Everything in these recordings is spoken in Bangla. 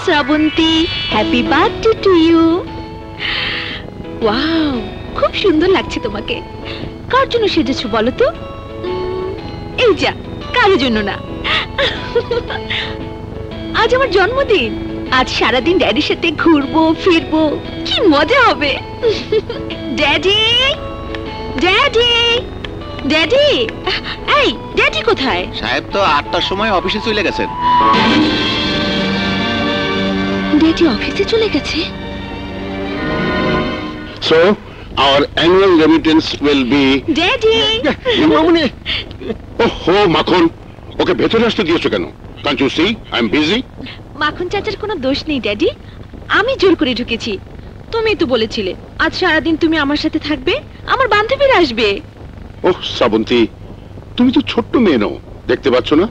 Srabanti, happy birthday to you. Wow, খুব সুন্দর লাগছে তোমাকে। কার জন্য সেজেছো বলো তো? এই যা, কারোর জন্য না। আজ আমার জন্মদিন। আজ সারাদিন ড্যাডির সাথে ঘুরবো ফিরবো, কি মজা হবে। ড্যাডি, ড্যাডি, ড্যাডি, এই ড্যাডি কোথায়? সাহেব তো 8টার সময় অফিসে চলে গেছেন। ড্যাডি অফিসে চলে গেছে? So our annual remittance will be daddy. মামুনি। ওহো মাখন, ওকে ভেতরে আসতে দিয়েছো কেন? Can't you see I'm busy? মাখন চাচার কোনো দোষ নেই ড্যাডি, আমি জোর করে ঢুকেছি। তুমি তো বলেছিলে আজ সারাদিন তুমি আমার সাথে থাকবে, আমার বান্ধবীরা আসবে। ওহ শ্রাবন্তী, তুমি তো ছোট্ট মেয়ে নও, দেখতে পাচ্ছ না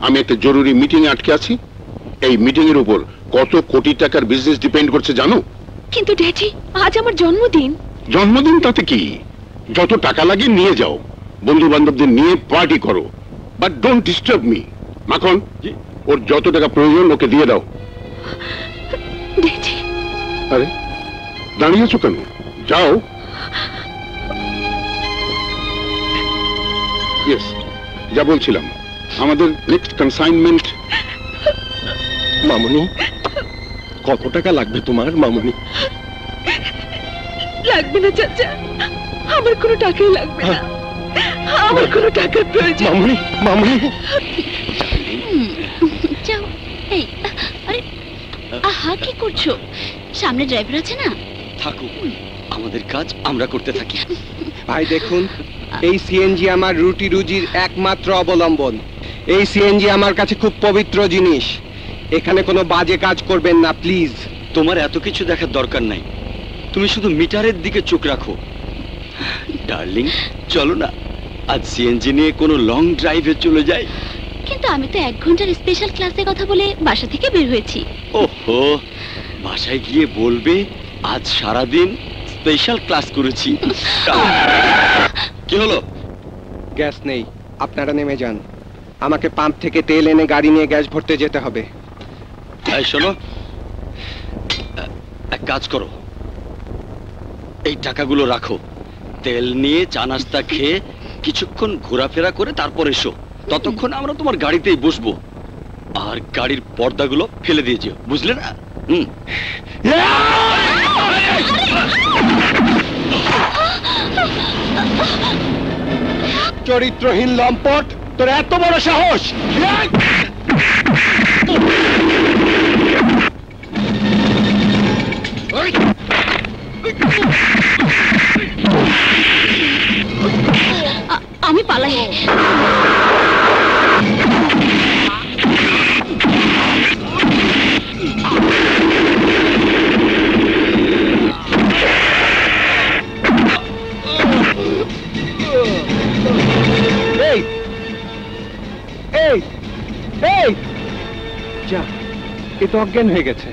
আমি একটা জরুরি মিটিং এ আটকে আছি। এই মিটিং এর উপর কত কোটি টাকার বিজনেস ডিপেন্ড করছে জানো? কিন্তু ড্যাডি, আজ আমার জন্মদিন। জন্মদিন তাতে কি, যত টাকা লাগে নিয়ে যাও, বন্ধু বান্ধবদের নিয়ে পার্টি করো, বাট ডোন্ট ডিস্টার্ব মি। মাখন, ওর যত টাকা প্রয়োজন ওকে দিয়ে দাও। ড্যাডি। আরে দাঁড়িয়ে আছো কেন, যাও। ইয়েস, যা বলছিলাম, আমাদের নেক্সট কনসাইনমেন্ট। মামুনি, কত টাকা লাগবে তোমার মামুনি? লাগবে না চাচা, আমার কোনো টাকাই লাগবে না, আমার কোনো টাকার প্রয়োজন। মামুনি, মামুনি। যাও। এই, আরে আহা, কি করছো? সামনে ড্রাইভার আছে না? থাকুক, আমাদের কাজ আমরা করতে থাকি। ভাই দেখুন, এই সিএনজি আমার রুটি রুজির একমাত্র অবলম্বন। এই সিএনজি আমার কাছে খুব পবিত্র জিনিস। এখানে কোনো বাজে কাজ করবেন না প্লিজ। তোমার এত কিছু দেখার দরকার নাই, তুমি শুধু মিটারের দিকে চোখ রাখো। ডার্লিং, চলো না আজ সিএনজি নিয়ে কোনো লং ড্রাইভে চলে যাই। কিন্তু আমি তো 1 ঘন্টার স্পেশাল ক্লাসে কথা বলে বাসা থেকে বের হয়েছি। ওহো, বাসায় গিয়ে বলবে আজ সারাদিন স্পেশাল ক্লাস করেছি। কি হলো? গ্যাস নেই, আপনারা নেমে যান। আমাকে পাম্প থেকে তেল এনে গাড়ি নিয়ে গ্যাস ভরতে যেতে হবে। এই শোনো, এক কাজ করো, এই টাকাগুলো রাখো, তেল নিয়ে চা নাস্তা খেয়ে কিছুক্ষণ ঘোরাফেরা করে তারপর এসো। ততক্ষণ আমরা তোমার গাড়িতেই বসবো, আর গাড়ির পর্দাগুলো ফেলে দিয়ে যেও, বুঝলে না? চরিত্রহীন লম্পট, তোর এত বড় সাহস! আমি পালাই। যা, এ তো অজ্ঞান হয়ে গেছে।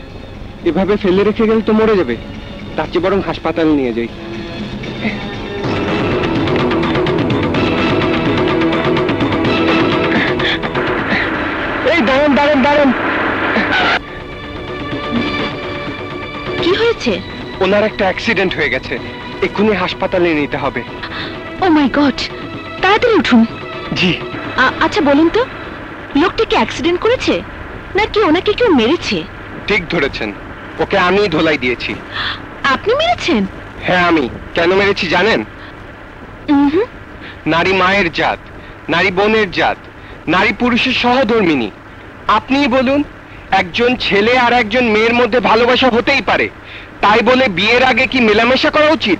এভাবে ফেলে রেখে গেলে তো মরে যাবে। তার চেয়ে বরং হাসপাতালে নিয়ে যাই। এই দাঁড়ান দাঁড়ান দাঁড়ান। কি হয়েছে? ওনার একটা অ্যাক্সিডেন্ট হয়ে গেছে, এক্ষুনি হাসপাতালে নিতে হবে। ও মাই গড, তাড়াতাড়ি উঠুন। জি। আচ্ছা বলুন তো, লোকটা কি অ্যাক্সিডেন্ট করেছে নাকি ওনাকে কেউ মেরেছে? ঠিক ধরেছেন, ওকে আমি ধোলাই দিয়েছি। আপনি মেরেছেন? হ্যাঁ আমি। কেন মেরেছি জানেন? নারী মায়ের জাত, নারী বোনের জাত, নারী পুরুষের সহধর্মিনী। আপনিই বলুন, একজন ছেলে আর একজন মেয়ের মধ্যে ভালোবাসা হতেই পারে, তাই বলে বিয়ের আগে কি মেলামেশা করা উচিত?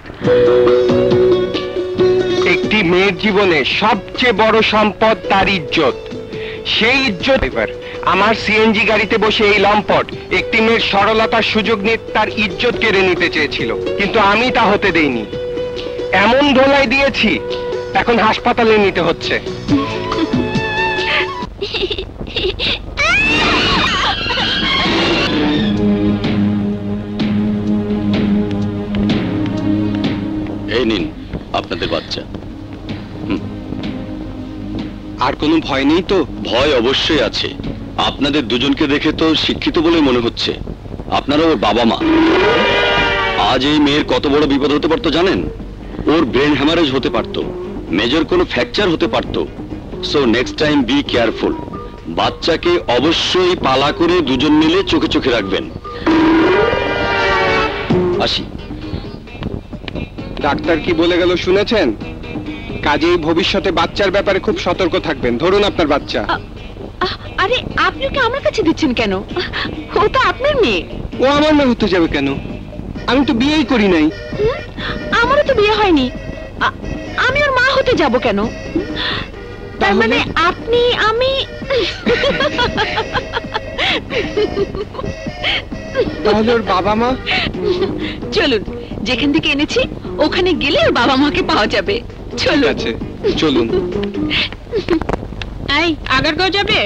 একটি মেয়ের জীবনে সবচেয়ে বড় সম্পদ তার ইজ্জত। সেই ইজ্জত এবার আমার সিএনজি গাড়িতে বসে এই লম্পট একটি মেয়ের সরলতার সুযোগ নিয়ে তার ইজ্জত কেড়ে নিতে চেয়েছিল, কিন্তু আমি তা হতে দেইনি। এমন ধোলাই দিয়েছি, এখন হাসপাতালে নিতে হচ্ছে। এই নিন আপনাদের বাচ্চা। আর কোনো ভয় নেই তো? ভয় অবশ্যই আছে, আপনাদের দুজনকে দেখে তো শিক্ষিত বলে মনে হচ্ছে। আপনারা ওর বাবা মা। আজ এই মেয়ের কত বড় বিপদ হতে পারতো জানেন? ওর ব্রেন হ্যামারেজ হতে পারতো, মেজর কোনো ফ্র্যাকচার হতে পারতো। So next time be careful. বাচ্চাকে অবশ্যই পালা করে দুজন মিলে চোখে চোখে রাখবেন। আসি। ডাক্তার কি বলে গেল শুনেছেন? কাজেই ভবিষ্যতে বাচ্চার ব্যাপারে খুব সতর্ক থাকবেন। ধরুন আপনার বাচ্চা। আরে আপনি ওকে আমার কাছে দিচ্ছেন কেন? ও তো আপনার মেয়ে। ও আমার মেয়ে হতে যাবে কেন? আমি তো বিয়েই করি নাই। আমারও তো বিয়ে হয়নি। আমি ওর মা হতে যাব কেন? তার মানে আপনি আমি তাহলে ওর বাবা মা? চলুন, যেখান থেকে এনেছি ওখানে গেলে ওর বাবা মাকে পাওয়া যাবে। চলুন। আছে, চলুন। এই আগারগাঁও যাবে?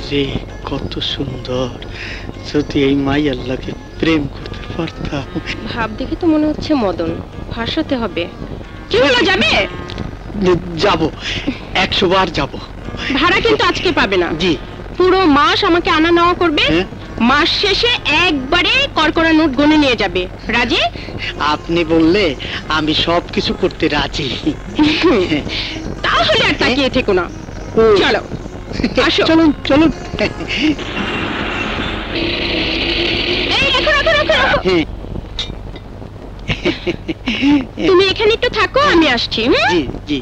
রে কত সুন্দর, যদি এই মাই আল্লাহকে প্রেম করতে পারতাম। ভাব দেখে তো মনে হচ্ছে মদন, ভাসাতে হবে। কি হলো, যাবে? যাব, 100 বার যাব। ভাড়া কিন্তু আজকে পাবে না। জি। পুরো মাস আমাকে আনা নেওয়া করবে। হ্যাঁ। মাস শেষে একবারে করকরা নোট গনে নিয়ে যাবে। রাজি? আপনি বললে আমি সব কিছু করতে রাজি। তাহলে আর তাকিয়ে থেকো না, চলো আসো। চলুন চলুন। এই রাখো রাখো রাখো রাখো। হ্যাঁ। তুমি এখানে একটু থাকো, আমি আসছি। জি জি।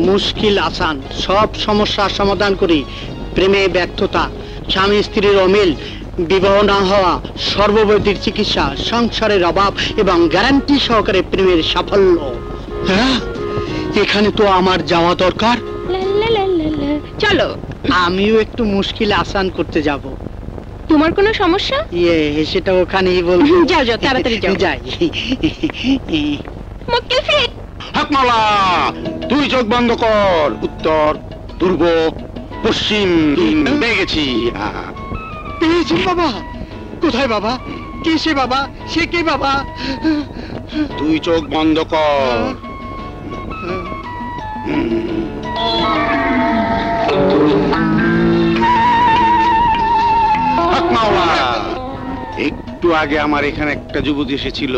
মুশকিল আসান, সব সমস্যার সমাধান করি। প্রেমে ব্যর্থতা, স্বামী স্ত্রীর অমিল, বিবাহ না হওয়া, সর্ববৈদিক চিকিৎসা, সংসারের অভাব এবং গ্যারান্টি সহকারে প্রেমের সাফল্য। হ্যাঁ, এখানে তো আমার যাওয়া দরকার। চলো, আমিও একটু মুশকিল আসান করতে যাব। তোমার কোনো সমস্যা? সেটা ওখানেই বলবো। যাও যাও, তাড়াতাড়ি যাও। যাই। মক্কেল ফিট। হাকমালা, তুই চোখ বন্ধ কর। উত্তর, পূর্ব, পশ্চিম পেয়ে গেছি। পেয়েছি বাবা। কোথায় বাবা? কে সে বাবা? সে কে বাবা? তুই চোখ বন্ধ কর। হাকমাওলা, একটু আগে আমার এখানে একটা যুবতী এসেছিল,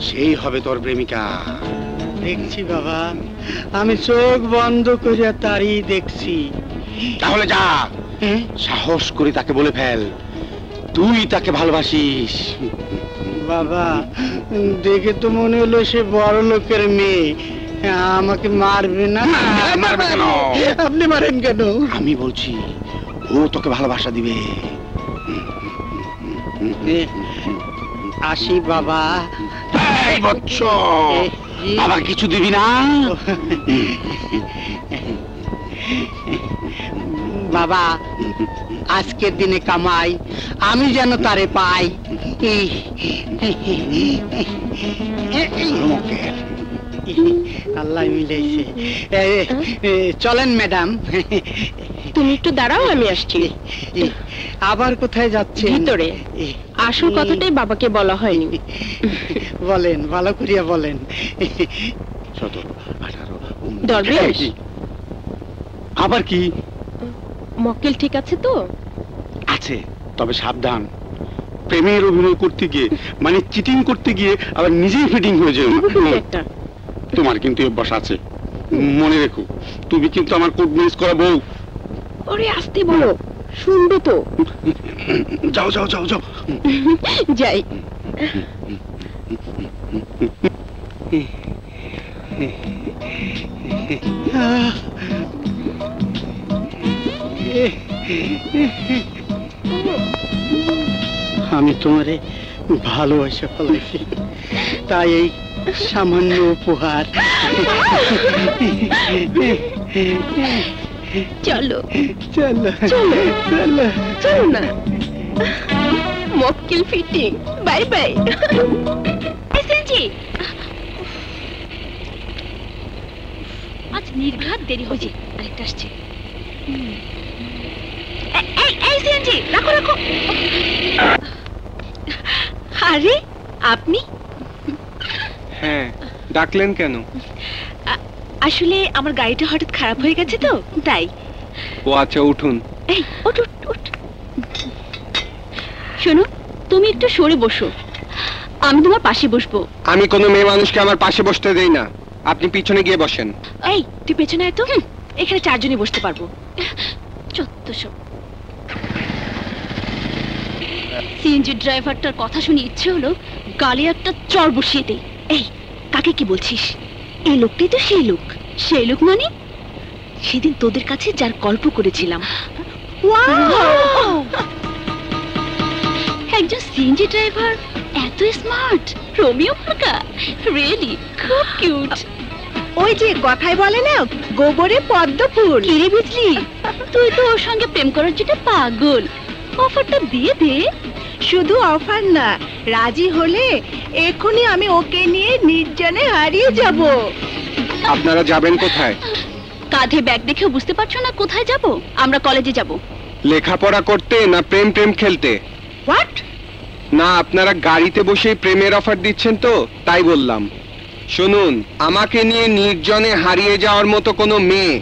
সেই হবে তোর প্রেমিকা। দেখছি বাবা, আমি চোখ বন্ধ করে তারই দেখছি। তাহলে যা, সাহস করে তাকে বলে ফেল তুই তাকে ভালোবাসিস। বাবা, দেখে তো মনে হলো সে বড় লোকের মেয়ে। আমাকে মারবে না? মারবে কেন? আপনি মারেন কেন? আমি বলছি ও তোকে ভালোবাসা দিবে। আসি বাবা। এই বৎস, বাবা কিছু দিবি না? বাবা, আজকের দিনে কামাই, আমি যেন তারে পাই। আল্লাহ মিলাইছে। চলেন ম্যাডাম। তুমি একটু দাঁড়াও, আমি আসছি। আবার কোথায় যাচ্ছেন? ভিতরে। আসল কথাটাই বাবাকে বলা হয়নি। বলেন, ভালো করিয়া বলেন। 17, 18, দরবেশ, আবার কি? মক্কেল ঠিক আছে তো? আছে, তবে সাবধান। প্রেমের অভিনয় করতে গিয়ে, মানে চিটিং করতে গিয়ে আবার নিজেই ফিটিং হয়ে যায়। একটা তোমার কিন্তু অভ্যাস আছে, মনে রেখো। তুমি কিন্তু আমার কোড মিস করা বউ। ওরে আসতে বলো, শুনবে তো। যাও যাও যাও যাও। যাই। আমি তোমারে ভালোবাসা ফেলাইছি, তাই এই সামান্য উপহার। চলো চলো চলো চলো চলো না। মক্কেল ফিটিং, বাই বাই। এসএনজি, আজ নির্ঘাত দেরি হয়েছে। আরেকটা আসছে। এই সিএনজি, রাখো রাখো। আরে আপনি? হ্যাঁ, ডাকলেন কেন? আসলে আমার গাড়িটা হঠাৎ খারাপ হয়ে গেছে তো তাই। ও আচ্ছা, উঠুন। এই ওঠ ওঠ ওঠ। শোনো, তুমি একটু সরে বসো, আমি তোমার পাশে বসবো। আমি কোনো মেয়ে মানুষকে আমার পাশে বসতে দেই না, আপনি পিছনে গিয়ে বসেন। এই তুই পেছনে আয় তো, এখানে 4 জনই বসতে পারবো। চত্বসব। সিএনজি ড্রাইভারটার কথা শুনে ইচ্ছে হলো গালে একটা চড় বসিয়ে দেই। এই কাকে কি বলছিস? এই লোকটাই তো সেই লোক। সেই লোক মানে? সেদিন তোদের কাছে যার গল্প করেছিলাম। একজন সিএনজি ড্রাইভার এত স্মার্ট, রোমিও মার্কা, রিয়েলি খুব কিউট। ওই যে কথাই বলে না, গোবরে পদ্ম ফুল। কি রে বুঝলি, তুই তো ওর সঙ্গে প্রেম করার জন্য পাগল। অফারটা দিয়ে দে। শুধু অফার না, রাজি হলে এখনই আমি ওকে নিয়ে নির্জনে হারিয়ে যাব। আপনারা যাবেন কোথায়? কাঁধে ব্যাগ দেখেও বুঝতে পারছো না কোথায় যাব? আমরা কলেজে যাব। লেখাপড়া করতে না প্রেম প্রেম খেলতে? হোয়াট? না, আপনারা গাড়িতে বসে প্রেমের অফার দিচ্ছেন তো তাই বললাম। শুনুন, আমাকে নিয়ে নির্জনে হারিয়ে যাওয়ার মতো কোনো মেয়ে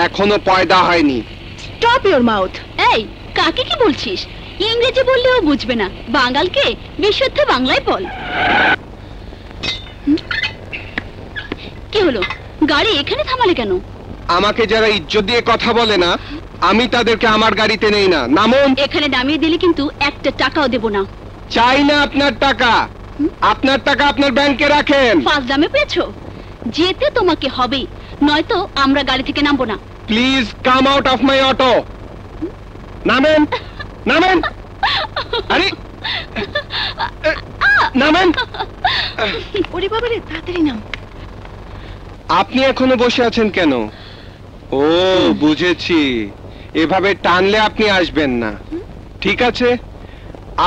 এখনো পয়দা হয়নি। Stop your mouth. এই কাকে কি বলছিস? ইংরেজি বললেও বুঝবে না, বাঙালকে বিশুদ্ধ বাংলায় বল। কি হলো, গাড়ি এখানে থামালে কেন? আমাকে যারা ইজ্জত দিয়ে কথা বলে না, আমি তাদেরকে আমার গাড়িতে নেই না। নামুন। এখানে নামিয়ে দিলে কিন্তু একটা টাকাও দেব না। চাই না আপনার টাকা। আপনার টাকা আপনার ব্যাংকে রাখেন। ফার্স্ট দামে পেয়েছো? যেতে তোমাকে হবে, নয়তো আমরা গাড়ি থেকে নামবো না। Please come out of my auto. নামেন, নামেন। আরে নামেন। ওরে বাবা রে, তাড়াতাড়ি নাম। আপনি এখনো বসে আছেন কেন? ও বুঝেছি, এভাবে টানলে আপনি আসবেন না। ঠিক আছে,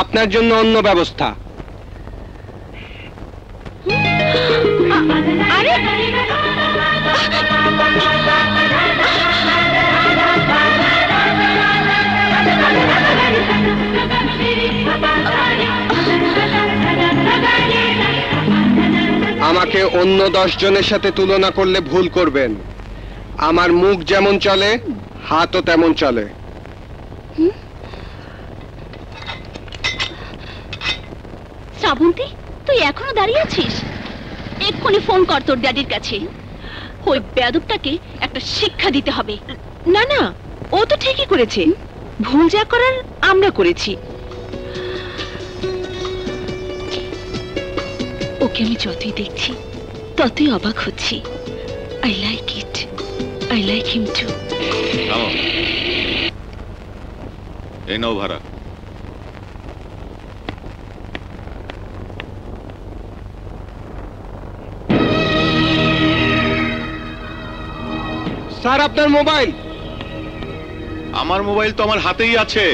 আপনার জন্য অন্য ব্যবস্থা। আরে আমাকে অন্য 10 জনের সাথে তুলনা করলে ভুল করবেন। আমার মুখ যেমন চলে, হাতও তেমন চলে। শ্রাবন্তী, তুই এখনো দাঁড়িয়ে আছিস? এক্ষুনি ফোন কর তোর ড্যাডির কাছে। ওই বেয়াদবটাকে একটা শিক্ষা দিতে হবে। না না, ও তো ঠিকই করেছে। ভুল যা করার আমরা করেছি। ওকে আমি যতই দেখছি ততই অবাক হচ্ছি। I like it, I like him to. এই নাও ভাড়া। স্যার, আপনার মোবাইল। আমার মোবাইল তো আমার হাতেই আছে।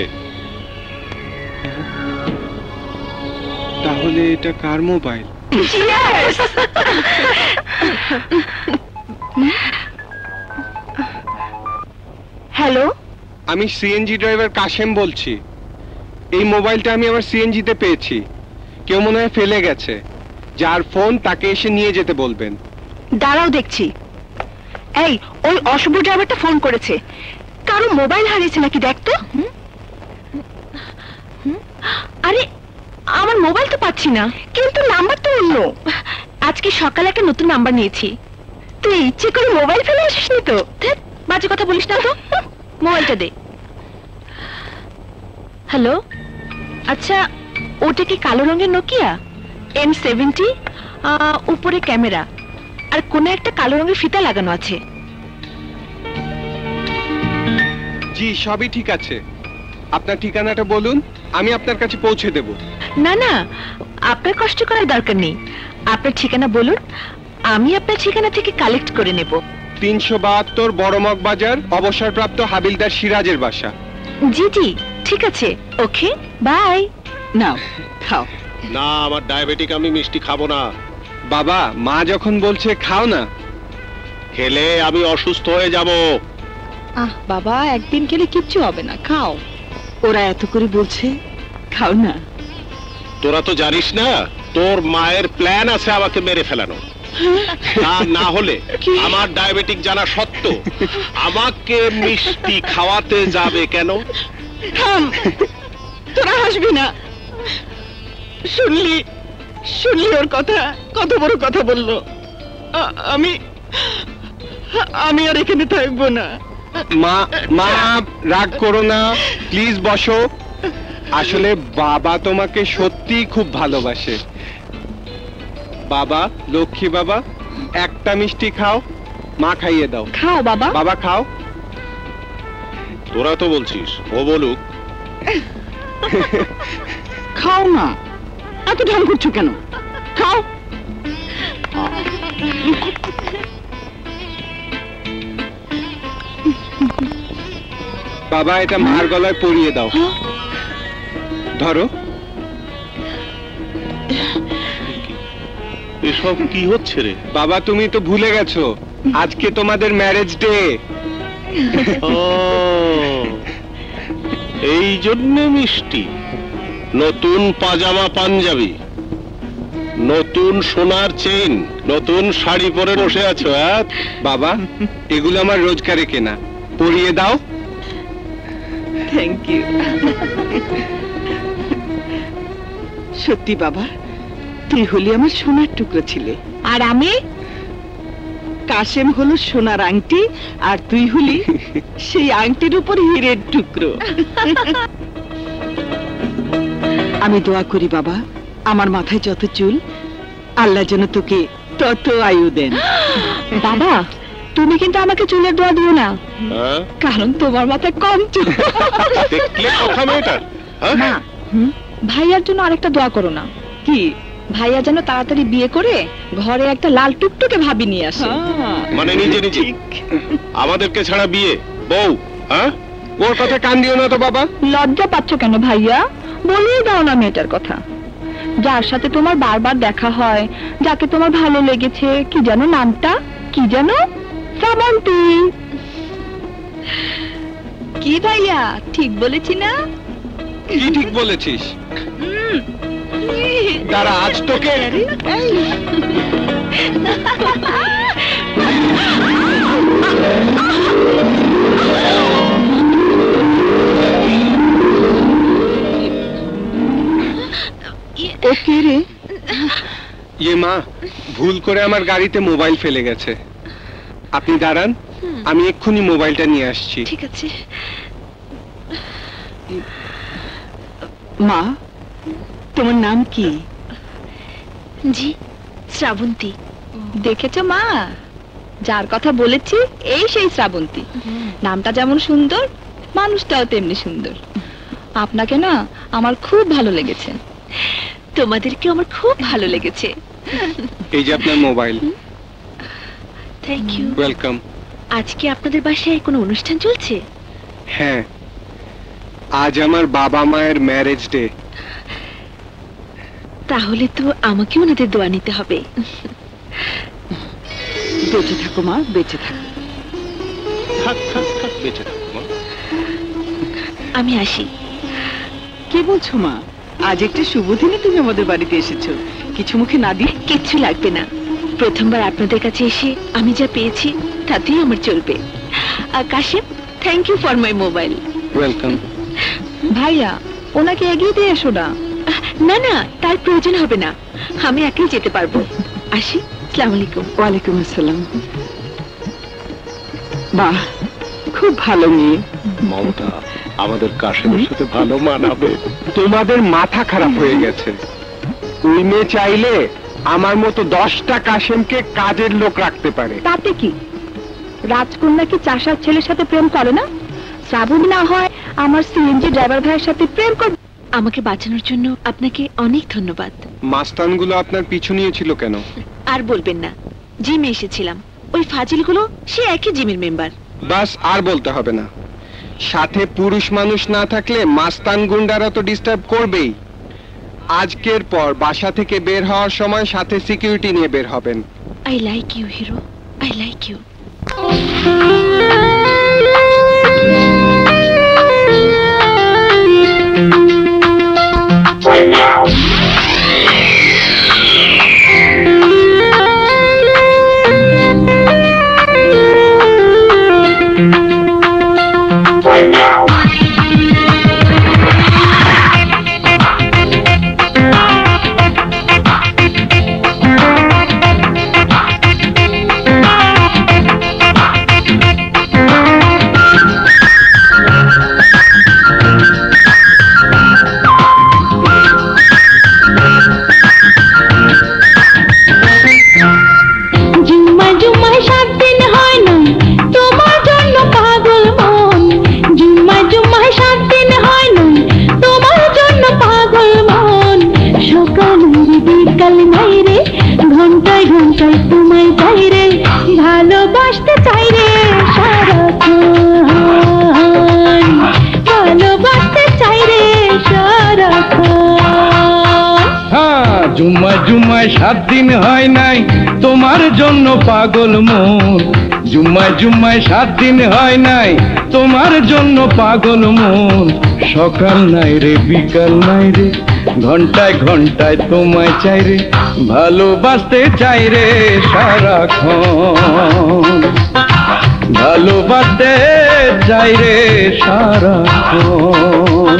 তাহলে এটা কার মোবাইল? হ্যালো, আমি সিএনজি ড্রাইভার কাশেম বলছি। এই মোবাইলটা আমি আমার সিএনজিতে পেয়েছি। কেউ মনে হয় ফেলে গেছে। যার ফোন তাকে এসে নিয়ে যেতে বলবেন। দাঁড়াও দেখছি। এই, ওই অশুভ ড্রাইভারটা ফোন করেছে। কারো মোবাইল হারিয়েছে নাকি দেখ তো। আরে আমার মোবাইল তো পাচ্ছি না, কিন্তু নাম্বার তো অন্য। আজকে সকালে একটা নতুন নাম্বার নিয়েছি। তুই ইচ্ছে করে মোবাইল ফেলে আসিসনি তো? ধ্যাৎ, বাজে কথা বলিস না তো। মোবাইলটা দে। হ্যালো, আচ্ছা ওটা কি কালো রঙের নোকিয়া N70? উপরে ক্যামেরা আর কোন একটা কালো রঙের ফিতা লাগানো আছে। জি, সবই ঠিক আছে। আপনার ঠিকানাটা বলুন, আমি আপনার কাছে পৌঁছে দেব। না না, আপনার কষ্ট করার দরকার নেই। আপনার ঠিকানা বলুন, আমি আপনার ঠিকানা থেকে কালেক্ট করে নেব। 372 বড়মগ বাজার, অবসরপ্রাপ্ত হাবিলদার সিরাজের বাসা। জি জি, ঠিক আছে। ওকে, বাই। নাও খাও। না, আমার ডায়াবেটিক, আমি মিষ্টি খাবো না। বাবা, মা যখন বলছে খাও না। খেলে আমি অসুস্থ হয়ে যাব। বাবা, একদিন খেলে কিচ্ছু হবে না, খাও। ওরা এত করে বলছে, খাও না। তোরা তো জানিস না, তোর মায়ের প্ল্যান আছে আমাকে মেরে ফেলানো। তা না হলে আমার ডায়াবেটিক জানা সত্য আমাকে মিষ্টি খাওয়াতে যাবে কেন? থাম, তোরা হাসবি না। শুনলি শুনলি ওর কথা, কত বড় কথা বললো। আমি আমি আর এখানে থাকবো না। মা মা রাগ করো না, প্লিজ বসো। আসলে বাবা তোমাকে সত্যি খুব ভালোবাসে। বাবা, লক্ষ্মী বাবা, একটা মিষ্টি খাও, মা খাইয়ে দাও। খাও বাবা। বাবা খাও। তোরা তো বলছিস ও বলুক। খাও না, এত ঢং করছো কেন? খাও। বাবা, এটা মার গলায় পরিয়ে দাও। ধরো। এসব কি হচ্ছে রে? বাবা, তুমি তো ভুলে গেছো আজকে তোমাদের ম্যারেজ ডে। ও, এই জন্য মিষ্টি। নতুন পাজামা পাঞ্জাবি, নতুন সোনার চেইন, নতুন শাড়ি পরে বসে আছো। বাবা, এগুলো আমার রোজগারে কেনা, পরিয়ে দাও। Thank you. সত্যি বাবা, তুই হলি আমার সোনার টুকরো ছিলে। আর আমি? কাশেম হলো সোনার আংটি, আর তুই হলি সেই আংটির উপর হীরের টুকরো। আমি দোয়া করি বাবা, আমার মাথায় যত চুল, আল্লাহ যেন তোকে তত আয়ু দেন। বাবা, তুমি কিন্তু আমাকে চুলের দোয়া দিও না, কারণ তোমার মাথায় কম চুল। দেখলে কথা মেয়েটার। না, ভাইয়ার জন্য আরেকটা দোয়া করো না। কি? ভাইয়া যেন তাড়াতাড়ি বিয়ে করে ঘরে একটা লাল টুকটুকে ভাবি নিয়ে আসে। মানে নিজে নিজে আমাদেরকে ছাড়া বিয়ে বউ? ওর কথা কান দিও না তো বাবা। লজ্জা পাচ্ছ কেন ভাইয়া? বলিয়ে দাও না মেয়েটার কথা। যার সাথে তোমার বারবার দেখা হয়, যাকে তোমার ভালো লেগেছে, কি যেন নামটা? কি যেন? শ্রাবন্তী। কি ভাইয়া, ঠিক বলেছি না? কি ঠিক বলেছিস? দাঁড়া, আজ তোকে। ও কে রে? ইয়ে মা, ভুল করে আমার গাড়িতে মোবাইল ফেলে গেছে। আপনি দাঁড়ান, আমি এক্ষুনি মোবাইলটা নিয়ে আসছি। ঠিক আছে। মা, তোমার নাম কি? জি, শ্রাবন্তী। দেখেছো মা, যার কথা বলেছি এই সেই শ্রাবন্তী। নামটা যেমন সুন্দর, মানুষটাও তেমনি সুন্দর। আপনাকে না আমার খুব ভালো লেগেছে। তোমাদেরকে আমার খুব ভালো লেগেছে। এই যে আপনার মোবাইল। Thank you. ওয়েলকাম। আজকে আপনাদের বাসায় কোনো অনুষ্ঠান চলছে? হ্যাঁ, আজ আমার বাবা মায়ের ম্যারেজ ডে। তাহলে তো আমাকে ওনাদের দোয়া নিতে হবে। বেঁচে থাকো মা, বেঁচে থাকো। বেঁচে থাকো মা। আমি আসি। কে বলছো মা? আজ একটা শুভ দিনে তুমি আমাদের বাড়িতে এসেছো, কিছু মুখে না দিয়ে? কিচ্ছু লাগবে না, প্রথমবার আপনাদের কাছে এসে আমি যা পেয়েছি তাতেই আমার চলবে। Kashem, thank you for my mobile. Welcome. ভাইয়া, ওনাকে এগিয়ে দিয়ে এসো না। না না, তার প্রয়োজন হবে না, আমি একাই যেতে পারবো। আসি। আসসালামু আলাইকুম। ওয়ালাইকুম আসসালাম। বাহ, খুব ভালো মেয়ে। মমতা আমাদের কাশেমের সাথে ভালো মানাবে। তোমাদের মাথা খারাপ হয়ে গেছে। ওই মেয়ে চাইলে আমার মতো 10টা কাশেমকে কাজের লোক রাখতে পারে। তাতে কি? রাজকন্যা কি চাষার ছেলের সাথে প্রেম করে না? শ্রাবণ না হয় আমার সিএনজি ড্রাইভার ভাইয়ের সাথে প্রেম করে? আমাকে বাঁচানোর জন্য আপনাকে অনেক ধন্যবাদ। মাস্তানগুলো আপনার পিছু নিয়েছিল কেন? আর বলবেন না, জিমে এসেছিলাম, ওই ফাজিলগুলো সে একই জিমের মেম্বার। বাস, আর বলতে হবে না। সাথে পুরুষ মানুষ না থাকলে মাস্তান গুন্ডারা তো ডিস্টার্ব করবেই। আজকের পর বাসা থেকে বের হওয়ার সময় সাথে সিকিউরিটি নিয়ে বের হবেন। I like you hero, I like you. ঘন্টায় তোমায় চাই রে, ভালোবাসতে চাই রে সারাক্ষণ, ভালোবাসতে চাই রে সারাক্ষণ। হ্যাঁ, জুম্মায় জুম্মায় 7 দিন হয় নাই তোমার জন্য পাগল মন, জুম্মায় জুম্মায় 7 দিন হয় নাই তোমার জন্য পাগল মন। সকাল নাই রে বিকাল নাই রে, ঘন্টায় ঘন্টায় তোমায় চাই রে, ভালোবাসতে চাই রে সারাক্ষণ, ভালোবাসতে চাই রে সারাক্ষণ।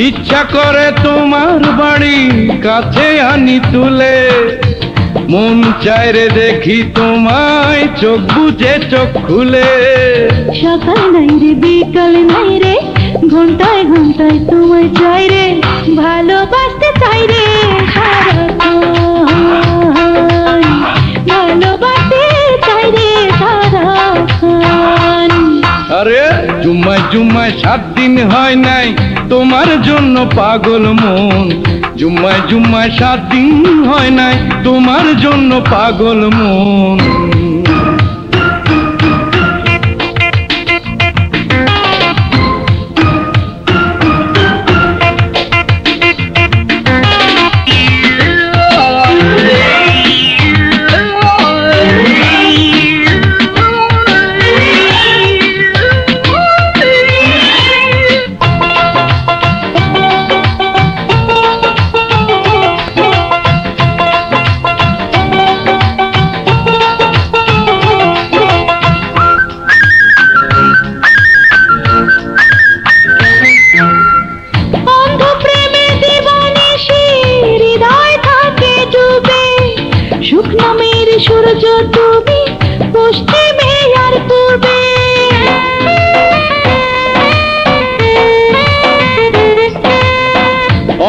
ইচ্ছা করে তোমার বাড়ি কাছে আনি তুলে, মন চায় রে দেখি তোমায় চোখ বুঝে চোখ খুলে। সকাল নাই রে বিকাল নাই রে, ঘন্টায় ঘন্টায় তোমায় চাই রে, ভালোবাসতে চাই রে সারাক্ষণ, ভালোবাসতে চাই রে সারাক্ষণ। আরে জুম্মায় জুম্মায় 7 দিন হয় নাই তোমার জন্য পাগল মন, জুম্মায় জুম্মায় 7 দিন হয় নাই তোমার জন্য পাগল মন।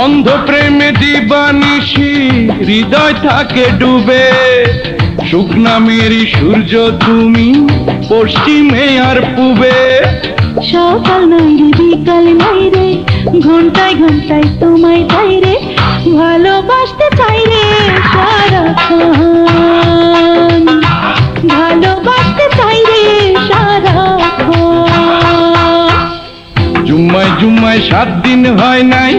অন্ধ প্রেমে দিবানিশি হৃদয় থাকে ডুবে, শুকনা মেরি সূর্য তুমি পশ্চিমে আর পূবে। সকাল নাই রে বিকাল নাই রে, ঘন্টায় ঘন্টায় তোমায় চাই রে, ভালোবাসতে চাই রে সারাক্ষণ, ভালোবাসতে চাই রে সারাক্ষণ। জুম্মায় জুম্মায় 7 দিন হয় নাই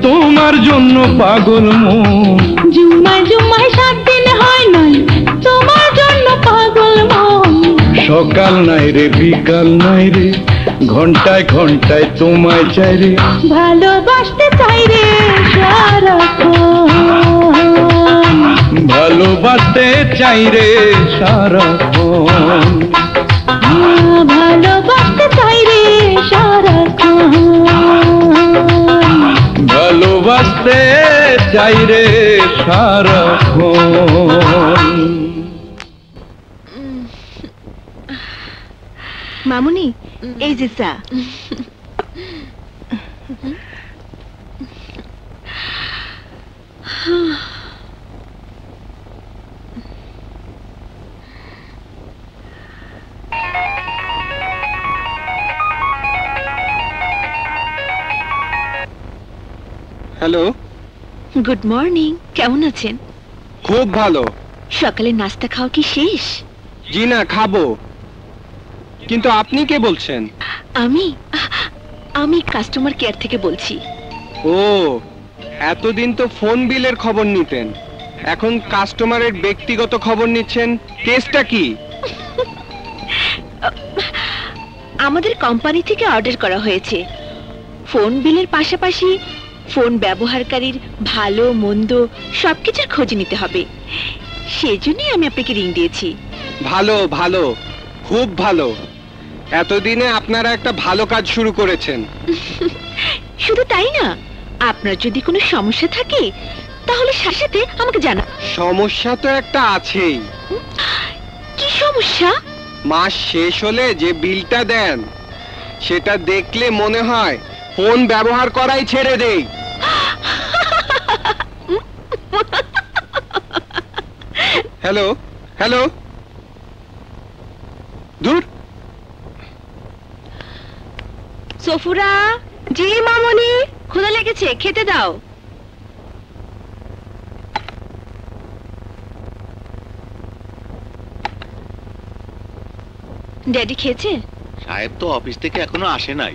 তোমার জন্য পাগল মন, জুম্মায় জুম্মায় 7 দিন হয় নাই তোমার জন্য পাগল মন। সকাল নাই রে বিকাল নাই রে, ঘন্টায় ঘন্টায় তোমায় চাই রে, ভালোবাসতে চাই রে সারাক্ষণ, ভালোবাসতে চাই রে সারাক্ষণ, ভালোবাসতে চাই রে সারাক্ষণ, ভালোবাসতে চাই রে সারাক্ষণ। মামুনি এই যে চা। হ্যালো, গুড মর্নিং, কেমন আছেন? খুব ভালো। সকালে নাস্তা খাওয়া কি শেষ? জি না, খাবো। কিন্তু আপনি কে বলছেন? আমি কাস্টমার কেয়ার থেকে বলছি। ও, এতদিন তো ফোন বিলের খবর নিতেন, এখন কাস্টমারের ব্যক্তিগত খবর নিচ্ছেন। কেসটা কি? আমাদের কোম্পানি থেকে অর্ডার করা হয়েছে। ফোন বিলের পাশাপাশি ফোন ব্যবহারকারীর ভালো মন্দ সবকিছুর খোঁজ নিতে হবে। সেজন্যই আমি আপনাকে রিং দিয়েছি। ভালো ভালো, খুব ভালো। এতদিনে আপনারা একটা ভালো কাজ শুরু করেছেন। শুধু তাই না, আপনার যদি কোনো সমস্যা থাকে তাহলে সাথে সাথে আমাকে জানা। সমস্যা তো একটা আছেই। কি সমস্যা? মাস শেষ হলে যে বিলটা দেন সেটা দেখলে মনে হয় ফোন ব্যবহার করাই ছেড়ে দেই। হ্যালো হ্যালো, দূর। সফুরা। জি মামনি। ক্ষুধা লেগেছে, খেতে দাও। ড্যাডি খেয়েছে? সাহেব তো অফিস থেকে এখনো আসে নাই।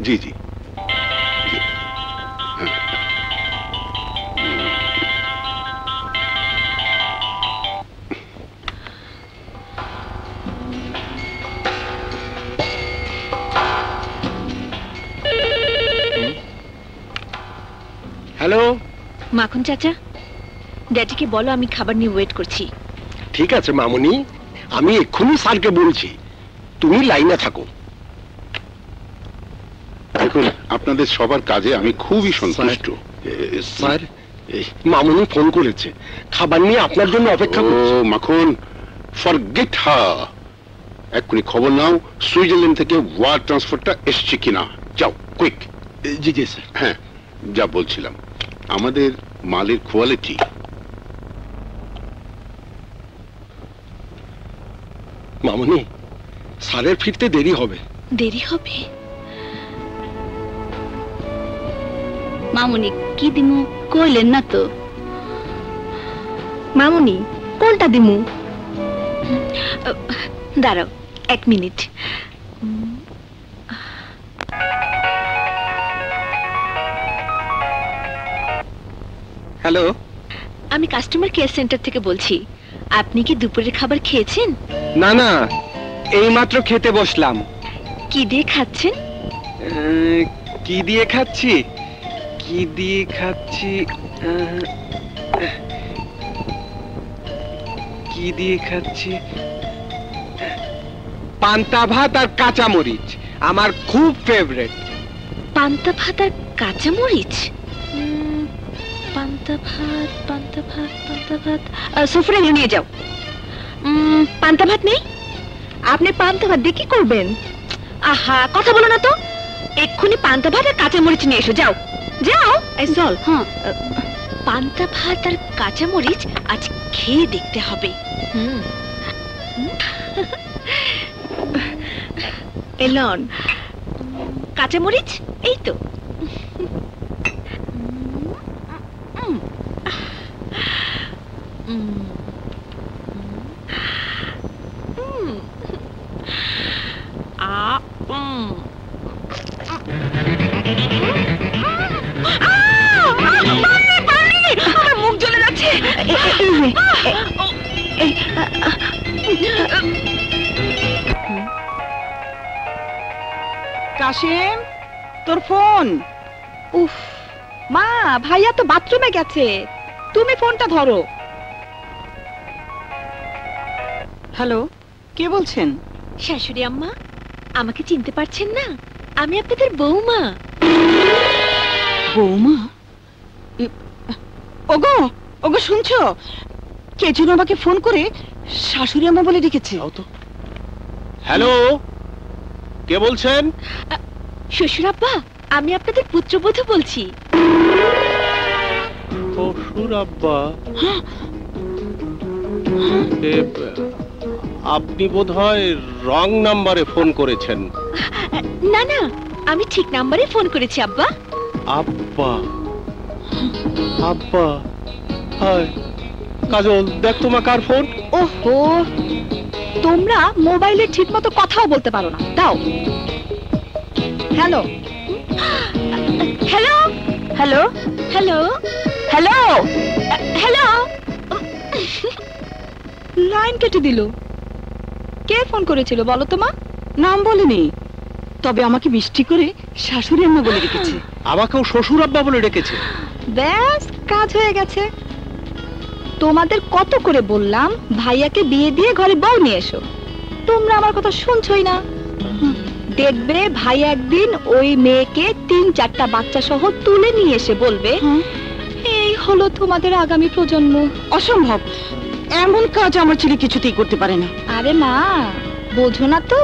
জি জি। হ্যালো। মাখন চাচা, ড্যাডিকে বলো আমি খাবার নিয়ে ওয়েট করছি। ঠিক আছে মামুনি, আমি এক্ষুনি স্যারকে বলছি, তুমি লাইনে থাকো। দেখুন, আপনাদের সবার কাজে আমি খুবই সন্তুষ্ট। স্যার, মামুনি ফোন করেছে, খাবার নিয়ে আপনার জন্য অপেক্ষা করছে। ও মাখন, ফরগেট হার। এক্ষুনি খবর নাও সুইজারল্যান্ড থেকে ওয়ার ট্রান্সফারটা এসছে কিনা। যাও কুইক। জি জি স্যার। হ্যাঁ, যা বলছিলাম, আমাদের মালের কোয়ালিটি। মামুনি, স্যারের ফিরতে দেরি হবে। দেরি হবে? মামুনি কি দিমু কইলেন না তো? মামুনি কোনটা দিমু? দাঁড়াও 1 মিনিট। হ্যালো, আমি কাস্টমার কেয়ার সেন্টার থেকে বলছি। আপনি কি দুপুরের খাবার খেয়েছেন? না না, এইমাত্র খেতে বসলাম। কি দিয়ে খাচ্ছেন? কি দিয়ে খাচ্ছি? কি দিয়ে খাচ্ছি? কি দিয়ে খাচ্ছি? পান্তা ভাত আর কাঁচা মরিচ, আমার খুব ফেভারিট। পান্তা ভাত আর কাঁচা মরিচ? পান্তা ভাত, পান্তা ভাত, পান্তা ভাত। সফরে নিয়ে যাও। পান্তা ভাত নেই? আপনি পান্তা ভাত দিয়ে কি করবেন? আহা, কথা বলো না তো। এক্ষুনি পান্তা ভাত আর কাঁচা মরিচ নিয়ে এসো। যাও যাও। এই চল। হ্যাঁ, পান্তা ভাত আর কাঁচা মরিচ আজ খেয়ে দেখতে হবে। এলন, কাঁচা মরিচ এই তো। আমার মুখ জ্বলে যাচ্ছে। কাশিম, তোর ফোন। উফ মা, ভাইয়া তো বাথরুমে গেছে, তুমি ফোনটা ধরো। হ্যালো, কে বলছেন? শাশুড়ি আম্মা, আমাকে চিনতে পারছেন না? আমি আপনাদের বৌমা। বৌমা? ওগো ওগো, শুনছো? কে যেন আমাকে ফোন করে শাশুড়ি আম্মা বলে ডেকেছে। হ্যালো, কে বলছেন? শ্বশুর আব্বা, আমি আপনাদের পুত্রবধূ বলছি। শ্বশুর আব্বা? আপনি বোধহয় রং নাম্বারে ফোন করেছেন। না না, আমি ঠিক নাম্বারে ফোন করেছি আব্বা। আব্বা? আব্বা? হায় কাজল, দেখ তোমার কার ফোন। ওহো, তোমরা মোবাইলে ঠিক মতো কথাও বলতে পারো না। দাও। Hello hello hello hello hello hello. Line কেটে দিল। কে ফোন করেছিল বলো তো মা? নাম বলেনি, তবে আমাকে মিষ্টি করে শাশুড়ি আম্মা বলে রেখেছে। আমাকেও শ্বশুর আব্বা বলে ডেকেছে। ব্যাস কাজ হয়ে গেছে। তোমাদের কত করে বললাম ভাইয়াকে বিয়ে দিয়ে ঘরে বউ নিয়ে এসো, তোমরা আমার কথা শুনছই না। দেখবে ভাই একদিন ওই মেয়েকে 3-4টা বাচ্চা সহ তুলে নিয়ে এসে বলবে এই হলো তোমাদের আগামী প্রজন্ম। অসম্ভব, এমন কাজ আমার ছেলে কিছুতেই করতে পারে না। আরে মা, বোঝো না তো,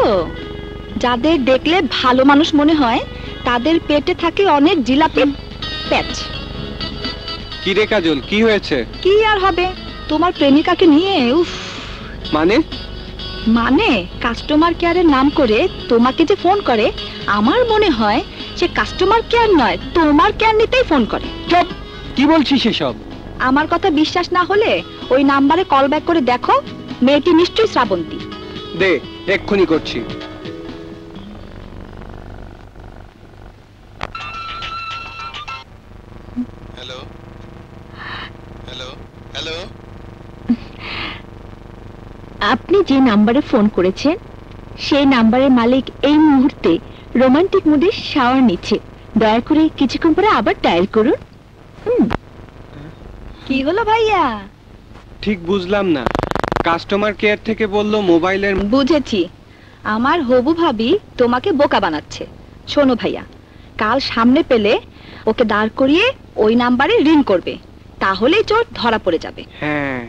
যাদের দেখলে ভালো মানুষ মনে হয় তাদের পেটে থাকে অনেক জিলাপি প্যাচ। কি রে কাজল, কি হয়েছে? কি আর হবে, তোমার প্রেমিকাকে নিয়ে। উফ, মানে কাস্টমার কেয়ারের নাম করে তোমাকে যে ফোন করে, আমার মনে হয় সে কাস্টমার কেয়ার নয়, তোমার কেয়ার নিতেই ফোন করে। চুপ, কি বলছিস এসব? আমার কথা বিশ্বাস না হলে ওই নাম্বারে কল ব্যাক করে দেখো, মেয়েটি নিশ্চয়ই শ্রাবন্তী। দে, এক্ষুনি করছি। হ্যালো হ্যালো হ্যালো, আপনি যে নাম্বারে ফোন করেছেন সেই নাম্বারের মালিক এই মুহূর্তে রোমান্টিক মুডে শাওয়ার নিচ্ছে। দয়া করে কিছুক্ষণ পরে আবার ডায়াল করুন। কি হলো ভাইয়া? ঠিক বুঝলাম না, কাস্টমার কেয়ার থেকে বললো মোবাইলের। বুঝেছি, আমার হবু ভাবি তোমাকে বোকা বানাচ্ছে। শোনো ভাইয়া, কাল সামনে পেলে ওকে দাঁড় করিয়ে ওই নাম্বারে রিং করবে, তাহলেই চোর ধরা পড়ে যাবে। হ্যাঁ,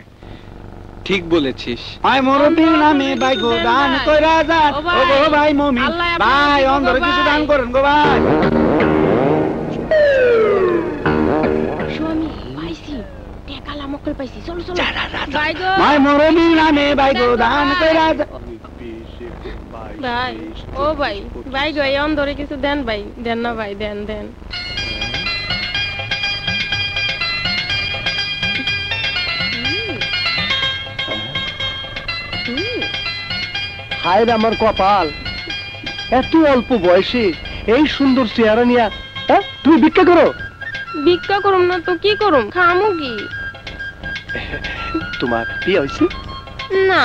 ঠিক বলেছিস। আয় মুরব্বি নামে ভাই গো দান কইরা যান। ও গো ভাই মমি ভাই অন্ধরে কিছু দান করেন গো ভাই। স্বামী পাইছি, টাকা লামকল পাইছি, চলো চলো। ভাই গো, ভাই মুরব্বি নামে ভাই গো দান কইরা যান। ভাই, ও ভাই, ভাই গো এই অন্ধরে কিছু দেন ভাই, দেন না ভাই, দেন দেন। হায় রে আমার কপাল, এত অল্প বয়সে এই সুন্দর চেহারা নিয়া তুমি ভিক্ষা করো? ভিক্ষা করুম না তো কি করুম, খামু কি? তোমার বিয়ে হয়েছে? না।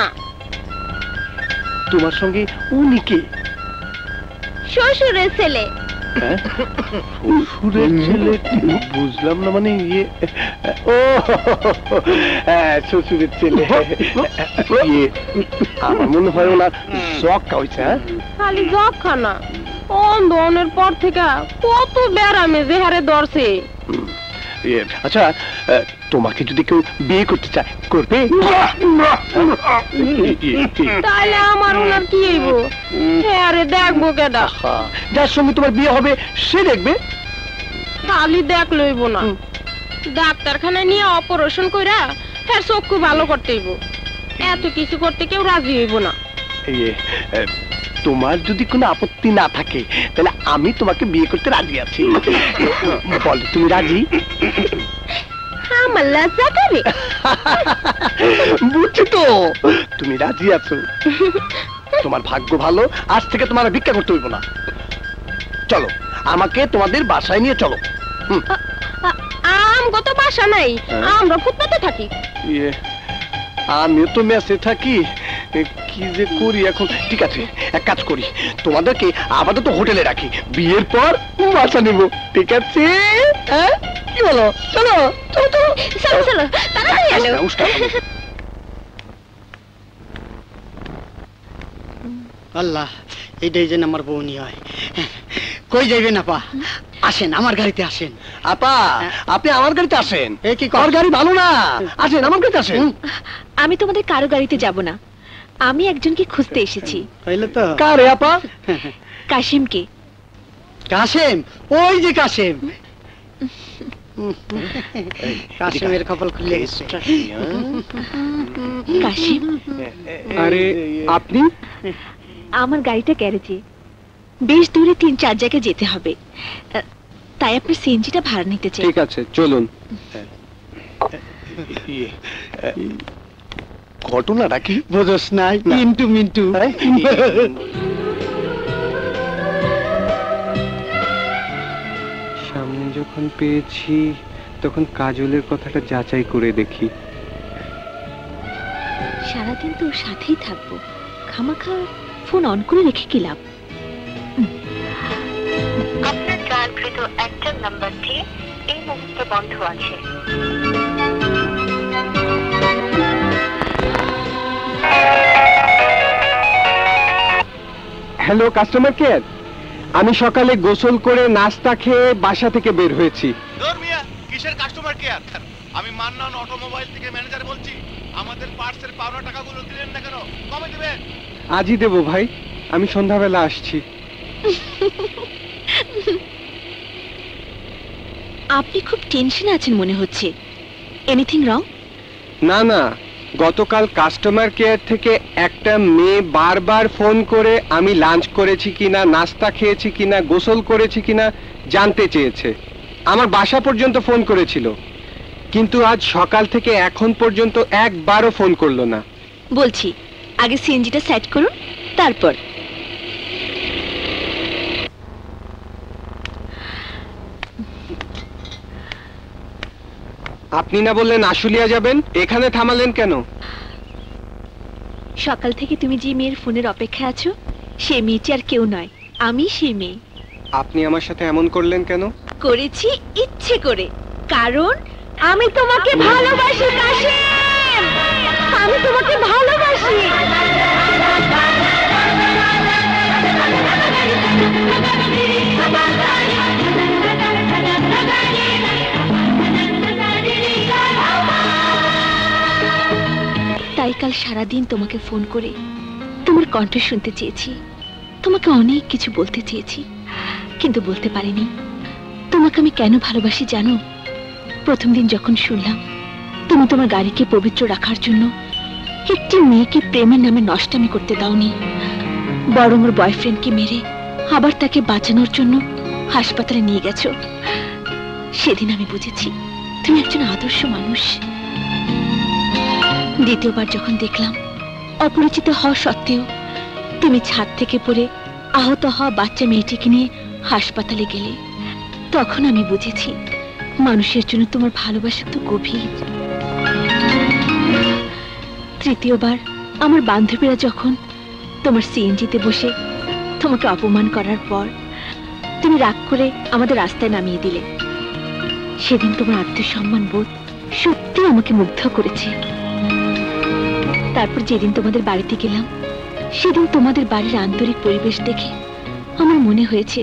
তোমার সঙ্গে উনি কে? শ্বশুরের ছেলে। শ্বশুরের ছেলে? বুঝলাম না, মানে ইয়ে, ও শ্বশুরের ছেলে। ইয়ে, আমার মনে হয় ওনার জক্কা হয়েছে। খালি জক্কা না, অন্ধনের পর থেকে কত ব্যারামে যে হারে ধরছে। আচ্ছা, তোমাকে যদি কেউ বিয়ে করতে চায় করবে? তাহলে আমার ওনার কি হইব? আরে দেখবো কেডা? যার সঙ্গে তোমার বিয়ে হবে সে দেখবে। খালি দেখ লইব না, ডাক্তারখানায় নিয়ে অপারেশন কইরা হ্যাঁ চক্ষু ভালো করতে হইব। এত কিছু করতে কেউ রাজি হইব না। তোমার যদি কোনো আপত্তি না থাকে তাহলে আমি তোমাকে বিয়ে করতে রাজি আছি। বলো তুমি রাজি? আমার লজ্জা করে। বুঝছি তো, তুমি রাজি আছো। তোমার ভাগ্য ভালো, আজ থেকে তোমার ভিক্ষা করতে হইব না। চলো, আমাকে তোমাদের বাসায় নিয়ে চলো। আমগো তো বাসা নাই, আমরা ফুটপাতে থাকি। আমিও তো মেসে থাকি, কি যে করি এখন। ঠিক আছে, এক কাজ করি, তোমাদেরকে আপাতত হোটেলে রাখি, বিয়ের পর বাসা নেব। ঠিক আছে? কি বলো? চলো চলো চলো চলো চলো, তাড়াতাড়ি এলো। আল্লাহ, এইটাই যেন আমার বউনি হয়। কই যাইবেন আপা? আসেন আমার গাড়িতে আসেন। আপা, আপনি আমার গাড়িতে আসেন। কি কর গাড়ি ভালো না? আসেন আমার গাড়িতে আসেন। আমি তোমাদের কারো গাড়িতে যাব না, আমি একজনকে খুঁজতে এসেছি। হইলো তো? কারে আপা? কাশিমকে। কাশেম? ওই যে কাশেম। কাশেমের কপাল খুলে গেছে। কাশিম, আরে আপনি? আমার গাড়িটা গ্যারেজে, বেশ দূরে 3-4 জায়গায় যেতে হবে, তাই আপনি সিএনজিটা ভাড়া নিতে চাই। ঠিক আছে, চলুন। ঘটনাটা কি বোঝস নাই? মিন্টু মিন্টু। সামনে যখন পেয়েছি তখন কাজলের কথাটা যাচাই করে দেখি। সারাদিন তোর সাথেই থাকবো, খামাখা ফোন অন করে রেখে কি লাভ? আপনার ডায়ালকৃত একটার নাম্বারটি এই মুহূর্তে বন্ধ আছে। হ্যালো কাস্টমার কেয়ার, আমি সকালে গোসল করে নাস্তা খেয়ে বাসা থেকে বের হয়েছি। কিসের কাস্টমার কেয়ার? আমি মান্নান অটোমোবাইল থেকে ম্যানেজার বলছি। আমাদের পার্টসের পাওনা টাকাগুলো দিলেন না কেন? কবে দিবেন? আজই দেবো ভাই, আমি সন্ধ্যাবেলা আসছি। আপনি খুব টেনশনে আছেন মনে হচ্ছে। Anything wrong? না না, গতকাল কাস্টমার কেয়ার থেকে একটা মেয়ে বারবার ফোন করে আমি লাঞ্চ করেছি কিনা, নাস্তা খেয়েছি কিনা, গোসল করেছি কিনা জানতে চেয়েছে। আমার বাসা পর্যন্ত ফোন করেছিল, কিন্তু আজ সকাল থেকে এখন পর্যন্ত একবারও ফোন করলো না। বলছি আগে সিএনজিটা সেট করুন, তারপর। আপনি না বললেন আশুলিয়া যাবেন, এখানে থামালেন কেন? সকাল থেকে তুমি যে মেয়ের ফোনের অপেক্ষা আছো, সে মেয়েটি আর কেউ নয়, আমি সেই মেয়ে। আপনি আমার সাথে এমন করলেন কেন? করেছি ইচ্ছে করে, কারণ আমি তোমাকে ভালোবাসি কাশেম, আমি তোমাকে ভালোবাসি। তাই কাল সারাদিন তোমাকে ফোন করে তোমার কণ্ঠ শুনতে চেয়েছি, তোমাকে অনেক কিছু বলতে চেয়েছি, কিন্তু বলতে পারিনি। তোমাকে আমি কেন ভালোবাসি জানো? প্রথম দিন যখন শুনলাম তুমি তোমার গাড়িকে পবিত্র রাখার জন্য একটি মেয়েকে প্রেমের নামে নষ্টামি করতে দাওনি, বরং ওর বয়ফ্রেন্ডকে মেরে আবার তাকে বাঁচানোর জন্য হাসপাতালে নিয়ে গেছো, সেদিন আমি বুঝেছি তুমি একজন আদর্শ মানুষ। দ্বিতীয়বার যখন দেখলাম অপরিচিত হওয়া সত্ত্বেও তুমি ছাদ থেকে পড়ে আহত হওয়া বাচ্চা মেয়েটিকে নিয়ে হাসপাতালে গেলে, তখন আমি বুঝেছি মানুষের জন্য তোমার ভালোবাসা তো গভীর। তৃতীয়বার আমার বান্ধবীরা যখন তোমার সিএনজিতে বসে তোমাকে অপমান করার পর তুমি রাগ করে আমাদের রাস্তায় নামিয়ে দিলে, সেদিন তোমার আত্মসম্মান বোধ সত্যি আমাকে মুগ্ধ করেছে। তারপর যেদিন তোমাদের বাড়িতে গেলাম, সেদিন তোমাদের বাড়ির আন্তরিক পরিবেশ দেখে আমার মনে হয়েছে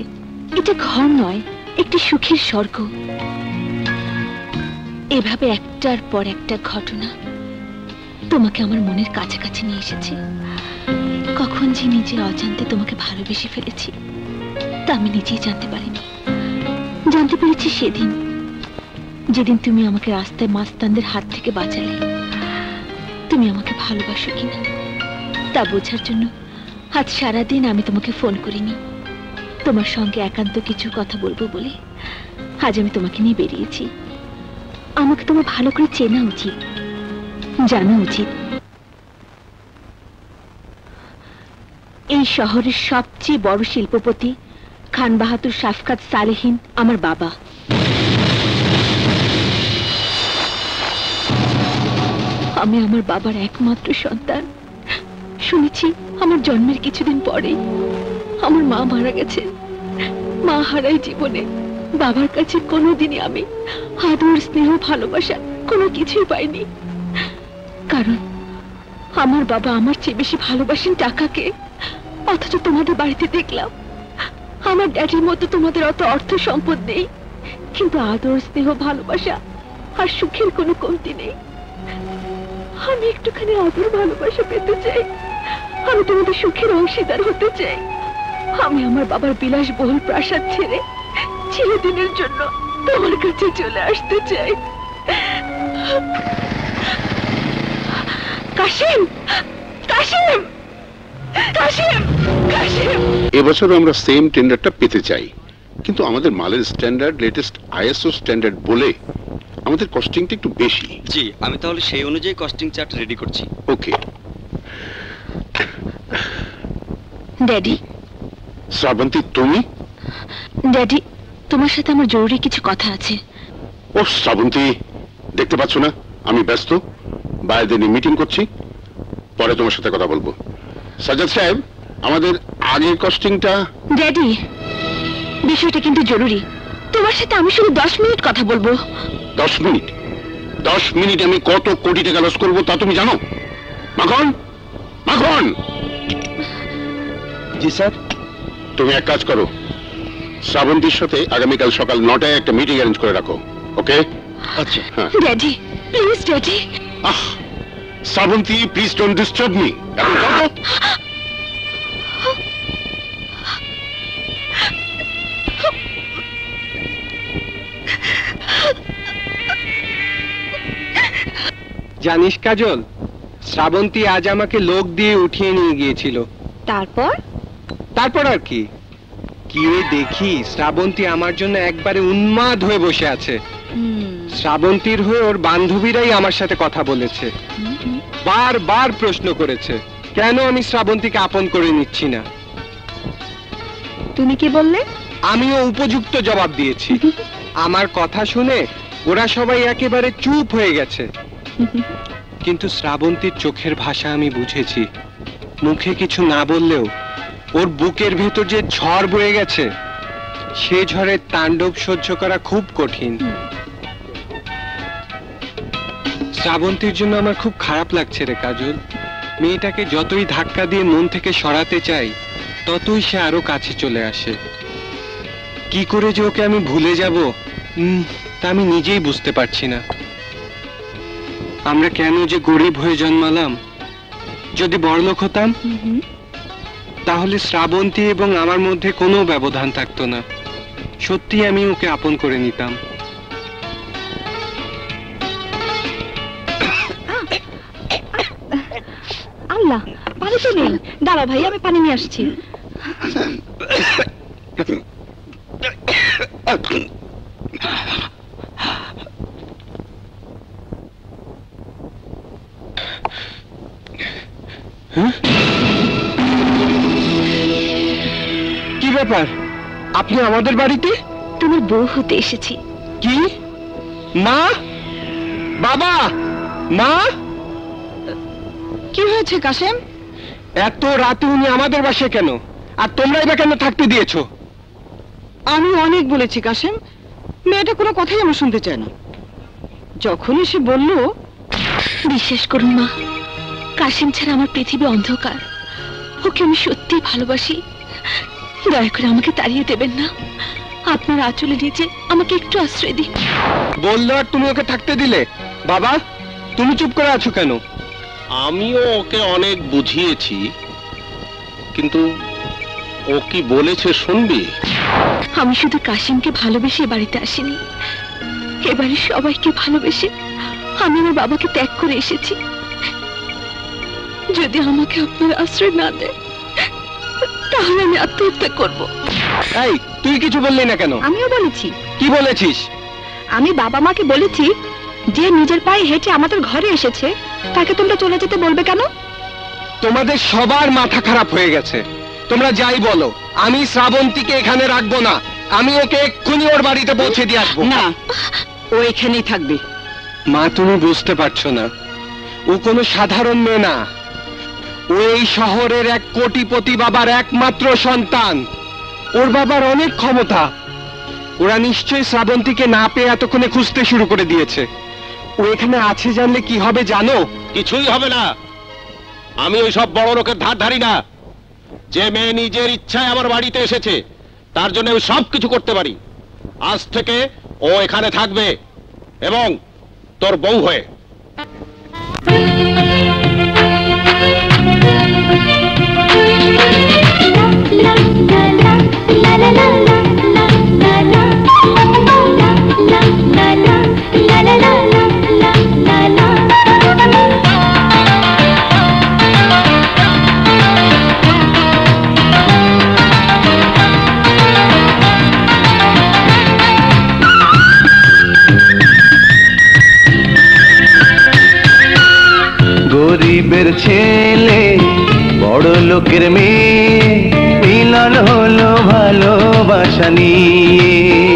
এটা ঘর নয়, একটি সুখের স্বর্গ। এভাবে একটার পর একটা ঘটনা তোমাকে আমার মনের কাছাকাছি নিয়ে এসেছে। কখন যে নিজের অজান্তে তোমাকে ভালোবেসে ফেলেছি তা আমি নিজেই জানতে পারিনি। জানতে পেরেছি সেদিন, যেদিন তুমি আমাকে রাস্তায় মাস্তানদের হাত থেকে বাঁচালে। তুমি আমাকে ভালোবাসো কিনা তা বোঝার জন্য আজ সারাদিন আমি তোমাকে ফোন করিনি। তোমার সঙ্গে একান্ত কিছু কথা বলবো বলে আজ আমি তোমাকে নিয়ে বেরিয়েছি। আমাকে তোমার ভালো করে চেনা উচিত, জানা উচিত। এই শহরের সবচেয়ে বড় শিল্পপতি খান বাহাদুর শাফকাত সালেহীন আমার বাবা। আমি আমার বাবার একমাত্র সন্তান। শুনেছি আমার জন্মের কিছুদিন পরেই আমার মা মারা গেছেন। মা হারাই জীবনে বাবার কাছে কোনোদিনই আমি আদর, স্নেহ, ভালোবাসা কোনো কিছুই পাইনি। কারণ আমার বাবা আমার চেয়ে বেশি ভালোবাসেন টাকাকে। অথচ তোমাদের বাড়িতে দেখলাম আমার ড্যাডির মতো তোমাদের অত অর্থ সম্পদ নেই, কিন্তু আদর, স্নেহ, ভালোবাসা আর সুখের কোনো কমতি নেই। আমি একটুখানি আদর, ভালোবাসা পেতে চাই। আমি তোমাদের সুখের অংশীদার হতে চাই। আমি আমার বাবার বিলাসবহুল প্রাসাদ ছেড়ে চিরদিনের জন্য তোমার কাছে চলে আসতে চাই। কাশিম, কাশিম, কাশিম, কাশিম। এবছর আমরা সেম টেন্ডারটা পেতে চাই, কিন্তু আমাদের মালের স্ট্যান্ডার্ড লেটেস্ট আইএসও স্ট্যান্ডার্ড বলে আমাদের কস্টিংটা একটু বেশি। জি, আমি তাহলে সেই অনুযায়ী কস্টিং চার্ট রেডি করছি। ওকে। ড্যাডি। শ্রাবন্তী, তুমি? ড্যাডি, তোমার সাথে আমার জরুরি কিছু কথা আছে। ও শ্রাবন্তী, দেখতে পাচ্ছ না আমি ব্যস্ত, বাইরে মিটিং করছি। পরে তোমার সাথে কথা বলবো। সাজ্জাদ সাহেব, আমাদের আগের কস্টিংটা। ড্যাডি, বিষয়টা কিন্তু জরুরি। তোমার সাথে আমি শুধু 10 মিনিট কথা বলবো। 10 মিনিট? 10 মিনিট আমি কত কোটি টাকা লস করবো তা তুমি জানো? মাখন, মাখন। জি স্যার। তুমি এক কাজ করো, শ্রাবন্তীর সাথে আগামীকাল সকাল 9টায় একটা মিটিং অ্যারেঞ্জ করে রাখো, ওকে? আচ্ছা। Daddy please, daddy. Shrabanti, please don't disturb me. এখন যাও। জানিস কাজল, শ্রাবন্তী আজ আমাকে লোক দিয়ে উঠিয়ে নিয়ে গিয়েছিল। তারপর? তারপর আর কি, গিয়ে দেখি শ্রাবন্তী আমার জন্য একবারে উন্মাদ হয়ে বসে আছে। শ্রাবন্তীর হয়ে ওর বান্ধবীরাই আমার সাথে কথা বলেছে, বারবার প্রশ্ন করেছে কেন আমি শ্রাবন্তীকে আপন করে নিচ্ছি না। তুমি কি বললে? আমিও উপযুক্ত জবাব দিয়েছি। আমার কথা শুনে ওরা সবাই একেবারে চুপ হয়ে গেছে। কিন্তু শ্রাবন্তীর চোখের ভাষা আমি বুঝেছি। মুখে কিছু না বললেও ওর বুকের ভেতর যে ঝড় বয়ে গেছে, সে ঝড়ের তাণ্ডব সহ্য করা খুব কঠিন। শ্রাবন্তীর জন্য আমার খুব খারাপ লাগছে রে কাজল। মেয়েটাকে যতই ধাক্কা দিয়ে মন থেকে সরাতে চাই, ততই সে আরো কাছে চলে আসে। কি করে যে ওকে আমি ভুলে যাব তা আমি নিজেই বুঝতে পারছি না। আমরা কেন যে গরিব হয়ে জন্মালাম। যদি বড়লোক হতাম তাহলে শ্রাবন্তী এবং আমার মধ্যে কোনো ব্যবধান থাকতো না। সত্যি আমি ওকে আপন করে নিতাম। আল্লাহ, পানি তো নেই। দাঁড়াও ভাই, আমি পানি নিয়ে আসছি। কি ব্যাপার, আপনি আমাদের বাড়িতে? তোমার বউ হতে এসেছি। কি? মা, বাবা, মা। কি হয়েছে কাশেম? এত রাতে উনি আমাদের বাসায় কেন? আর তোমরাই বা কেন থাকতে দিয়েছো? আমি অনেক বলেছি কাশেম, মেয়েটা কোনো কথাই আমার শুনতে চায় না। যখনই সে বলল। বিশ্বাস করুন মা, কাশিম ছাড়া আমার পৃথিবী অন্ধকার। ওকে আমি সত্যি ভালোবাসি। দয়া করে আমাকে তাড়িয়ে দেবেন না। আপনার আঁচলে নিচে আমাকে একটু আশ্রয় দিন। বললো আর তুমি ওকে থাকতে দিলে? বাবা, তুমি চুপ করে আছো কেন? আমিও ওকে অনেক বুঝিয়েছি, কিন্তু ও কি বলেছে শুনবি? আমি শুধু কাশিমকে ভালোবেসে বাড়িতে আসিনি, এবারে সবাইকে ভালোবেসে আমি আমার বাবাকে ত্যাগ করে এসেছি। যদি আমাকে আপনার আশ্রয় না দেয় তাহলে আমি আত্মহত্যা করব। এই, তুই কিছু বললি না কেন? আমিও বলেছি। কি বলেছিস? আমি বাবা মাকে বলেছি যে নিজের পায়ে হেঁটে আমাদের ঘরে এসেছে তাকে তোমরা চলে যেতে বলবে কেন? তোমাদের সবার মাথা খারাপ হয়ে গেছে। তোমরা যাই বলো, আমি শ্রাবন্তীকে এখানে রাখবো না। আমি ওকে এক্ষুনি ওর বাড়িতে পৌঁছে দিয়ে আসবো। না, ও এখানেই থাকবে। মা, তুমি বুঝতে পারছো না, ও কোনো সাধারণ মেয়ে না। ও এই শহরের এক কোটিপতি বাবার একমাত্র সন্তান। ওর বাবার অনেক ক্ষমতা। ওরা নিশ্চয়ই শ্রাবন্তীকে না পেয়ে এতক্ষণে খুঁজতে শুরু করে দিয়েছে। ও এখানে আছে জানলে কি হবে জানো? কিছুই হবে না। আমি ওই সব বড় লোকের ধার ধারি না। যে মেয়ে নিজের ইচ্ছায় আমার বাড়িতে এসেছে তার জন্য আমি সব কিছু করতে পারি। আজ থেকে ও এখানে থাকবে এবং তোর বউ হয়ে। গরিবের ছেলে বড় লোকের মেয়ে, মিলন হলো ভালোবাসা নিয়ে।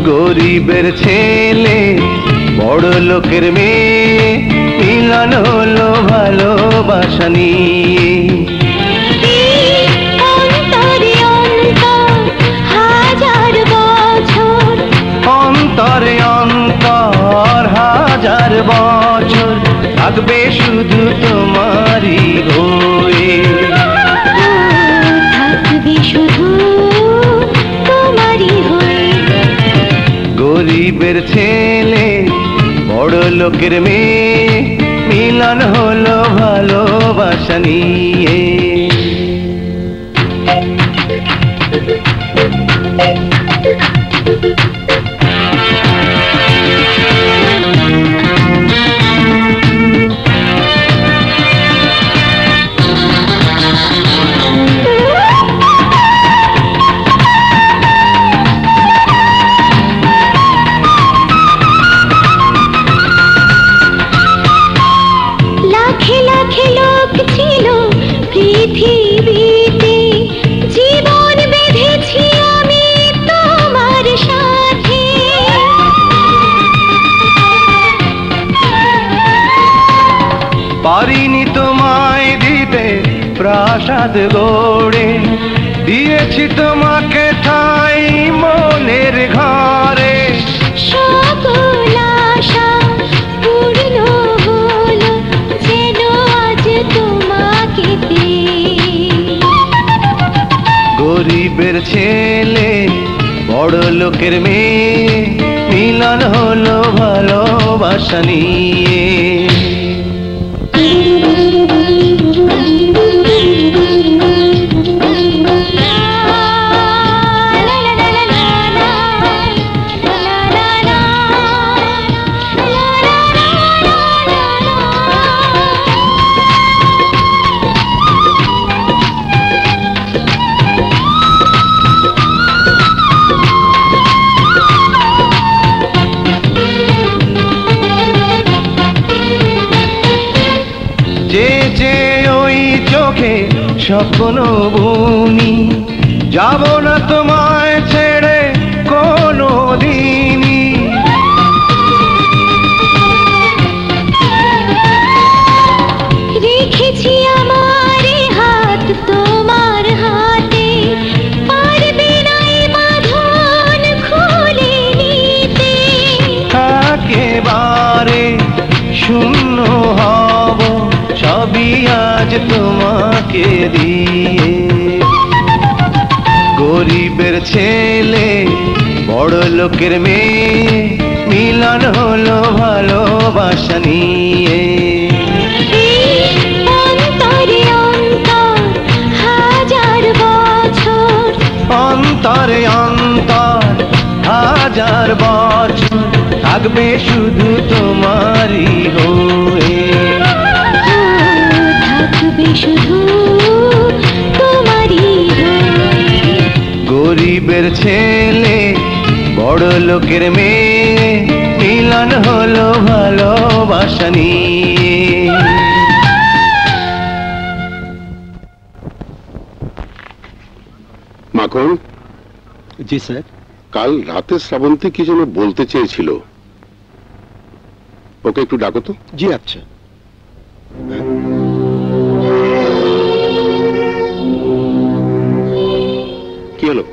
গরিবের ছেলে বড় লোকের মেয়ে, মিলন হলো ভালোবাসা নিয়ে। অন্তরে অন্তর হাজার বছর থাকবে শুধু তোমারই হয়ে, থাকবে শুধু তোমারই হয়ে। গরিবের ছেলে বড় লোকের মেয়ে মিলন হলো ভালোবাসা নিয়ে। পারিনি তোমায় দিতে প্রাসাদ গড়ে, দিয়েছি তোমাকে ঠাই মনের ঘরে। সকল আশা পূর্ণ হলো যেন আজ তোমাকে পেয়ে। গরিবের ছেলে বড় লোকের মেয়ে মিলন হলো ভালোবাসা নিয়ে। স্বপ্ন বুনি যাব না তোমায় ছেড়ে কোনো দিনই। রেখেছি আমার হাত তোমার হাতে, পারবে না বাঁধন খুলে নিতে। একেবারে শূন্য হব সবই আজ তোমাকে দিয়ে। গরিবের ছেলে বড় লোকের মেয়ে মিলন হলো ভালোবাসা নিয়ে। অন্তরে অন্তর হাজার বছর, অন্তরে অন্তর হাজার বছর থাকবে শুধু তোমারই হয়ে, থাকবে শুধু তোমারই হয়ে। গরিবের ছেলে বড় লোকের মেয়ে মিলন হলো ভালোবাসা নিয়ে। মাখন। জি স্যার। কাল রাতে শ্রাবন্তী কি যেন বলতে চেয়েছিল, ওকে একটু ডাকো তো। জি আচ্ছা। কি হলো,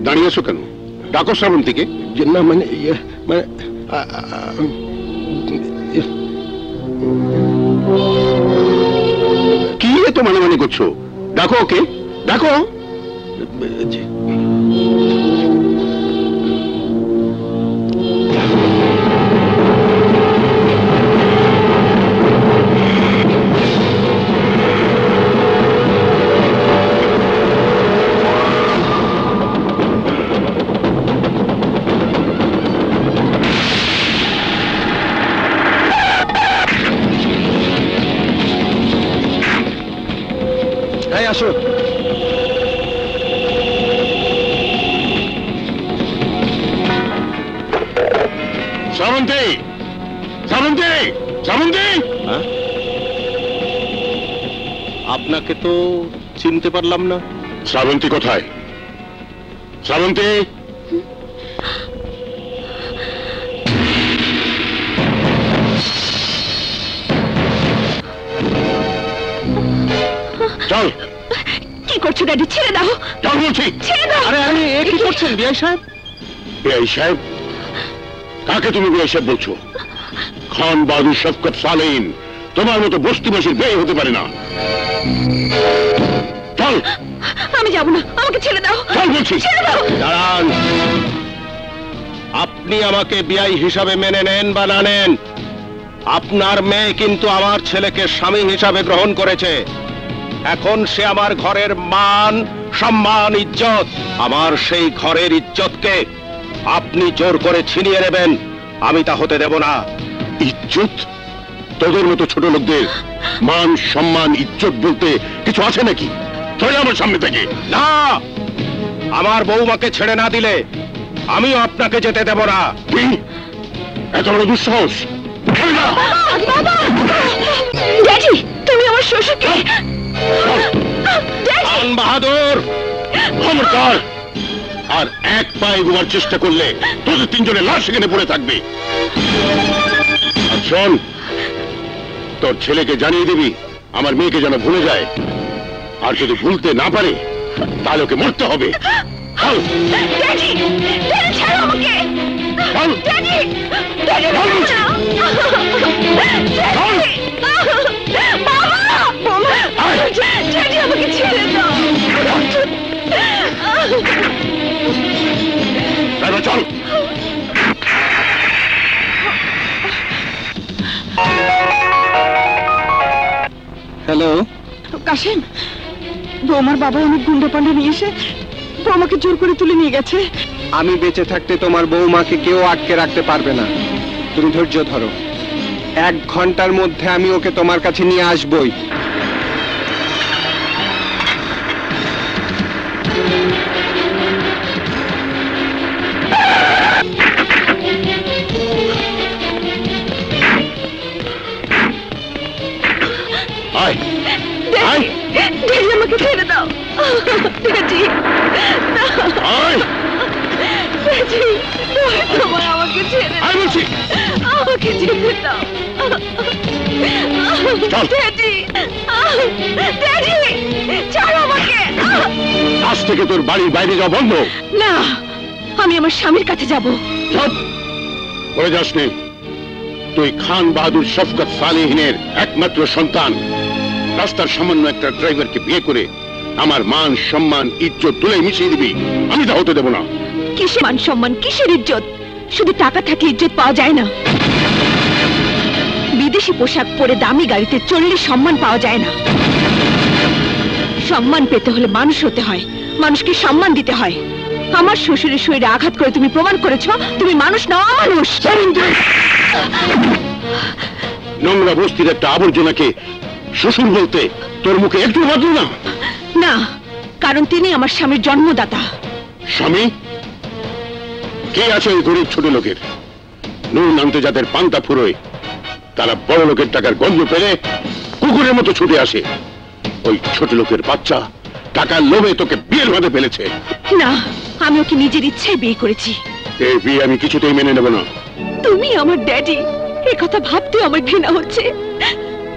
দাঁড়িয়ে আছো কেন? ডাকো শ্রাবন্তীকে। না মানে কি এত মানে করছো? ডাকো ওকে, ডাকো। জি। আসো। শ্রাবন্তী, শ্রাবন্তী, শ্রাবন্তী। আপনাকে তো চিনতে পারলাম না। শ্রাবন্তী কোথায়? শ্রাবন্তী। চল। কি করছো ড্যাডি? ছেড়ে দাও। চল বলছি। ছেড়ে দাও। আরে আরে এ কি করছেন বিআই সাহেব? বিআই সাহেব? কাকে তুমি বিআই সাহেব বলছো? খান বাহাদুর শফকত সালেহীন তোমার মতো বস্তিবাসীর বিয়ে হতে পারে না। চল। আমি যাব না, আমাকে ছেড়ে দাও। চল বলছি। ছেড়ে দাও। দাঁড়ান, আপনি আমাকে বিআই হিসাবে মেনে নেন বা না নেন, আপনার মেয়ে কিন্তু আমার ছেলেকে স্বামী হিসাবে গ্রহণ করেছে। এখন সে আমার ঘরের মান সম্মান ইজ্জত, আমার সেই ঘরের ইজ্জতকে আপনি জোর করে ছিনিয়ে নেবেন, আমি তা হতে দেব না। ইজ্জত? তোদের মতো ছোট লোকদের মান সম্মান ইজ্জত বলতে কিছু আছে নাকি? চলে আমার সামনে থেকে। না, আমার বৌমাকে ছেড়ে না দিলে আমিও আপনাকে যেতে দেব না। কি এত বড় দুঃসাহস? ড্যাডি, তুমি আমার শ্বশুরকে। খান বাহাদুর, খবরদার! আর এক পায়ে এগোবার চেষ্টা করলে তোদের তিনজনের লাশ সেখানে পড়ে থাকবে। আর শোন, তোর ছেলেকে জানিয়ে দিবি আমার মেয়েকে যেন ভুলে যায়, আর যদি ভুলতে না পারে তাহলে ওকে মরতে হবে। চল। ড্যাডি, ড্যাডি ছাড়ো আমাকে। চল। ড্যাডি, ড্যাডি ছাড়ো না। ড্যাডি, বাবা, ড্যাডি আমাকে ছেড়ে দাও। এবার চল। হ্যালো কাশেম, বৌমার বাবা অনেক গুন্ডা পান্ডা নিয়ে এসে বৌমাকে জোর করে তুলে নিয়ে গেছে। আমি বেঁচে থাকতে তোমার বৌমাকে কেউ আটকে রাখতে পারবে না। তুমি ধৈর্য ধরো, 1 ঘন্টার মধ্যে আমি ওকে তোমার কাছে নিয়ে আসবই। আয় আয় ড্যাডি আমাকে ছেড়ে দাও। ড্যাডি, আয় ড্যাডি, তোমার আমাকে ছেড়ে আয় দাও। বলছি। আমাকে ছেড়ে দাও। চল। ড্যাডি, ড্যাডি, ছাড়ো আমাকে। আজ থেকে তোর বাড়ির বাইরে যাওয়া বন্ধ। না, আমি আমার স্বামীর কাছে যাব। চুপ বলে যাস নে। তুই খান বাহাদুর শফকত সালেহীনের একমাত্র সন্তান। রাস্তার সামান্য একটা ড্রাইভারকে বিয়ে করে আমার মান সম্মান ইজ্জত তুলে মিশিয়ে দিবি, আমি তা হতে দেব না। কিসের মান সম্মান, কিসের ইজ্জত? শুধু টাকা থাকলে ইজ্জত পাওয়া যায় না। বিদেশি পোশাক পরে দামি গাড়িতে চললে সম্মান পাওয়া যায় না। সম্মান পেতে হলে মানুষ হতে হয়, মানুষকে সম্মান দিতে হয়। আমার শ্বশুরের শরীরে আঘাত করে তুমি প্রমাণ করেছো তুমি মানুষ নও, অমানুষ। নোংরা বস্তির একটা আবর্জনাকে শ্বশুর বলতে তোর মুখে একটু বাঁধলো না? না, কারণ তিনি আমার স্বামীর জন্মদাতা। স্বামী? কে আছে ওই গরিব ছোট লোকের? নুন আনতে যাদের পান্তা ফুরোয় তারা বড় লোকের টাকার গন্ধ পেলে কুকুরের মতো ছুটে আসে। ওই ছোট লোকের বাচ্চা টাকার লোভে তোকে বিয়ের ফাঁদে ফেলেছে। না, আমি ওকে নিজের ইচ্ছায় বিয়ে করেছি। এই বিয়ে আমি কিছুতেই মেনে নেব না। তুমি আমার ড্যাডি, এ কথা ভাবতে আমার ঘৃণা হচ্ছে।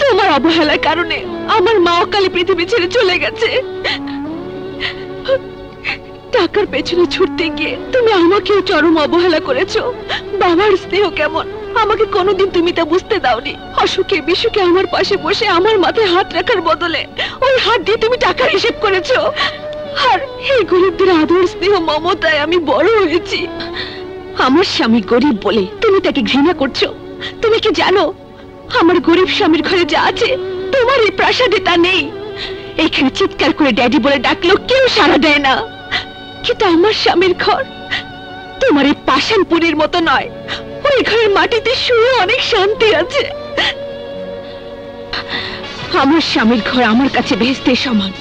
তোমার অবহেলার কারণে আমার মা অকালে পৃথিবী ছেড়ে চলে গেছে। টাকার পেছনে ছুটতে গিয়ে তুমি আমাকেও চরম অবহেলা করেছো। বাবার স্নেহ কেমন আমাকে কোনোদিন তুমি তা বুঝতে দাওনি। অসুখে বিসুখে আমার পাশে বসে আমার মাথায় হাত রাখার বদলে ওই হাত দিয়ে তুমি টাকার হিসেব করেছো। আর এই গরিবদের আদর স্নেহ মমতায় আমি বড় হয়েছি। আমার স্বামী গরিব বলে তুমি তাকে ঘৃণা করছো। তুমি কি জানো আমার গরিব স্বামীর ঘরে যা আছে তোমার এই প্রাসাদে তা নেই। এখানে চিৎকার করে ড্যাডি বলে ডাকলেও কেউ সাড়া দেয় না। কিন্তু আমার স্বামীর ঘর তোমার এই পাষাণপুরীর মতো নয়। ওই ঘরের মাটিতে শুয়ে অনেক শান্তি আছে। আমার স্বামীর ঘর আমার কাছে বেহেশতের সমান।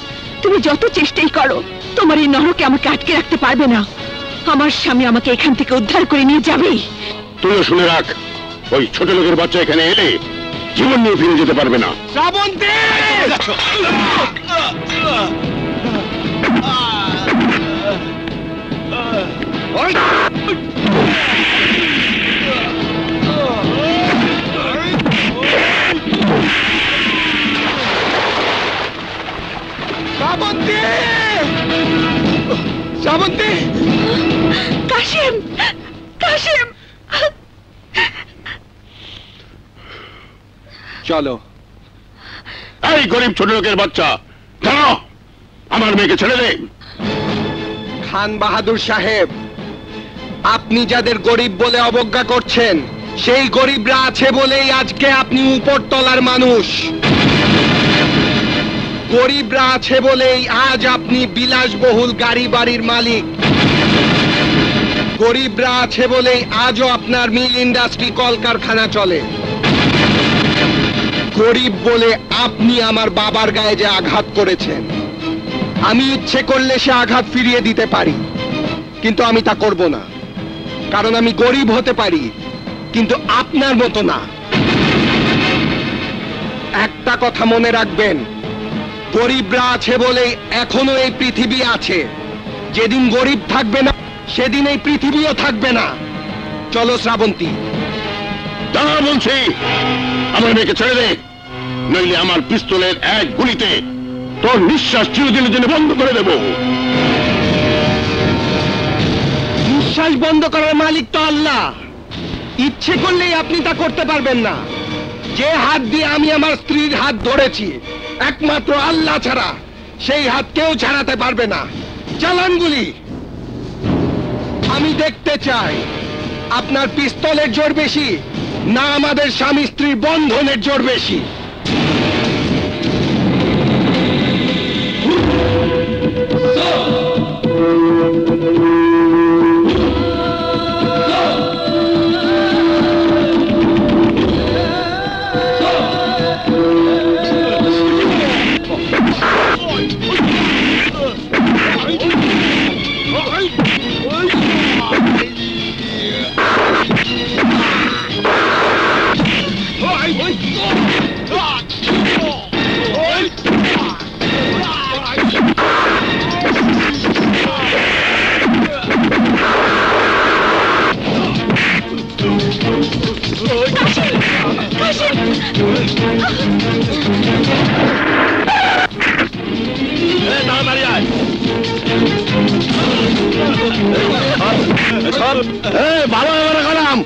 তুমি যত চেষ্টাই করো তোমার এই নরকে আমাকে আটকে রাখতে পারবে না। আমার স্বামী আমাকে এখান থেকে উদ্ধার করে নিয়ে যাবেই। তুইও শুনে রাখ, ওই ছোট লোকের বাচ্চা এখানে এলে জীবন নিয়ে ফিরে যেতে পারবে না। শ্রাবন্তী! শ্রাবন্তী! শ্রাবন্তী! কাশেম, কাশেম! চলো। এই গরিব ছোট লোকের বাচ্চা, দাঁড়া, আমার মেয়েকে ছেড়ে দে। খান বাহাদুর সাহেব, আপনি যাদের গরিব বলে অবজ্ঞা করছেন, সেই গরিবরা আছে বলেই আজকে আপনি উপরতলার মানুষ। গরিবরা আছে বলেই আজ আপনি বিলাসবহুল গাড়ি বাড়ির মালিক। গরিবরা আছে বলেই আজও আপনার মিল ইন্ডাস্ট্রি কলকারখানা চলে। গরিব বলে আপনি আমার বাবার গায়ে যে আঘাত করেছেন, আমি ইচ্ছে করলে সে আঘাত ফিরিয়ে দিতে পারি, কিন্তু আমি তা করব না। কারণ আমি গরিব হতে পারি, কিন্তু আপনার মতো না। একটা কথা মনে রাখবেন, গরিবরা আছে বলেই এখনো এই পৃথিবী আছে। যেদিন গরিব থাকবে না, সেদিন এই পৃথিবীও থাকবে না। চলো শ্রাবন্তী। দাঁড়া বলছি, আমার মেয়েকে ছেড়ে দে, নইলে আমার পিস্তলের এক গুলিতে তোর নিঃশ্বাস চিরদিনের জন্য বন্ধ করে দেব। নিঃশ্বাস বন্ধ করার মালিক তো আল্লাহ। ইচ্ছে করলেই আপনি তা করতে পারবেন না। যে হাত দিয়ে আমি আমার স্ত্রীর হাত ধরেছি, একমাত্র আল্লাহ ছাড়া সেই হাত কেউ ছাড়াতে পারবে না। চালান গুলি। আমি দেখতে চাই আপনার পিস্তলের জোর বেশি না আমাদের স্বামী স্ত্রীর বন্ধনের জোর বেশি। ভালো গেলাম।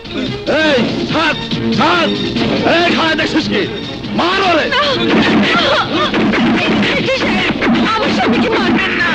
এই ছাদ ছাদ, এই খায় দেখছিস কি? মার ওরে। আমার স্বামীকে মারবেন না।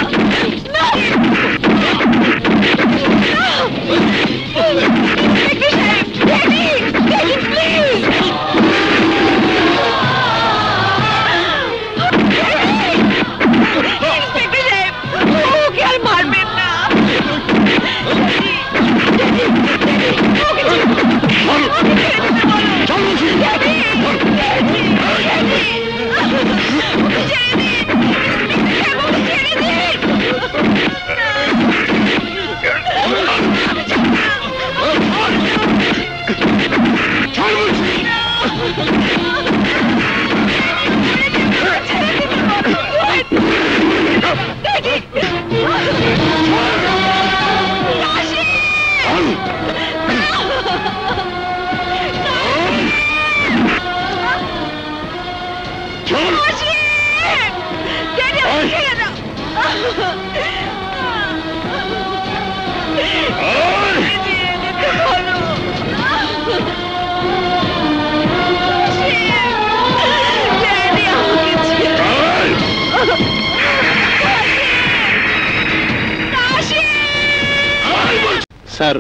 স্যার,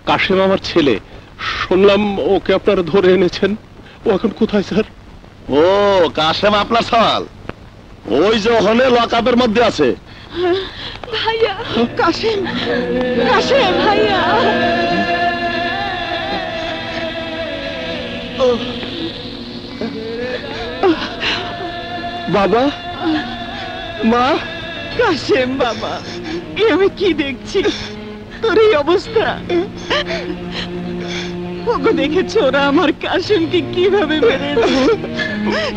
কাশেম আমার ছেলে, শুনলাম ওকে আপনারা ধরে এনেছেন। ও এখন কোথায় স্যার? ও কাশেম আপনার সওয়াল, ওই যে ওখানে লকআপের মধ্যে আছে। ভাইয়া, কাশেম, কাশেম ভাইয়া। বাবা, মা। কাশেম বাবা, এ আমি কি দেখছি? তোর এই অবস্থা। ওকে দেখেছো ওরা আমার কাশেমকে কিভাবে মেরেছে,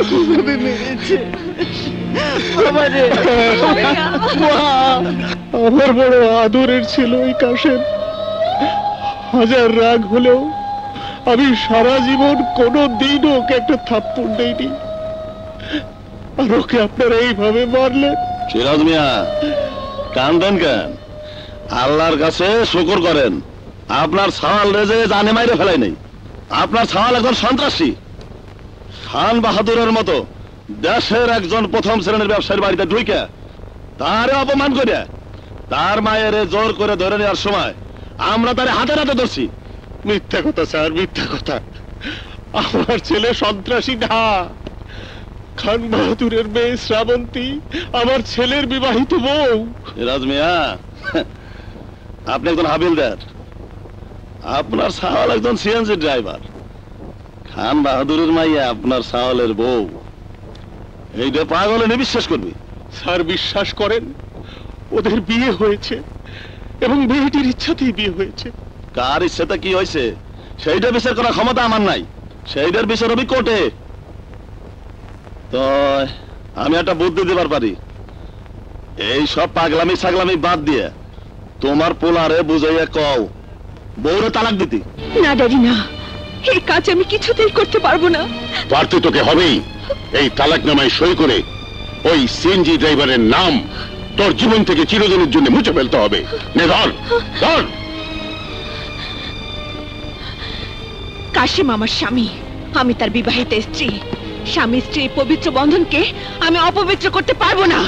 কিভাবে মেরেছে। আমার বড় আদরের ছিল এই কাশেম। হাজার রাগ হলেও আমি সারা জীবন কোনো দিন ওকে একটা থাপ্পড় দেইনি, আর ওকে আপনারা এইভাবে মারলেন। সিরাজ মিয়া কান্দেন কেন? আল্লাহর কাছে শুকর করেন, আপনার সওয়াল রেজে জানে মাইরে ফেলাই নেই। আপনার সওয়াল একজন সন্ত্রাসী। খান বাহাদুরের মতো দেশের একজন প্রথম শ্রেণীর ব্যবসায়ীর বাড়িতে ঢুকে তারে অপমান করে তার মায়ের জোর করে ধরে নেওয়ার সময় আমরা তারে হাতে হাতে ধরছি। মিথ্যা কথা স্যার, মিথ্যা কথা। আমার ছেলে সন্ত্রাসী না। খান বাহাদুরের মেয়ে শ্রাবন্তী আমার ছেলের বিবাহিত বউ। সিরাজ মিয়া, আপনি একজন হাবিলদার, আপনার সাওয়াল একজন সিএনজি ড্রাইভার। খান বাহাদুরের মাইয়া আপনার সাওয়ালের বউ, এইটা পাগল এনে বিশ্বাস করবি? স্যার বিশ্বাস করেন, ওদের বিয়ে হয়েছে এবং মেয়েটির ইচ্ছাতেই বিয়ে হয়েছে। কার ইচ্ছাতে কি হয়েছে সেইটা বিচার করার ক্ষমতা আমার নাই, সেইটার বিচার হবে কোর্টে। তো আমি একটা বুদ্ধি দিবার পারি, এই সব পাগলামি ছাগলামি বাদ দিয়ে তোমার পোলারে বুঝাইয়া কও বউরে তালাক দিতি। না ড্যাডি না, এই কাজ আমি কিছুতেই করতে পারবো না। পারতে তোকে হবেই। এই তালাকনামায় সই করে ওই সিএনজি ড্রাইভারের নাম তোর জীবন থেকে চিরদিনের জন্য মুছে ফেলতে হবে। নে ধর ধর। কাশিম আমার স্বামী, আমি তার বিবাহিত স্ত্রী। স্বামী স্ত্রী পবিত্র বন্ধনকে আমি অপবিত্র করতে পারবো না।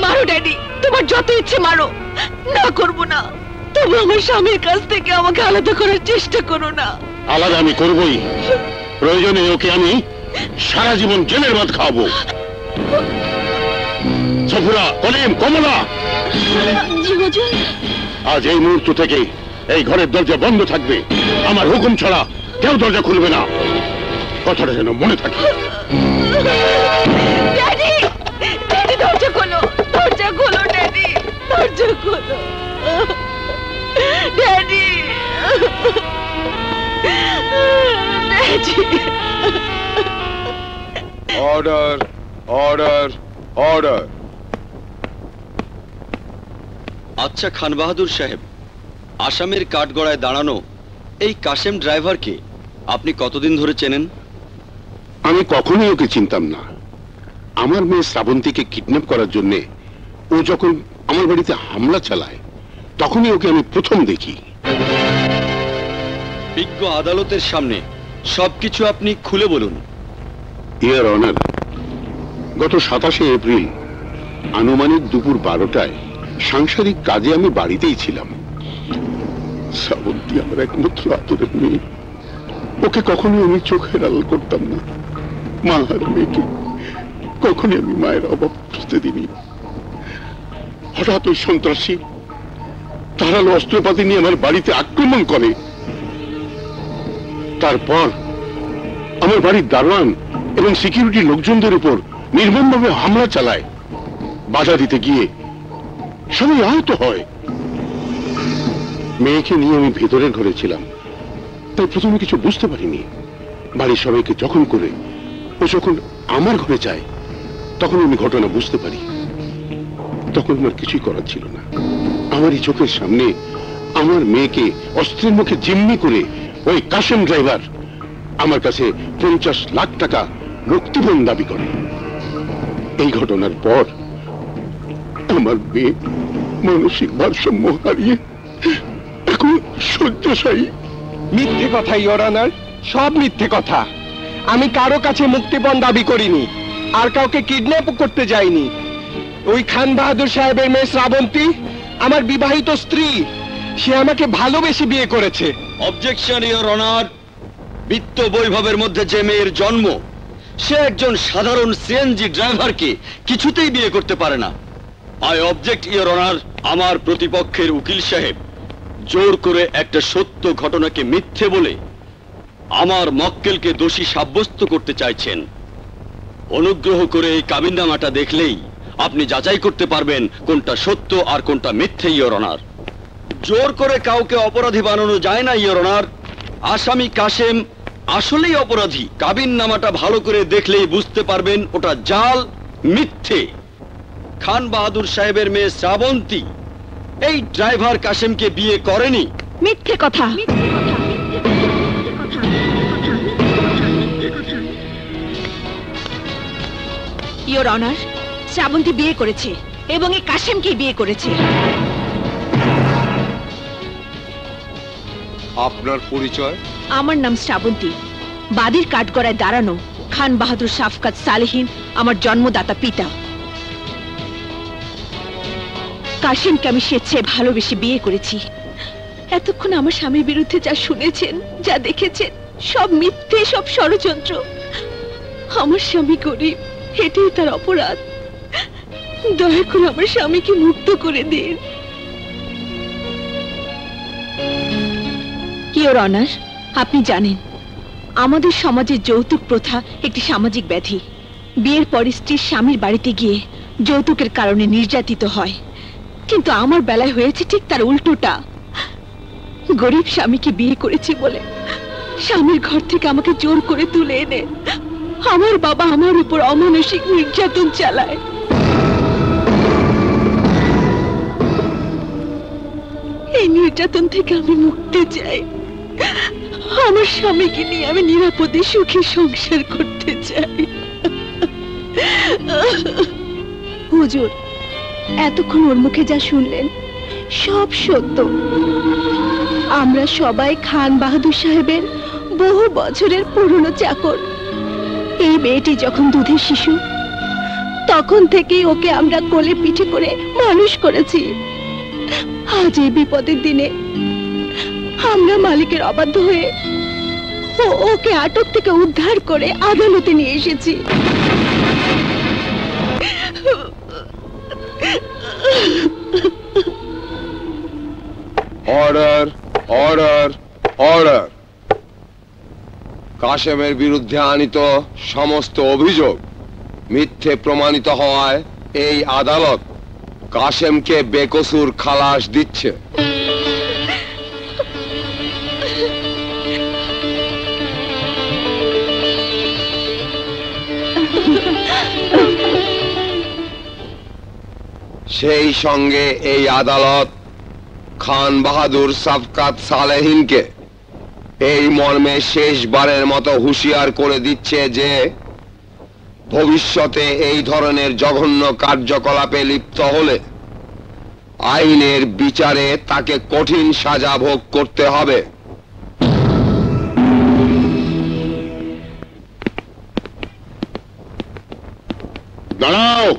মারো ড্যাডি, তোমার যত ইচ্ছে মারো, না করবো না। তবু আমার স্বামীর কাছ থেকে আমাকে আলাদা করার চেষ্টা করো না। আলাদা আমি করবই, প্রয়োজনে ওকে আমি সারা জীবন জেলের ভাত খাওয়াবো। সফুরা, কলিম, কমলা, আজ এই মুহূর্ত থেকে এই ঘরের দরজা বন্ধ থাকবে। আমার হুকুম ছাড়া কেউ দরজা খুলবে না, কথাটা যেন মনে থাকে। ড্যাডি, ড্যাডি দরজা খোলো, দরজা খোলো ড্যাডি, দরজা খোলো daddy, daddy. Order, order, order. আচ্ছা খান বাহাদুর সাহেব, আসামের কাঠগড়ায় দাঁড়ানো এই কাশেম ড্রাইভারকে আপনি কতদিন ধরে চেনেন? আমি কখনোই ওকে চিনতাম না। আমার মেয়ে শ্রাবন্তীকে কিডন্যাপ করার জন্য ও যখন আমার বাড়িতে হামলা চালায় তখনই ওকে আমি প্রথম দেখি। বিজ্ঞ আদালতের সামনে সবকিছু আপনি খুলে বলুন। ইয়ার অনার, গত 27শে এপ্রিল আনুমানিক দুপুর 12টায় সাংসারিক কাজে আমি বাড়িতেই ছিলাম। শ্রাবন্তী আমার একমাত্র আদরের মেয়ে, ওকে কখনোই আমি চোখের আড়াল করতাম না। মা আর মেয়েকে কখনই আমি মায়ের অভাব বুঝতে দিইনি। হঠাৎ ওই সন্ত্রাসী ধারালো অস্ত্রপাতি নিয়ে আমার বাড়িতে আক্রমণ করে। তারপর আমার বাড়ির দারোয়ান এবং সিকিউরিটি লোকজনদের উপর নির্মমভাবে হামলা চালায়। বাধা দিতে গিয়ে সবাই আহত হয়। মেয়েকে নিয়ে আমি ভেতরের ঘরে ছিলাম, তাই প্রথমে কিছু বুঝতে পারিনি। বাড়ির সবাইকে যখন করে ও যখন আমার ঘরে যায় তখন আমি ঘটনা বুঝতে পারি। তখন আমার কিছুই করার ছিল না। আমারই চোখের সামনে আমার মেয়েকে অস্ত্রের মুখে জিম্মি করে ওই কাশেম ড্রাইভার আমার কাছে 50 লাখ টাকা মুক্তিপণ দাবি করে। এই ঘটনার পর আমার মেয়ে মানসিক ভারসাম্য হারিয়ে এখন শয্যাশায়ী। মিথ্যে কথা ইওর অনার, সব মিথ্যে কথা। আমি কারো কাছে মুক্তিপণ দাবি করিনি, আর কাউকে কিডন্যাপ করতে যাইনি। ওই খান বাহাদুর সাহেবের মেয়ে শ্রাবন্তী আমার বিবাহিত স্ত্রী, সে আমাকে ভালোবেসে বিয়ে করেছে। অবজেকশন ইওর অনার, বিত্ত বৈভবের মধ্যে যে মেয়ের জন্ম সে একজন সাধারণ সিএনজি ড্রাইভারকে কিছুতেই বিয়ে করতে পারে না। আই অবজেক্ট ইওর অনার, আমার প্রতিপক্ষের উকিল সাহেব জোর করে একটা সত্য ঘটনাকে মিথ্যে বলে আমার মক্কেলকে দোষী সাব্যস্ত করতে চাইছেন। অনুগ্রহ করে এই কাবিননামাটা দেখলেই আপনি যাচাই করতে পারবেন কোনটা সত্য আর কোনটা মিথ্যে ইওর অনার। জোর করে কাউকে অপরাধী বানানো যায় না ইওর অনার। আসামি কাশেম আসলেই অপরাধী। কাবিননামাটা ভালো করে দেখলেই বুঝতে পারবেন ওটা জাল, মিথ্যে। খান বাহাদুর সাহেবের মেয়ে শ্রাবন্তী এই ড্রাইভার কাশেমকে বিয়ে করেনি। মিথ্যে কথা। ইওর অনার, শ্রাবন্তী বিয়ে করেছে এবং এই কাশেমকে বিয়ে করেছে। আপনার পরিচয়? আমার নাম শ্রাবন্তী। বাদীর কাঠগড়ায় দাঁড়ানো খান বাহাদুর শাফকাত সালেহীন আমার জন্মদাতা পিতা। কাশেমকে আমি স্বেচ্ছায় ভালোবেসে বিয়ে করেছি। এতক্ষণ আমার স্বামীর বিরুদ্ধে যা শুনেছেন, যা দেখেছেন, সব মিথ্যে, সব ষড়যন্ত্র। আমার স্বামী গরিব, এটাই তার অপরাধ। দয়া করে আমার স্বামীকে মুক্ত করে দিন। ইওর অনার, আপনি জানেন আমাদের সমাজে যৌতুক প্রথা একটি সামাজিক ব্যাধি। বিয়ের পর স্ত্রী স্বামীর বাড়িতে গিয়ে যৌতুকের কারণে নির্যাতিত হয়, কিন্তু আমার বেলায় হয়েছে ঠিক তার উল্টোটা। গরিব স্বামীকে বিয়ে করেছি বলে স্বামীর ঘর থেকে আমাকে জোর করে তুলে এনে আমার বাবা আমার উপর অমানসিক নির্যাতন চালায়। এই নির্যাতন থেকে আমি মুক্তি চাই। আমার স্বামীকে নিয়ে আমি নিরাপদে সুখে সংসার করতে চাই। হুজুর, এতক্ষণ ওর মুখে যা শুনলেন সব সত্য। আমরা সবাই খান বাহাদুর সাহেবের বহু বছরের পুরনো চাকর। এই মেয়েটি যখন দুধের শিশু, তখন থেকেই ওকে আমরা কোলে পিঠে করে মানুষ করেছি। আজ এই বিপদের দিনে আমরা মালিকের অবাধ্য হয়ে ওকে আটক থেকে উদ্ধার করে আদালতে নিয়ে এসেছি। Order, order, order. কাশেমের বিরুদ্ধে আনিত সমস্ত অভিযোগ মিথ্যে প্রমাণিত হওয়ায় এই আদালত কাশেমকে বেকসুর খালাস দিচ্ছে। সেই সঙ্গে এই আদালত খান বাহাদুর শাফকাত সালেহীনকে এই মর্মে শেষবারের মতো হুঁশিয়ার করে দিচ্ছে যে ভবিষ্যতে এই ধরনের জঘন্য কার্যকলাপে লিপ্ত হলে আইনের বিচারে তাকে কঠিন সাজা ভোগ করতে হবে। দাঁড়াও।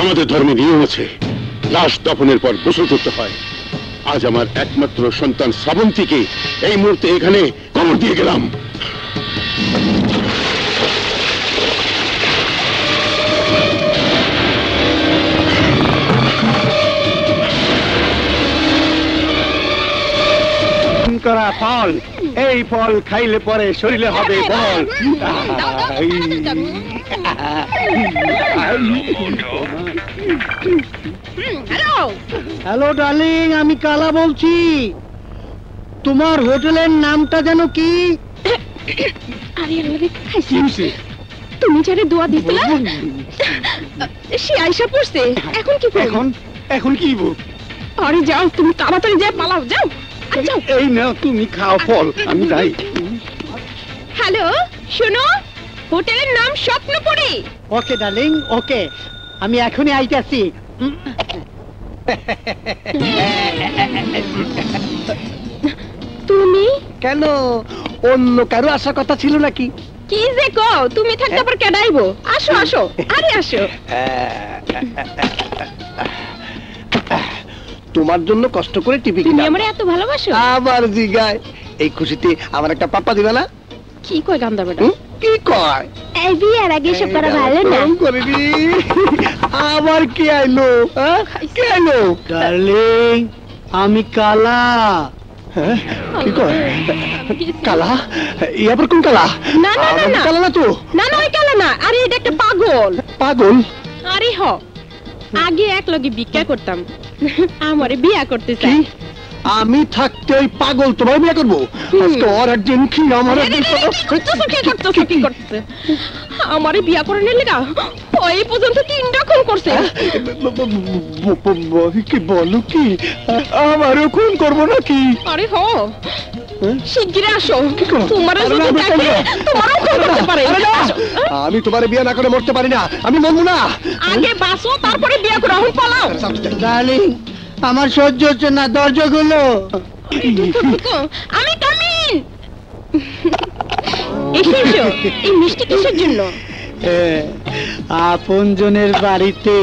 আমাদের ধর্মে নিয়ম আছে, লাশ দফনের পর গোসল করতে হয়। আজ আমার একমাত্র সন্তান শ্রাবন্তীকে এই মুহূর্তে এখানে কবর দিয়ে গেলাম। করা ফল, এই ফল খাইলে পরে শরীরে হবে বল। হ্যালো ডার্লিং, আমি কালা বলছি। তোমার হোটেলের নামটা যেন কি? তুমি যারে দোয়া দিতে সে আইসা পড়ছে। এখন কি এখন এখন কি? আরে যাও, তুমি তাড়াতাড়ি যাও, পালাও, যাও। এই নাও, তুমি খাও ফল, আমি যাই। হ্যালো, শোনো, হোটেলের নাম স্বপ্নপুরী। ওকে ডার্লিং, ওকে, আমি এখনই আইতাছি। তুমি কেন, অন্য কারো আসার কথা ছিল নাকি? কি যে কও, তুমি থাকতে আবার কেডা আইবো? আসো আসো, আরে আসো। তোমার জন্য কষ্ট করে টিভি তুমি আমারে এত ভালোবাসো? আবার জিগায়, এই খুশিতে আমার একটা পাপ্পা দিবে না? কি কয় গান্দা বেটা? কি কয়? এই বিয়ের আগে সব করা ভালো না। করে দি। আবার কে আইলো? কে আইলো? ডার্লিং, আমি কালা। হ্যাঁ কি কয় কালা? এই আবার কোন কালা? না না না না কালা না তো। না না ওই কালা না, আরে এটা একটা পাগল। পাগল? আরে হ, আগে এক লগে ভিক্ষা করতাম, আমারে বিয়া করতে চাই। আমি থাকতে ওই পাগল তোমার বিয়ে করবো? আজকে ওর একদিন কি আমার একদিন। আমারে বিয়া করে নিলে গা, এই পর্যন্ত 3টা খুন করছে। কি বলো কি? আমারও খুন করবো নাকি? আরে হ, শিগগিরই আসো, তোমারও যদি দেখে তোমারও খুন করতে পারে। আমি তোমার বিয়ে না করে মরতে পারি না, আমি মরবো না। আগে বাঁচো তারপরে বিয়া করো, এখন পালাও। ডার্লিং আমার সহ্য হচ্ছে না, দরজা খুলো। আমি কামিন। এসেছো, এই মিষ্টি কিসের জন্য? আপনজনের বাড়িতে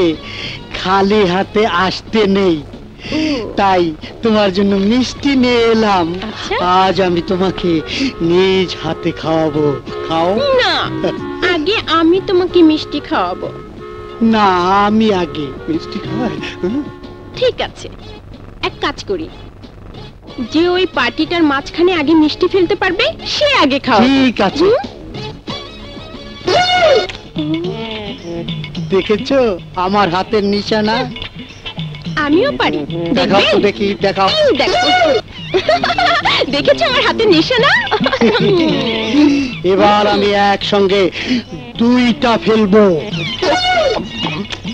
খালি হাতে আসতে নেই, তাই তোমার জন্য মিষ্টি নিয়ে এলাম। আজ আমি তোমাকে নিজ হাতে খাওয়াবো, খাও। না, আগে আমি তোমাকে মিষ্টি খাওয়াবো। না, আমি আগে মিষ্টি খাওয়াই। ঠিক আছে, এক কাজ করি, যে ওই পার্টিটার মাঝখানে আগে মিষ্টি ফেলতে পারবে সে আগে খাও। ঠিক আছে। দেখেছো আমার হাতের নিশানা? আমিও পারি। দেখাও তো দেখি, দেখাও। দেখেছো আমার হাতের নিশানা? এবার আমি একসঙ্গে 2টা ফেলবো।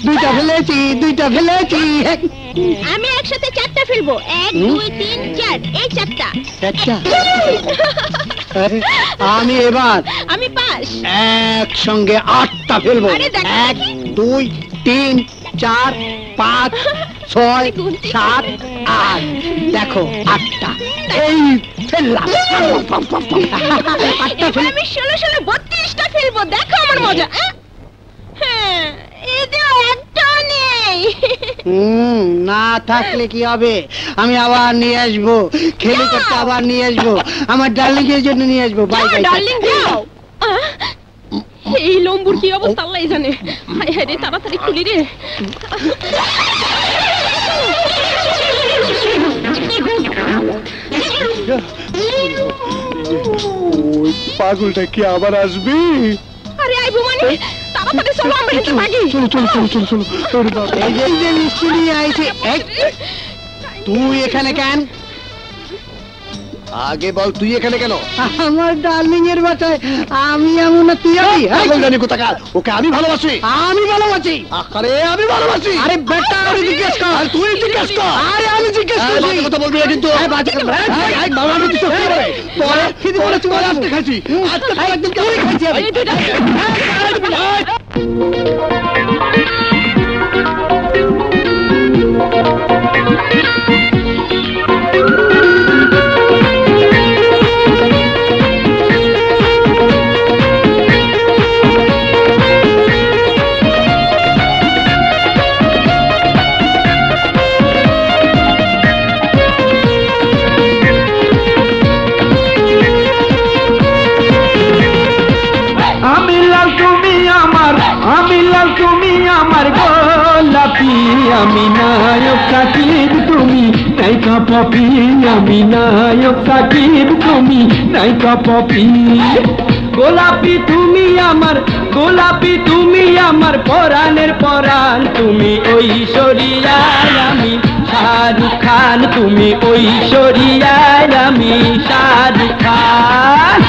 2টা ফেলেছি, 2টা ফেলেছি। আমি একসাথে 4টা ফেলবো। 1 2 3 4, এই 4টা। আমি এবার আমি পাস। একসঙ্গে 8টা ফেলবো। 1 2 3 4 5 6 7 8। দেখো 8টা, এই ফেললাম। 8টা ফেলে আমি 16 16 32টা ফেলবো। দেখো আমার মজা। হ্যাঁ, এটা একটা নেই। না থাকলে কি হবে? আমি আবার নিয়ে আসবো, খেলে করতে আবার নিয়ে আসবো, আমার ডার্লিং এর জন্য নিয়ে আসবো। Bye bye. ডার্লিং যাও। এই লম্বুর কি অবস্থা আল্লাহ জানে। হায় হায় রে, তাড়াতাড়ি খুলি রে। ওই পাগলটা কি আবার আসবে? আরে আইবো মানে, তাড়াতাড়ি চলো আমরা হেঁটে ভাগি। চলো চলো চলো চলো চলো। এই যে মিষ্টি নিয়ে আইছে। তুই এখানে কেন? আগে বল তুই এখানে কেন? আমার ডার্লিং এর বাসায় আমি এমন না, তুই আমি জানি কোথাকার। ওকে আমি ভালোবাসি। আমি ভালোবাসি। আরে আমি ভালোবাসি। আরে বেটা আমি জিজ্ঞেস কর। আর তুই জিজ্ঞেস কর। আরে আমি জিজ্ঞেস করছি। কথা বলবি না কিন্তু। বাজে কথা। বাবা আমি কিছু করে পরে কিন্তু বলে তুই আজকে খাইছি। আজকে একদম তুই খাইছি আমি। আমি নায়ক সাকিব তুমি নায়িকা পপি, আমি নায়ক সাকিব তুমি নায়িকা পপি। গোলাপি তুমি আমার, গোলাপি তুমি আমার পরাণের পরাণ, তুমি ঐশ্বরিয়ায় আমি শাহরুখ খান, তুমি ঐশ্বরিয়ায় আমি শাহরুখ খান।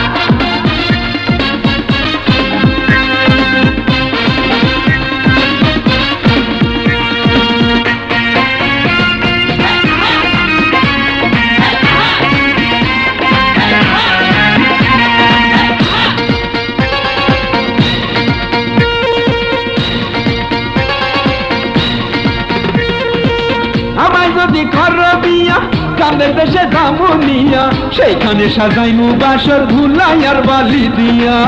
সামনের দেশে যাবো নিয়া, সেইখানে সাজাইমু বাসর ভুলাই আর বালি দিয়া।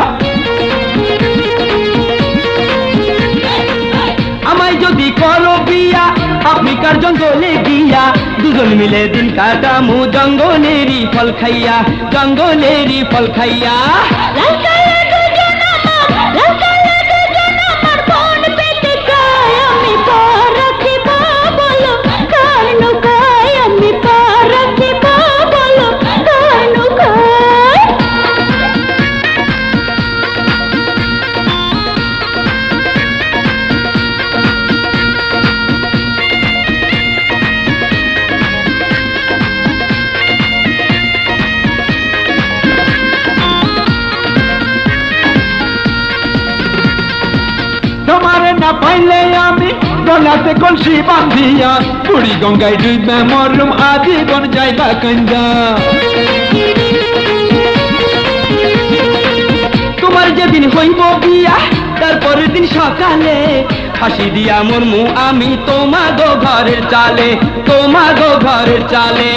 আমায় যদি করো বিয়া আফ্রিকার জঙ্গলে গিয়া, দুজন মিলে দিন কাটামু জঙ্গলেরই ফল খাইয়া, জঙ্গলেরই ফল খাইয়া। আমি হইলে আমি গলাতে কলসি বাঁধিয়া বুড়ি গঙ্গায় ডুইবে মরম আজীবন যাইবা কান্দা। তোমার যেদিন হইব বিয়া তারপরের দিন সকালে ফাঁসি দিয়া মরমু আমি তোমাগো ঘরের চালে, তোমাগো ঘরের চালে।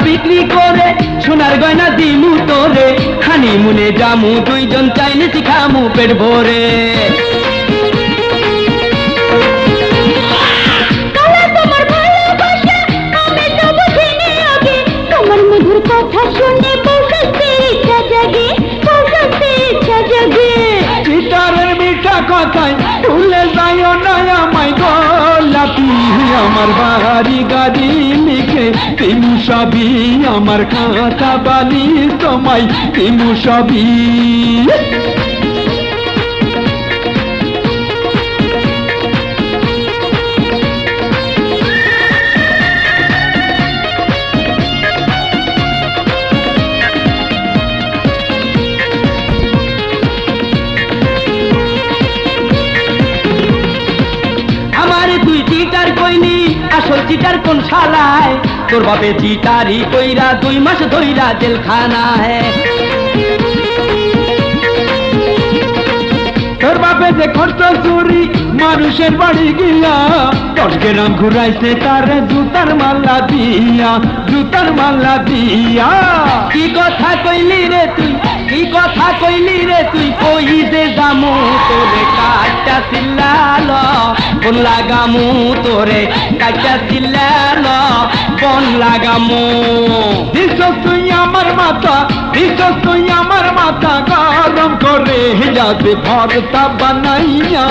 বিক্রি করে সোনার গয়না দিমু তোরে, হানিমুনে জামু দুইজন চাইলে শিখামু পেট ভরে। তোমার মধুর কথা শুনে বসতে ইচ্ছা জাগে, বসতে ইচ্ছা জাগে। চিতারের মিঠা কথায় ভুলে যাইও না আমায় গোলাপি, আমার বাড়ি গাড়ি লিখে তিমু সবই, আমার খাতা বালি তোমায় তিমু সবই। আসল চিটার কোন শালায়, তোর বাপে চিটারি কইরা 2 মাস ধইরা জেলখানায়। তোর বাপে যে খরচ চুরি মানুষের বাড়ি গিয়া 10 গ্রাম ঘুরাইছে তার জুতার মালা দিয়া, জুতার মালা দিয়া। কি কথা কইলি রে তুই, কি কথা কইলি রে তুই, কই যে যামু তোরে কাটা চিল্লাল বন লাগামু, তোরে কাটা চিল্লাল বন লাগামু। দিস তুই আমার মাথা, দিস তুই আমার মাথা গরম করে যাবে ভর্তা বানাইয়া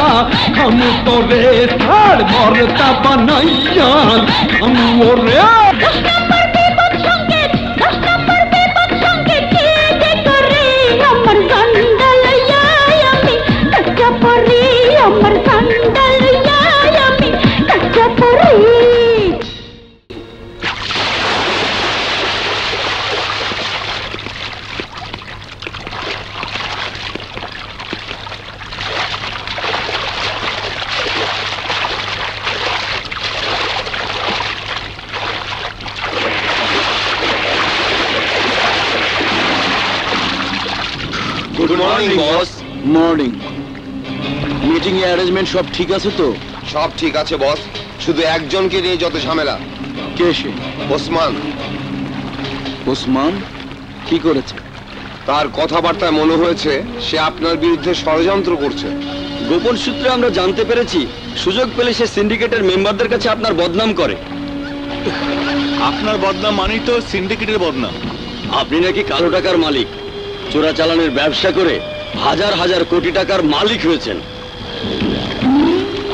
খামু তোরে, ছাড় ভর্তা বানাইয়া খামু ওরে। Good morning boss. Morning. Meeting এর অ্যারেঞ্জমেন্ট সব ঠিক আছে তো? সব ঠিক আছে বস, শুধু একজনকে নিয়ে যত ঝামেলা। কে সে? ওসমান। ওসমান কি করেছে? তার কথাবার্তায় মনে হয়েছে সে আপনার বিরুদ্ধে ষড়যন্ত্র করছে। গোপন সূত্রে আমরা জানতে পেরেছি সুযোগ পেলে সে সিন্ডিকেটের মেম্বারদের কাছে আপনার বদনাম করে। আপনার বদনাম মানেই তো সিন্ডিকেটের বদনাম। আপনি নাকি কালো টাকার মালিক, চোরাচালানের ব্যবসা করে হাজার হাজার কোটি টাকার মালিক হয়েছেন।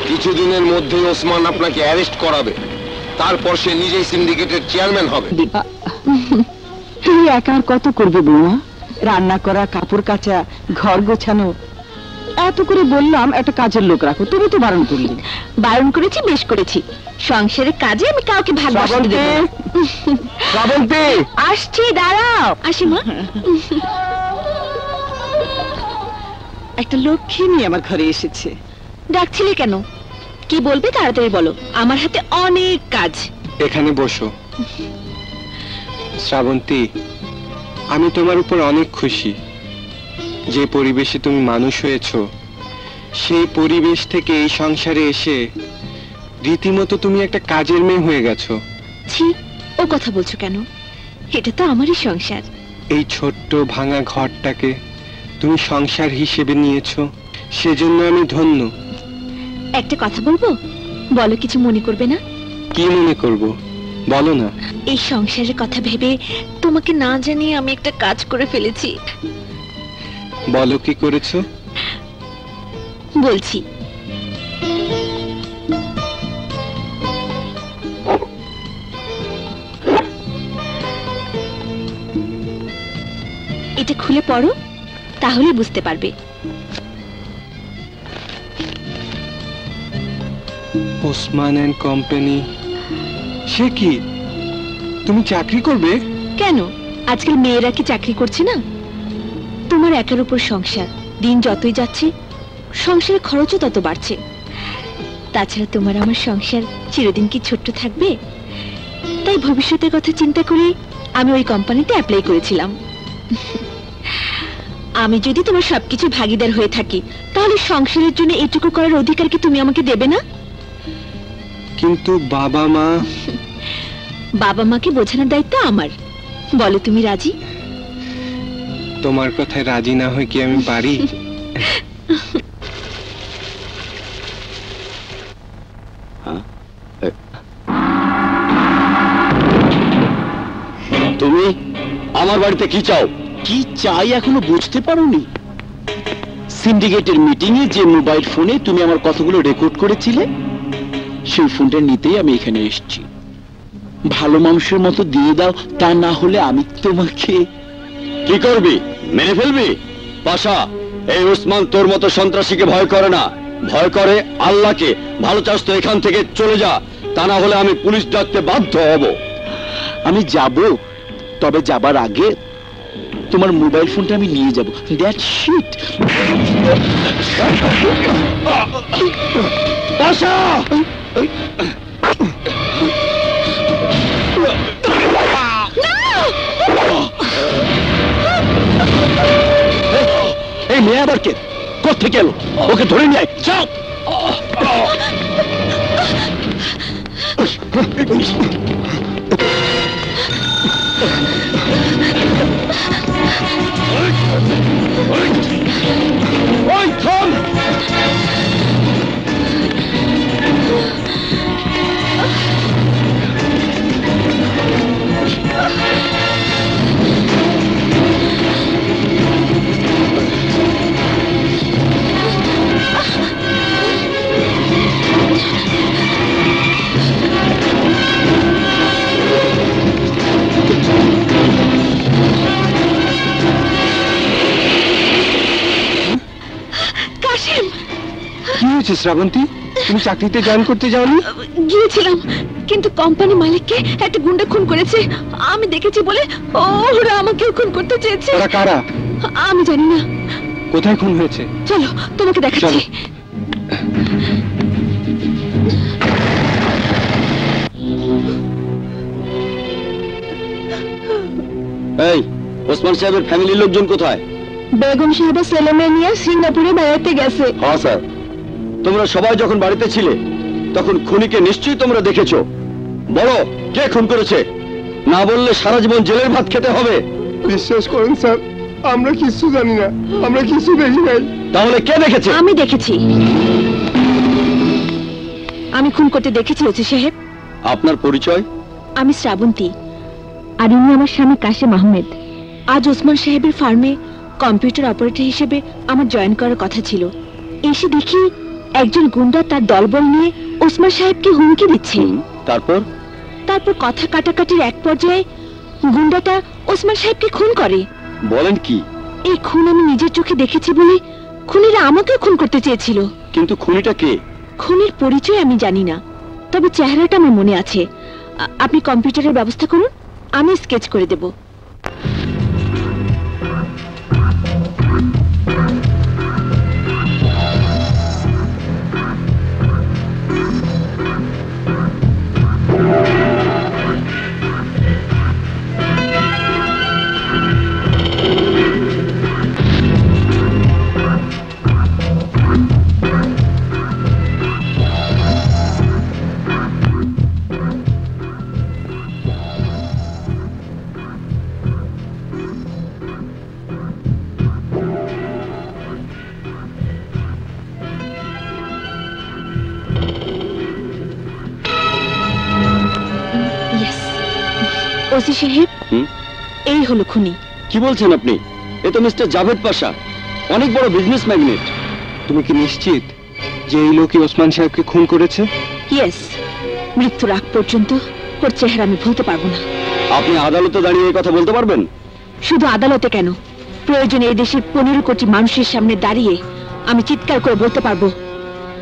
কিছুদিনের মধ্যেই ওসমান আপনাকে অ্যারেস্ট করাবে, তারপর সে নিজেই সিন্ডিকেটের চেয়ারম্যান হবে। তুই একা আর কত করবে বৌমা? রান্না করা, কাপড় কাচা, ঘর গোছানো। এত করে বললাম একটা কাজের লোক রাখো, তুমি তো বারণ করলি। বারণ করেছি, বেশ করেছি। সংসারের কাজে আমি কাউকে ভালোবাসতে দেব না। শ্রাবন্তী, আসছি, দাঁড়াও। আসি মা। একটা লক্ষ্মী নিয়ে আমার ঘরে এসেছে। ডাকছিলে কেন? কি বলবে তাড়াতাড়ি বলো, আমার হাতে অনেক কাজ। এখানে বসো। শ্রাবন্তী, আমি তোমার উপর অনেক খুশি। যে পরিবেশে তুমি মানুষ হয়েছো, সেই পরিবেশ থেকে এই সংসারে এসে রীতিমতো তুমি একটা কাজের মেয়ে হয়ে গেছো। ছি, ও কথা বলছো কেন? এটা তো আমারই সংসার। এই ছোট্ট ভাঙা ঘরটাকে তুমি সংসার হিসেবে নিয়েছো, সেজন্য আমি ধন্য। একটা কথা বলবো? বলো, কিছু মনে করবে না? কি মনে করব, বলো না। এই সংসারের কথা ভেবে তোমাকে না জানিয়ে আমি একটা কাজ করে ফেলেছি। বলো কি করেছো? বলছি। এটা খুলে পড়ো, তাহলে বুঝতে পারবে। Osman and company. সে কি, তুমি চাকরি করবে? কেন, আজকাল মেয়েরা কি চাকরি করছে না? তোমার একার উপর সংসার, দিন যতই যাচ্ছে সংসারের খরচও তত বাড়ছে। তাছাড়া তোমার আমার সংসার চিরদিন কি ছোট্ট থাকবে? তাই ভবিষ্যতের কথা চিন্তা করে আমি ওই কোম্পানিতে অ্যাপ্লাই করেছিলাম। আমি যদি তোমার সবকিছু ভাগিদার হয়ে থাকি, তাহলে সংসারের জন্য এটুকু করার অধিকার কি তুমি আমাকে দেবে না? কিন্তু বাবা মা। বাবা মাকে বোঝানোর দায়িত্ব আমার। বলো, তুমি রাজি? তোমার কথায় রাজি না হয়ে কি আমি পারি? তুমি আমার বাড়িতে কি চাও? কি চাই এখনো বুঝতে পারোনি? সিন্ডিকেটের মিটিং এ যে মোবাইল ফোনে তুমি আমার কথাগুলো রেকর্ড করেছিলে, সেই ফোনটা নিতেই আমি এখানে এসেছি। ভালো মানুষের মতো দিয়ে দাও, তা না হলে আমি তোমাকে। কি করবি? মেরে ফেলবি? পাশা, এই ওসমান তোর মতো সন্ত্রাসীকে ভয় করে না, ভয় করে আল্লাহকে। ভালো চাস তো এখান থেকে চলে যা, তা না হলে আমি পুলিশ ডাকতে বাধ্য হব। আমি যাব, তবে যাবার আগে তোমার মোবাইল ফোনটা আমি নিয়ে যাব। That's shit. পাশা! এই মেয়ে আবার কে? কোত্থেকে এলো? ওকে ধরে নিয়ে আয়, যাও। ওই থাম! কি হয়েছে শ্রাবন্তী? তুমি চাকরিতে জয়েন করতে যাওনি? গিয়েছিলাম, কিন্তু কোম্পানি মালিককে একটা গুন্ডা খুন করেছে। আমি দেখেছি বলে ওরা আমাকে খুন করতে চেয়েছে। ওরা কারা? আমি জানি না। কোথায় খুন হয়েছে? চলো তোমাকে দেখাচ্ছি। এই ওসমান সাহেবের ফ্যামিলির লোকজন কোথায়? বেগম সাহেবের ছেলে মেয়ে নিয়ে সিঙ্গাপুরে বেড়াতে গেছে। হ্যাঁ স্যার। তোমরা সবাই যখন বাড়িতে ছিলে তখন খুনিকে নিশ্চয়ই তোমরা দেখেছো। বলো, কে খুন করেছে? না বললে সারা জীবন জেলের ভাত খেতে হবে। বিশ্বাস করেন স্যার, আমরা কিছু জানি না, আমরা কিছু দেখি নাই। তাহলে কে দেখেছে? আমি দেখেছি। আমি খুন করতে দেখেছি ওসি সাহেব। আপনার পরিচয়? আমি শ্রাবন্তী, আর ইনি আমার স্বামী কাশেম আহমেদ। আজ ওসমান সাহেবের ফার্মে কম্পিউটার অপারেটর হিসেবে আমার জয়েন করার কথা ছিল। এসে দেখি একজন গুন্ডা তার দলবল নিয়ে ওসমান সাহেবকে হুমকি দিচ্ছে। তারপর কথা কাটাকাটির এক পর্যায়ে গুন্ডাটা ওসমান সাহেবকে খুন করে। বলেন কি? এই খুন আমি নিজের চোখে দেখেছি বলে খুনিরা আমাকেও খুন করতে চেয়েছিল। কিন্তু খুনিটা কে? খুনির পরিচয় আমি জানি না, তবে চেহারাটা আমার মনে আছে। আপনি কম্পিউটারের ব্যবস্থা করুন, আমি স্কেচ করে দেব। ওসি সাহেব, এই হলো খুনি। কি বলছেন আপনি? এ তো মিস্টার জাভেদ পাশা, অনেক বড় বিজনেস ম্যাগনেট। তুমি কি নিশ্চিত যে এই লোকই ওসমান সাহেবকে খুন করেছে? ইয়েস, মৃত্যুর আগ পর্যন্ত ওর চেহারা আমি ভুলতে পারবো না। আপনি আদালতে দাঁড়িয়ে এই কথা বলতে পারবেন? শুধু আদালতে কেন, প্রয়োজনে এই দেশের 15 কোটি মানুষের সামনে দাঁড়িয়ে আমি চিৎকার করে বলতে পারবো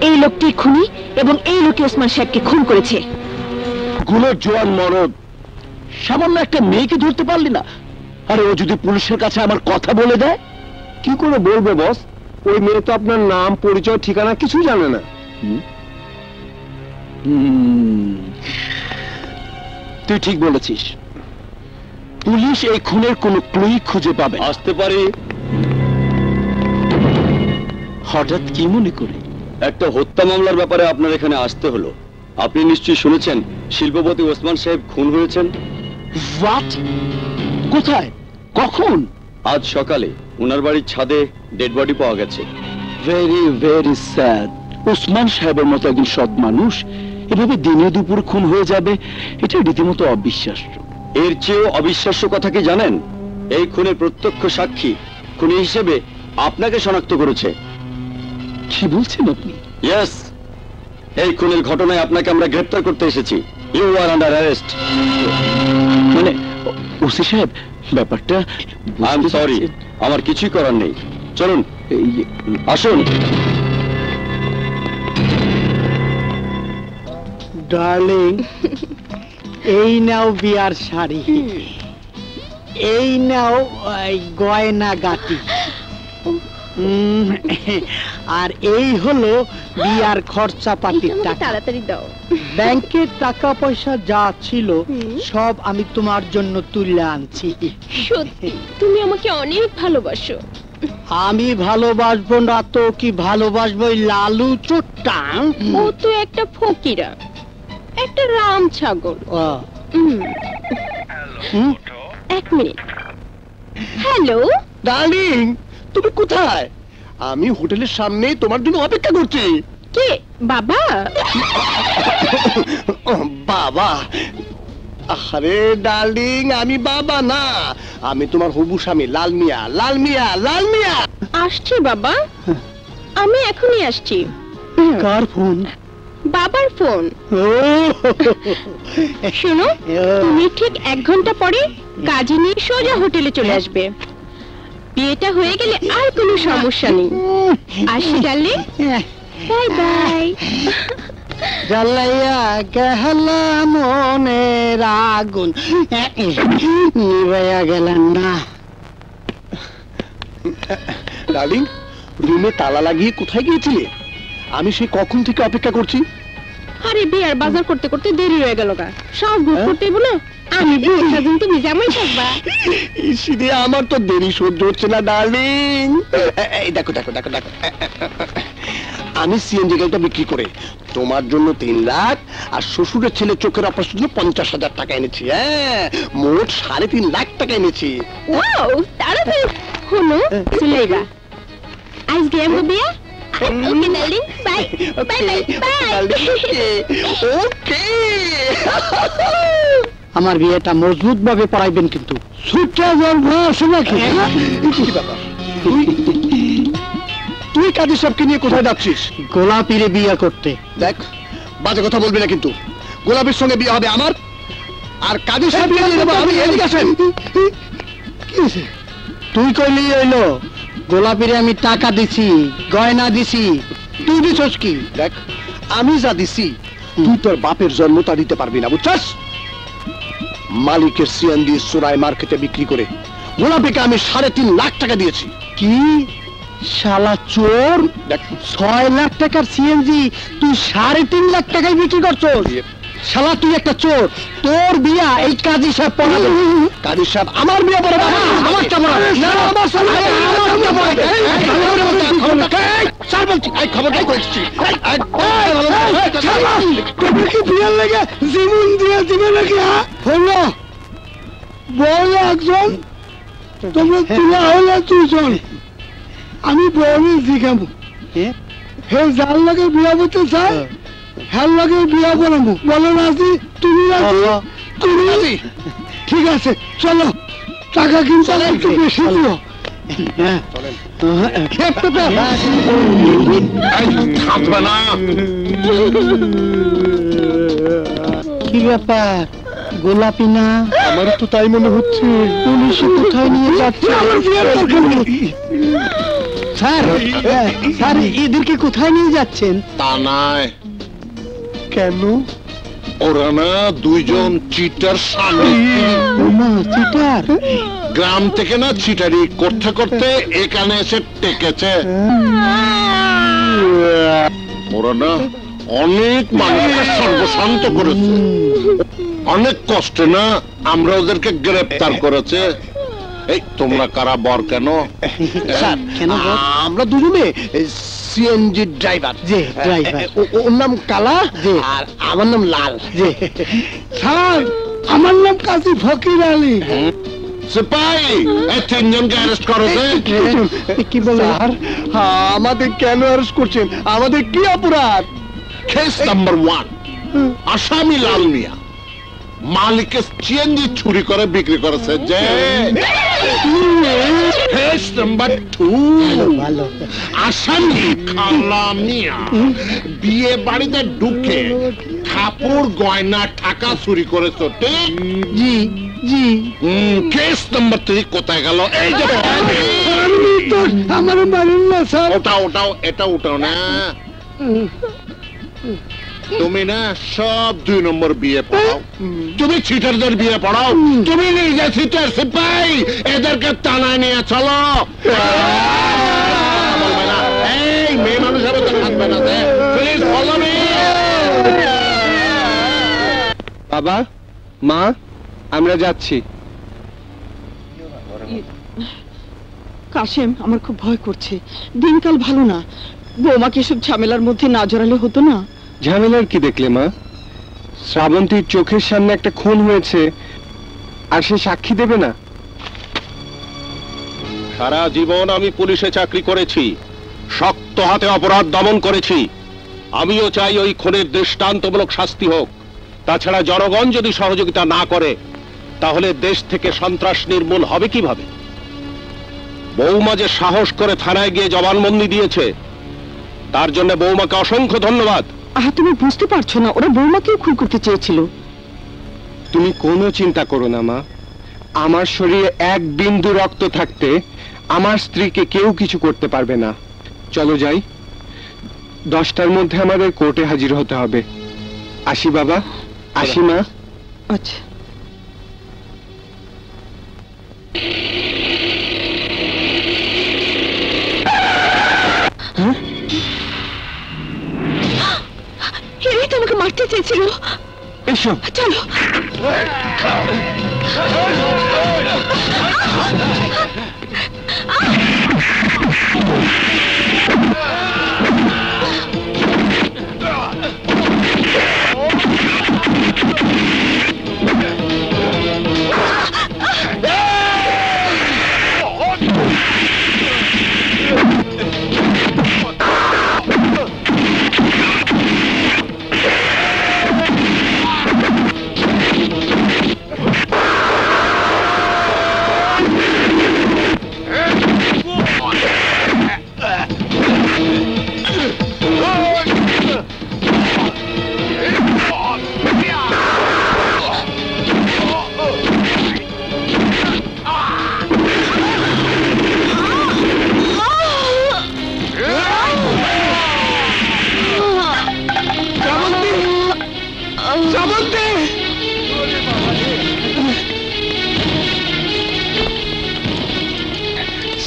এই লোকটি খুনি এবং এই লোকই ওসমান সাহেবকে খুন করেছে। গুলো জোয়ান মরদ, সামান্য একটা মেয়েকে ধরতে পারলি না? আরে ও যদি পুলিশের কাছে আমার কথা বলে দেয়? কি করে বলবে বস? ওই মেয়ে তো আপনার নাম, পরিচয়, ঠিকানা কিছুই জানে না। তুই ঠিক বলেছিস, পুলিশ এই খুনের কোনো ক্লুই খুঁজে পাবে। আসতে পারি। হঠাৎ কি মনে করে? একটা হত্যা মামলার ব্যাপারে আপনার এখানে আসতে হলো। আপনি নিশ্চয়ই শুনেছেন শিল্পপতি ওসমান সাহেব খুন হয়েছেন। হোয়াট? কোথায়? কখন? আজ সকালে ওনার বাড়ির ছাদে ডেড বডি পাওয়া গেছে। Very very sad. ওসমান সাহেবের মতো একজন সৎ মানুষ এভাবে দিনে দুপুর খুন হয়ে যাবে, এটা রীতিমতো অবিশ্বাস্য। এর চেয়েও অবিশ্বাস্য কথা কি জানেন? এই খুনের প্রত্যক্ষ সাক্ষী খুনি হিসেবে আপনাকে শনাক্ত করেছে। কি বলছেন আপনি? ইয়েস, এই খুনের ঘটনায় আপনাকে আমরা গ্রেফতার করতে এসেছি। You are under arrest. মানে ওসি সাহেব, ব্যাপারটা আই এম সরি, আমার কিছুই করার নেই। চলুন, আসুন। ডার্লিং, এই নাও বিয়ার শাড়ি, এই নাও গয়না গাটি, আর এই হলো বিয়ার খরচা পাতির টাকা। তাড়াতাড়ি দাও। ব্যাংকের টাকা পয়সা যা ছিল সব আমি তোমার জন্য তুলে আনছি। সত্যি তুমি আমাকে অনেক ভালোবাসো। আমি ভালোবাসবো না তো কি ভালোবাসবো ওই লালু চোট্টা? ও তো একটা ফকিরা, একটা রাম ছাগল। এক মিনিট। হ্যালো ডার্লিং, তুমি কোথায়? আমি হোটেলের সামনে তোমার জন্য অপেক্ষা করছি। কে? বাবা? বাবা? আরে ডার্লিং, আমি বাবা না, আমি তোমার হবু স্বামী লাল মিয়া। লাল মিয়া, লাল মিয়া। আসছি বাবা, আমি এখনই আসছি। কার ফোন? বাবার ফোন। শোনো, তুমি ঠিক 1 ঘন্টা পরে কাজে নিয়ে সোজা হোটেলে চলে আসবে। বিয়েটা হয়ে গেলে আর কোনো সমস্যা নেই। আসি ডার্লিং, বাই বাই। জ্বালাইয়া গেলা মনের আগুন নিভাইয়া গেলেন না। ডার্লিং, রুমে তালা লাগিয়ে কোথায় গিয়েছিলে? আমি সেই কখন থেকে অপেক্ষা করছি। আরে বিয়ার বাজার করতে করতে দেরি হয়ে গেল গা। সব বুক করতে হইব না। আমি বউ সাজুন, তুমি জামাই থাকবা। ইসিরে, আমার তো দেরি সহ্য হচ্ছে না ডার্লিং। এই দেখো দেখো দেখো দেখো, আমি সিএনজি গাড়িটা বিক্রি করে তোমার জন্য 3 লাখ আর শ্বশুরের ছেলে চোখের অপারেশনের জন্য 50,000 টাকা এনেছি। হ্যাঁ, মোট 3.5 লাখ টাকা এনেছি। ওয়াও, তাড়াতাড়ি হলো চলেইবা। আজকে আমগো বিয়া। Okay darling, bye bye bye bye. Okay. আমার বিয়েটা মজবুত ভাবে পড়াইবেন কিন্তু। ছুটে যাবো নাকি? কি ব্যাপার? তুই কাজী সাহেবকে নিয়ে কোথায় যাচ্ছিস? গোলাপিরে বিয়ে করতে। দেখ, বাজে কথা বলবি না কিন্তু। গোলাপের সঙ্গে বিয়ে হবে আমার, আর কাজী সাহেব বিয়ে দেবো আমি। এদিকে আসেন। তুই কইলি হইলো? গোলাপিরে আমি টাকা দিছি, গয়না দিছি, তুই দিছস কি? দেখ, আমি যা দিছি তুই তোর বাপের জন্মটা দিতে পারবি না, বুঝছস? মালিকের সিএনজি সুরাই মার্কেটে বিক্রি করে গোলাপিকে আমি 3.5 লাখ টাকা দিয়েছি। কি শালা চোর! দেখ, 6 লাখ টাকার সিএনজি তুই 3.5 লাখ টাকায় বিক্রি করছস। শালা তুই একটা চোর। তোর বিয়া এই কাজী সাহেব পড়াবে। কাজী সাহেব আমার বিয়ে পড়াবে? আমারটা পড়াবে না, আমার সামনে আমারটা পড়াবে। স্যার বলছি, এই খবরটাই করেছি। তুমি কি বিয়ের লেগে জীবন দিয়ে দিবে নাকি? হলো বড় একজন, তোমরা তুলা হলে 2 জন। আমি বড় জিগাবো, হে যার লাগে বিয়া বলতে চাই হ্যার লাগে বিয়া বলাবো। বলো রাজি? তুমি রাজি? তুমি রাজি? ঠিক আছে, চলো। টাকা কিন্তু একটু বেশি দিও। কি ব্যাপার? গোলাপি না? আমার তো তাই মনে হচ্ছে। পুলিশে কোথায় নিয়ে যাচ্ছে? স্যার স্যার এদেরকে কোথায় নিয়ে যাচ্ছেন? তা নয়, কেন? ওরা না দুইজন চিটার স্বামী। চিটার? গ্রাম থেকে না চিটারি করতে করতে এখানে এসে টেকেছে। ওরা না অনেক মানুষকে সর্বশান্ত করেছে, অনেক কষ্টে না আমরা ওদেরকে গ্রেপ্তার করেছে। এই তোমরা কারা বর কেন? স্যার কেন? আমরা দুজনে সিএনজি ড্রাইভার। জি ড্রাইভার। ওর নাম কালা আর আমার নাম লাল। জি স্যার আমার নাম কাজী ফকির আলী। সিপাহী, এই তিনজনকে অ্যারেস্ট করো। কি বলে? স্যার আমাদের কেন অ্যারেস্ট করছেন? আমাদের কি অপরাধ? কেস নাম্বার 1, আসামি লাল মিয়া মালিকের সিএনজি চুরি করে বিক্রি করেছে। যে কেস নাম্বার 2, আসামি কালা মিয়া বিয়ে বাড়িতে ঢুকে কাপড় গয়না টাকা চুরি করেছে। ঠিক? জি জি। কেস নাম্বার 3 কোথায় গেল? এই যে আমার মারেন না স্যার। ওটাও এটা উঠাও না। তুমি না সব 2 নম্বর বিয়ে পড়াও, তুমি চিটারদের বিয়ে পড়াও, তুমি নিজে চিটার সিপাহী, এদেরকে টানায় নিয়ে চলো। এই মেয়ে মানুষ হবে তো থাকবে না। Please follow me. বাবা, মা, আমরা যাচ্ছি। কাশেম, আমার খুব ভয় করছে, দিনকাল ভালো না। বৌমাকে এসব ঝামেলার মধ্যে না জড়ালে হতো না? ঝামেলার কি দেখলে মা? শ্রাবন্তীর চোখের সামনে একটা খুন হয়েছে, আর সে সাক্ষী দেবে না? সারা জীবন আমি পুলিশে চাকরি করেছি, শক্ত হাতে অপরাধ দমন করেছি। আমিও চাই ওই খুনের দৃষ্টান্তমূলক শাস্তি হোক। তাছাড়া জনগণ যদি সহযোগিতা না করে তাহলে দেশ থেকে সন্ত্রাস নির্মূল হবে কিভাবে? বৌমা যে সাহস করে থানায় গিয়ে জবানবন্দি দিয়েছে, তার জন্য বৌমাকে অসংখ্য ধন্যবাদ। তুমি বুঝতে পারছো না, ওরা বৌমাকেও খুন করতে চেয়েছিল। তুমি কোনো চিন্তা করো না মা, আমার শরীরে এক বিন্দু রক্ত থাকতে আমার স্ত্রীকে কেউ কিছু করতে পারবে না। চলো যাই, 10টার মধ্যে আমাদের কোর্টে হাজির হতে হবে। আসি বাবা, আসি মা। আচ্ছা। এরাই তো আমাকে মারতে চেয়েছিল। এসো চলো।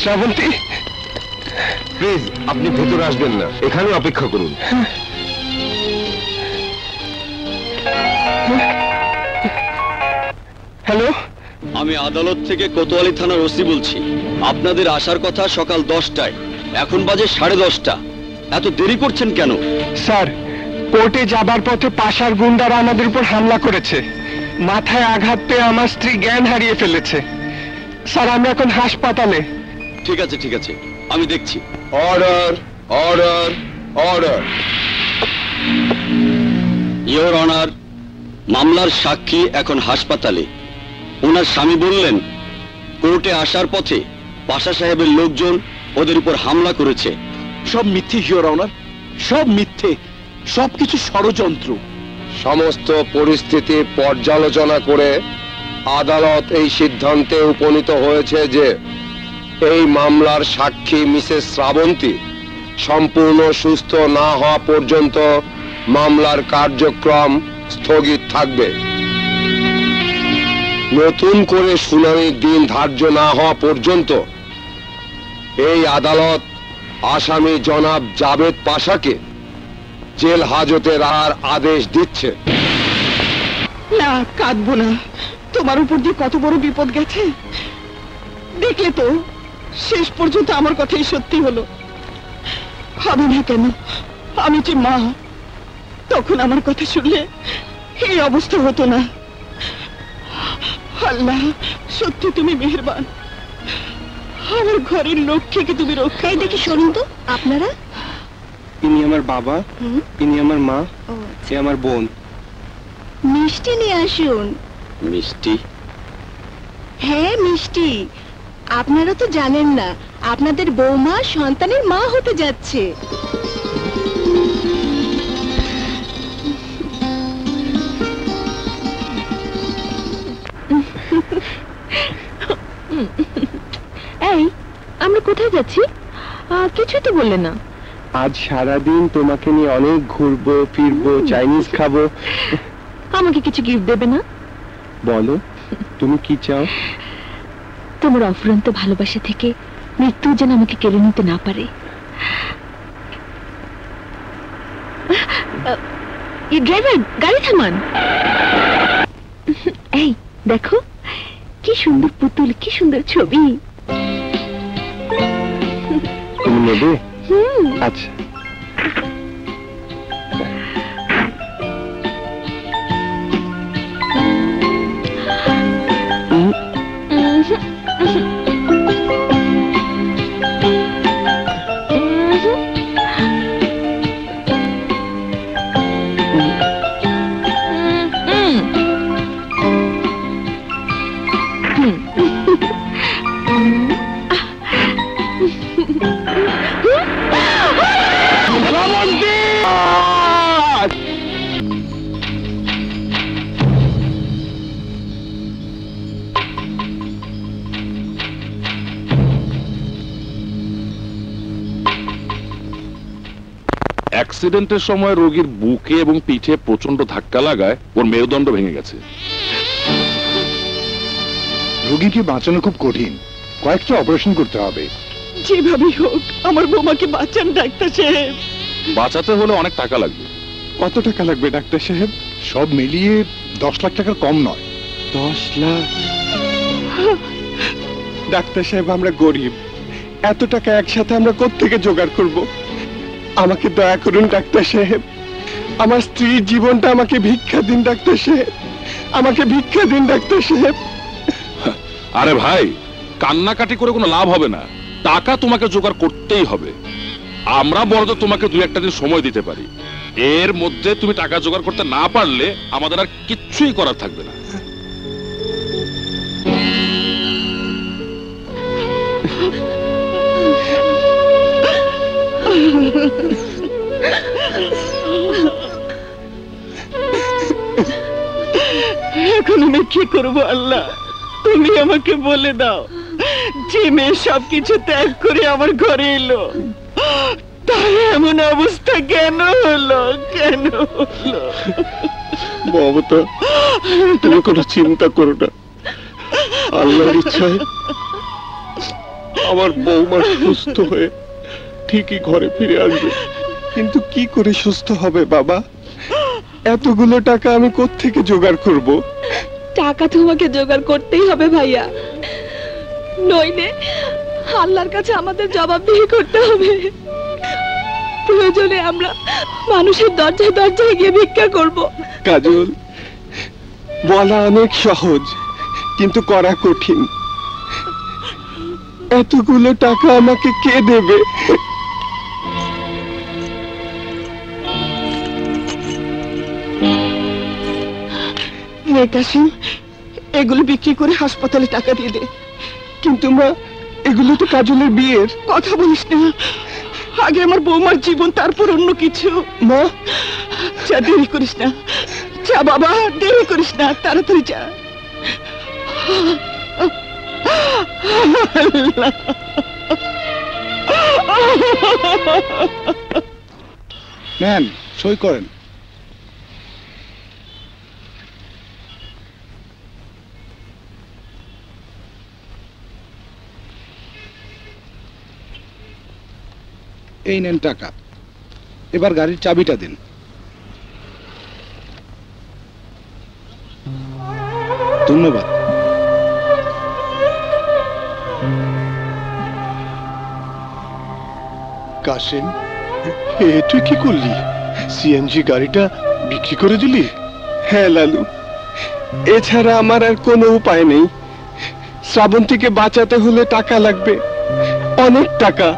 শ্রাবন্তী, প্লিজ আপনি ভেতরে আসবেন না, এখানে অপেক্ষা করুন। হ্যালো, আমি আদালত থেকে কোতোয়ালি থানার ওসি বলছি। আপনাদের আসার কথা সকাল 10টায়, এখন বাজে 10:30। এত দেরি করছেন কেন? স্যার, কোর্টে যাবার পথে পাশার গুন্ডারা আমাদের উপর হামলা করেছে। মাথায় আঘাত পেয়ে আমার স্ত্রী জ্ঞান হারিয়ে ফেলেছে। স্যার, আমরা এখন হাসপাতালে। ঠিক আছে ঠিক আছে, আমি দেখছি। Order, order, order. Your honour, মামলার সাক্ষী এখন হাসপাতালে। ওনার স্বামী বললেন কোর্টে আসার পথে পাশা সাহেবের লোকজন ওদের উপর হামলা করেছে। সব মিথ্যে ইওর অনার, সব মিথ্যে, সবকিছু ষড়যন্ত্র। সমস্ত পরিস্থিতি পর্যালোচনা করে আদালত এই সিদ্ধান্তে উপনীত হয়েছে যে এই মামলার সাক্ষী মিসেস শ্রাবন্তী সম্পূর্ণ সুস্থ না হওয়া পর্যন্ত মামলার কার্যক্রম স্থগিত থাকবে। নতুন করে শুনানির দিন ধার্য না হওয়া পর্যন্ত এই আদালত আসামি জনাব জাবেদ পাশাকে জেল হাজতে রাখার আদেশ দিচ্ছে। না, কাঁদবো না। তোমার উপর দিয়ে কত বড় বিপদ গেছে দেখলে তো, শেষ পর্যন্ত আমার কথাই সত্যি হলো। হবে না কেন, আমি যে মা, তখন আমার কথা শুনলে এই অবস্থা হতো না। আল্লাহ, সত্যি তুমি মেহেরবান। আমার ঘরের লক্ষ্মীকে তুমি রক্ষাই। দেখি শুনুন তো, আপনারা? ইনি আমার বাবা, ইনি আমার মা, সে আমার বোন। মিষ্টি নিয়ে আসুন। মিষ্টি? হ্যাঁ, মিষ্টি। আপনারা তো জানেন না, আপনাদের বৌমা সন্তানের মা হতে যাচ্ছে। এই, আমরা কোথায় যাচ্ছি? কিছুই তো বললে না। আজ সারাদিন তোমাকে নিয়ে অনেক ঘুরবো ফিরবো, চাইনিজ খাবো। আমাকে কিছু গিফট দেবে না? বলো, তুমি কি চাও? তোমার অফুরন্ত ভালোবাসা থেকে মৃত্যু যেন আমাকে কেড়ে নিতে না পারে। ড্রাইভার, গাড়ি থামান। এই দেখো, কি সুন্দর পুতুল, কি সুন্দর ছবি। তুমি নেবে? আচ্ছা। অ্যাক্সিডেন্টের সময় রোগীর বুকে এবং পিঠে প্রচন্ড ধাক্কা লাগায় ওর মেরুদণ্ড ভেঙে গেছে। রোগীকে বাঁচানো খুব কঠিন, কয়েকটা অপারেশন করতে হবে। যেভাবেই হোক আমার বৌমাকে বাঁচান ডাক্তার সাহেব। বাঁচাতে হলে অনেক টাকা লাগবে। কত টাকা লাগবে ডাক্তার সাহেব? সব মিলিয়ে 10 লাখ টাকার কম নয়। 10 লাখ? ডাক্তার সাহেব, আমরা গরিব, এত টাকা একসাথে আমরা কোত্থেকে জোগাড় করব? আমাকে দয়া করুন ডাক্তার সাহেব, আমার স্ত্রীর জীবনটা আমাকে ভিক্ষা দিন ডাক্তার সাহেব, আমাকে ভিক্ষা দিন ডাক্তার সাহেব। আরে ভাই, কান্নাকাটি করে কোনো লাভ হবে না, টাকা তোমাকে জোগাড় করতেই হবে। আমরা বড় তোমাকে 2-1 দিন সময় দিতে পারি, এর মধ্যে তুমি টাকা জোগাড় করতে না পারলে আমাদের আর কিচ্ছুই করার থাকবে না। এখন আমি কি করবো আল্লাহ, তুমি আমাকে বলে দাও। যে মেয়ে সবকিছু ত্যাগ করে আমার ঘরে এলো, তার এমন অবস্থা কেন হলো, কেন হলো? মমতা, তুমি কোনো চিন্তা করো না, আল্লাহর ইচ্ছায় আমার বৌমা সুস্থ হয়ে ঠিকই ঘরে ফিরে আসবে। কিন্তু কি করে সুস্থ হবে বাবা? এতগুলো টাকা আমি কোত্থেকে জোগাড় করব? টাকা তোমাকে জোগাড় করতেই হবে ভাইয়া, নইলে আল্লাহর কাছে আমাদের জবাবদিহি করতে হবে। প্রয়োজনে আমরা মানুষের দরজায় দরজায় গিয়ে ভিক্ষা করব। কাজল, বলা অনেক সহজ কিন্তু করা কঠিন। এতগুলো টাকা আমাকে কে দেবে? কাসিম, এগুলো বিক্রি করে হাসপাতালে টাকা দিয়ে দে। কিন্তু মা, এগুলো তো কাজলের বিয়ের। কথা বলিস না, আগে আমার বৌমার জীবন, তারপর অন্য কিছু। মা, যা দেরি করিস না, যা বাবা, দেরি করিস না, তাড়াতাড়ি যা। নেন, সই করেন। এই নেন টাকা, এবার গাড়ির চাবিটা দিন। ধন্যবাদ। কাশেম, তুই কি করলি? সিএনজি গাড়িটা বিক্রি করে দিলি? হ্যাঁ লালু, এছাড়া আমার আর কোনো উপায় নেই। শ্রাবন্তীকে বাঁচাতে হলে টাকা লাগবে, অনেক টাকা।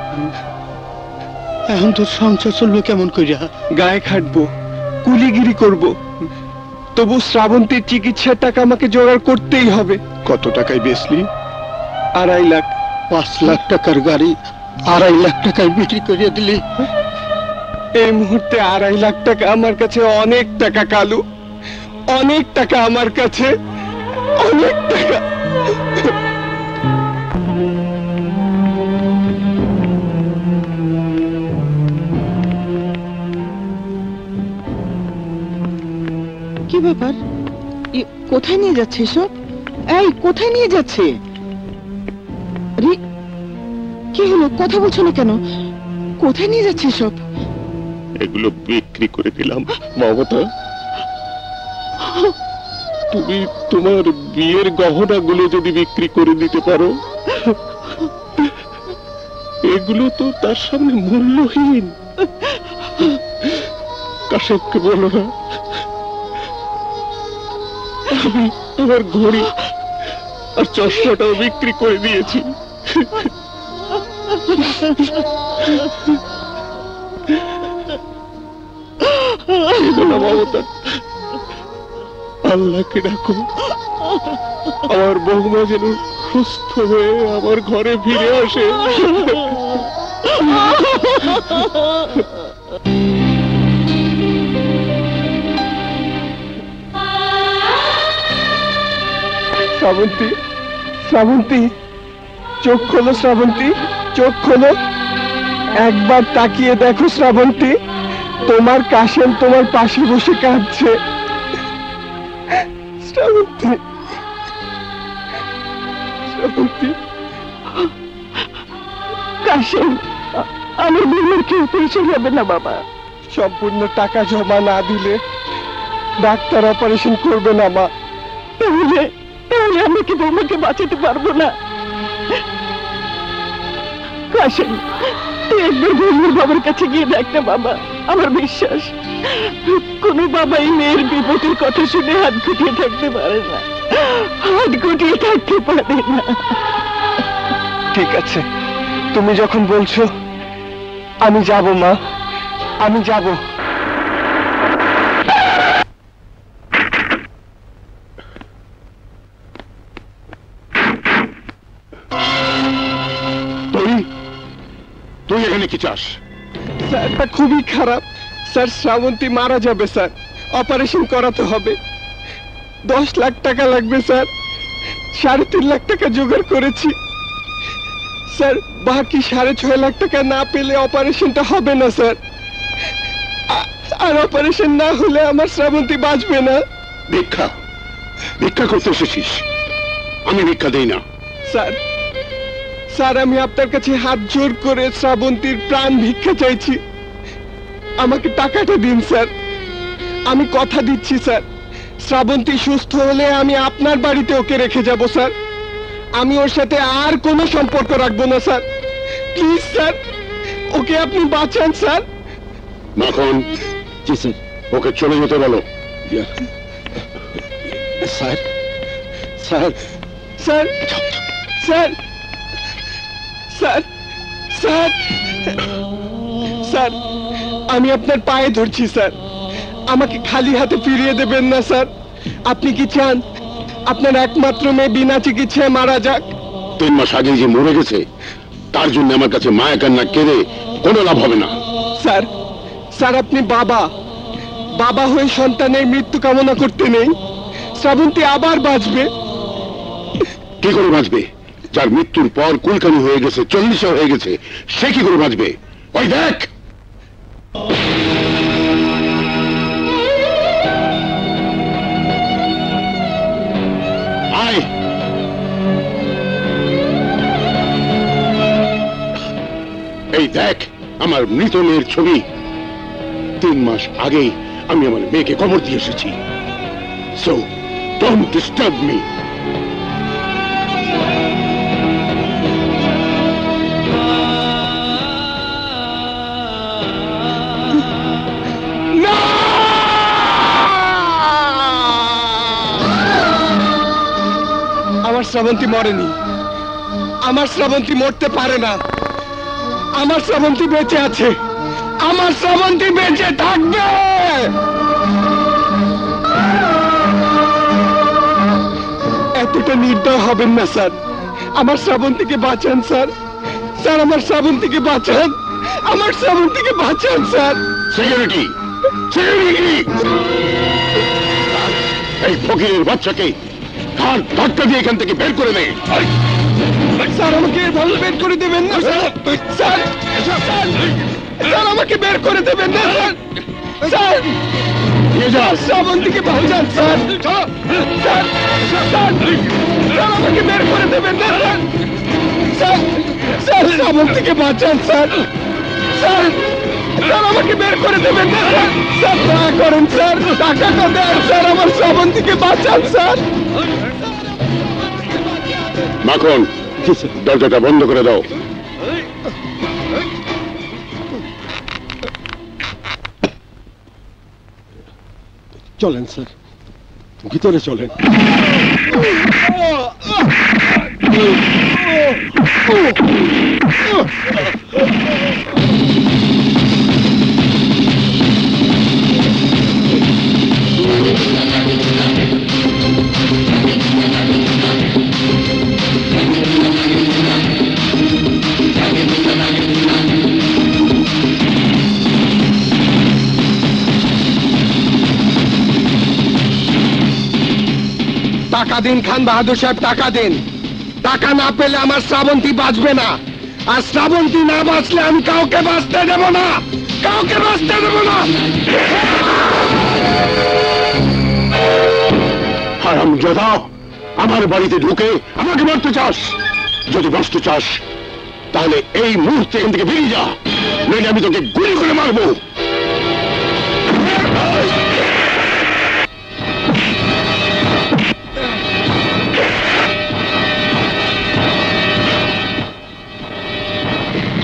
এখন তোর সংসার চলবে কেমন করিয়া? গায়ে খাটবো, কুলিগিরি করব, তবু শ্রাবন্তীর চিকিৎসার টাকা আমাকে জোগাড় করতেই হবে। কত টাকায় বেচলি? 2.5 লাখ। 5 লাখ টাকার গাড়ি 2.5 লাখ টাকায় বিক্রি করিয়া দিলি? এই মুহূর্তে 2.5 লাখ টাকা আমার কাছে অনেক টাকা কালু, অনেক টাকা আমার কাছে, অনেক টাকা। কি ব্যাপার? কোথায় নিয়ে যাচ্ছে সব? এই, কোথায় নিয়ে যাচ্ছে? কি হলো, কথা বলছো না কেন? কোথায় নিয়ে যাচ্ছে সব? এগুলো বিক্রি করে দিলাম মমতা। তুমি তোমার বিয়ের গহনাগুলো যদি বিক্রি করে দিতে পারো, এগুলো তো তার সামনে মূল্যহীন। কাশেমকে বলো না আমি আমার ঘড়ি আর চশমাটাও বিক্রি করে দিয়েছি। মমতা, আল্লাহকে ডাকো আমার বৌমা যেন সুস্থ হয়ে আমার ঘরে ফিরে আসে। শ্রাবন্তী, শ্রাবন্তী, চোখ খোলো শ্রাবন্তী, চোখ খোলো। একবার তাকিয়ে দেখো শ্রাবন্তী, তোমার কাশেম তোমার পাশে বসে কাঁদছে। শ্রাবন্তী, শ্রাবন্তী। কাশেম, আমার বোনের কেউ পয়সা হবে না বাবা। সম্পূর্ণ টাকা জমা না দিলে ডাক্তার অপারেশন করবে না মা। তাহলে তাহলে আমি কি বৌমাকে বাঁচাতে পারবো না? কাশেম, তুই একবার বৌমার বাবার কাছে গিয়ে দেখ না বাবা। আমার বিশ্বাস কোনো বাবাই মেয়ের বিপদের কথা শুনে হাত গুটিয়ে থাকতে পারে না, হাত গুটিয়ে থাকতে পারে না। ঠিক আছে, তুমি যখন বলছো আমি যাব মা, আমি যাব। তুই এখানে কি চাস? স্যারটা খুবই খারাপ স্যার। শ্রাবন্তী মারা যাবে স্যার, অপারেশন করাতে হবে। 10 লাখ টাকা লাগবে স্যার। 3.5 লাখ টাকা জোগাড় করেছি স্যার। বাকি 6.5 লাখ টাকা না পেলে অপারেশনটা হবে না স্যার। আর অপারেশন না হলে আমার শ্রাবন্তী বাঁচবে না। ভিক্ষা ভিক্ষা করতে এসেছিস? আমি ভিক্ষা দেই না স্যার। স্যার, আমি আপনার কাছে হাত জোর করে শ্রাবন্তীর প্রাণ ভিক্ষা চাইছি। আমাকে টাকাটা দিন স্যার। আমি কথা দিচ্ছি স্যার, শ্রাবন্তী সুস্থ হলে আমি আপনার বাড়িতে ওকে রেখে যাব স্যার। আমি ওর সাথে আর কোনো সম্পর্ক রাখবো না স্যার। প্লিজ স্যার, ওকে আপনি বাঁচান স্যার। মাখন। জি স্যার। ওকে চলে যেতে বলো। Sir, sir, sir, sir, sir, sir, sir, আমি আপনার পায়ে ধরছি স্যার। আমাকে খালি হাতে ফিরিয়ে দেবেন না স্যার। আপনি কি চান আপনার একমাত্র মেয়ে বিনা চিকিৎসায় মারা যাক? 3 মাস আগে যে মরে গেছে তার জন্য আমার কাছে মায়া কান্না কেঁদে কোনো লাভ হবে না। স্যার, স্যার, আপনি বাবা, বাবা হয়ে সন্তানের মৃত্যু কামনা করতে নেই। শ্রাবন্তী আবার বাঁচবে। কি করে বাঁচবে? যার মৃত্যুর পর কুলকানি হয়ে গেছে, 40 হয়ে গেছে, সে কি করে বাঁচবে? ওই দেখ, আয়। এই দেখ আমার মৃত মেয়ের ছবি। 3 মাস আগেই আমি আমার মেয়েকে কবর দিয়ে এসেছি। So don't disturb me. আমার শ্রাবন্তী মরেনি। আমার শ্রাবন্তী মরতে পারে না। আমার শ্রাবন্তী বেঁচে আছে। আমার শ্রাবন্তী বেঁচে থাকবে। এতটা নির্দয় হবেন না স্যার। আমার শ্রাবন্তীকে বাঁচান স্যার। স্যার আমার শ্রাবন্তীকে বাঁচান। আমার শ্রাবন্তীকে বাঁচান স্যার। Security, security! এই ফকিরের বাচ্চাকে ঘাড় ধাক্কা দিয়ে এখান থেকে বের করে নেই। স্যার আমাকে এভাবে বের করে দেবেন না স্যার। স্যার স্যার আমাকে বের করে দেবেন না স্যার। স্যার নিয়ে যা। শ্রাবন্তীকে বাঁচান স্যার। স্যার স্যার আমাকে বের করে দেবেন না স্যার। স্যার স্যার শ্রাবন্তীকে বাঁচান স্যার। স্যার স্যার আমাকে বের করে দেবেন না স্যার। স্যার দয়া করেন স্যার, টাকাটা দেন স্যার, আমার শ্রাবন্তীকে বাঁচান স্যার। মাখন, দরজাটা বন্ধ করে দাও। চলেন স্যার, ভিতরে চলেন। টাকা দিন খান বাহাদুর সাহেব, টাকা দিন। টাকা না পেলে আমার শ্রাবন্তী বাঁচবে না। আর শ্রাবন্তী না বাঁচলে আমি কাউকে বাঁচতে দেব না। কাউকে বাঁচতে দেব না। হারামজাদা, আমার বাড়িতে ঢুকে আমাকে মারতে চাস? যদি বাঁচতে চাস তাহলে এই মুহূর্তে এখান থেকে বেরিয়ে যা, নইলে আমি তোকে গুলি করে মারবো।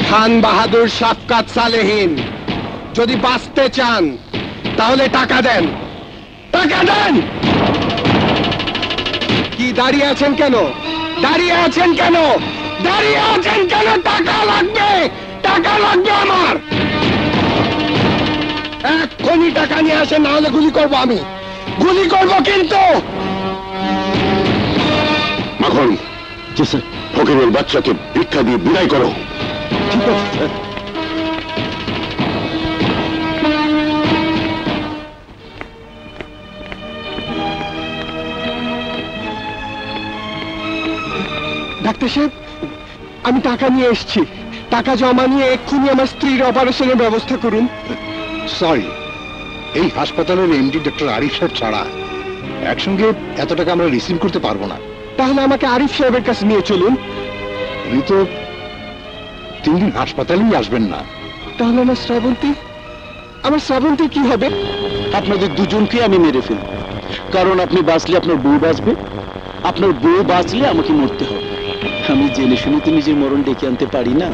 খান বাহাদুর শাফকাত সালেহীন, যদি বাঁচতে চান তাহলে টাকা দেন। টাকা দেন। কি দাঁড়িয়ে আছেন কেন? দাঁড়িয়ে আছেন কেন? দাঁড়িয়ে আছেন কেন? টাকা লাগবে, টাকা লাগবে আমার। এক্ষুনি টাকা নিয়ে আসেন, না হলে গুলি করবো আমি। গুলি করবো কিন্তু। মাখন, ফকিরের বাচ্চাকে ভিক্ষা দিয়ে বিদায় করো। ঠিক আছে স্যার। ডাক্তার সাহেব, আমি টাকা নিয়ে এসেছি। টাকা জমা নিয়ে এক্ষুনি আমার স্ত্রীর অপারেশনের ব্যবস্থা করুন। সরি, এই হাসপাতালের এমডি ডক্টর আরিফ সাহেব ছাড়া একসঙ্গে এত টাকা আমরা রিসিভ করতে পারবো না। তাহলে আমাকে আরিফ সাহেবের কাছে নিয়ে চলুন। উনি তো 3 দিন হাসপাতালেই আসবেন না। তাহলে আমার শ্রাবন্তী, আমার শ্রাবন্তী কি হবে? আপনাদের দুজনকে আমি মেরে ফেলব, কারণ আপনি বাঁচলে আপনার বউ বাঁচবে, আপনার বউ বাঁচলে আমাকে মরতে হবে। আমি জেনে শুনে তো নিজের মরণ ডেকে আনতে পারি না।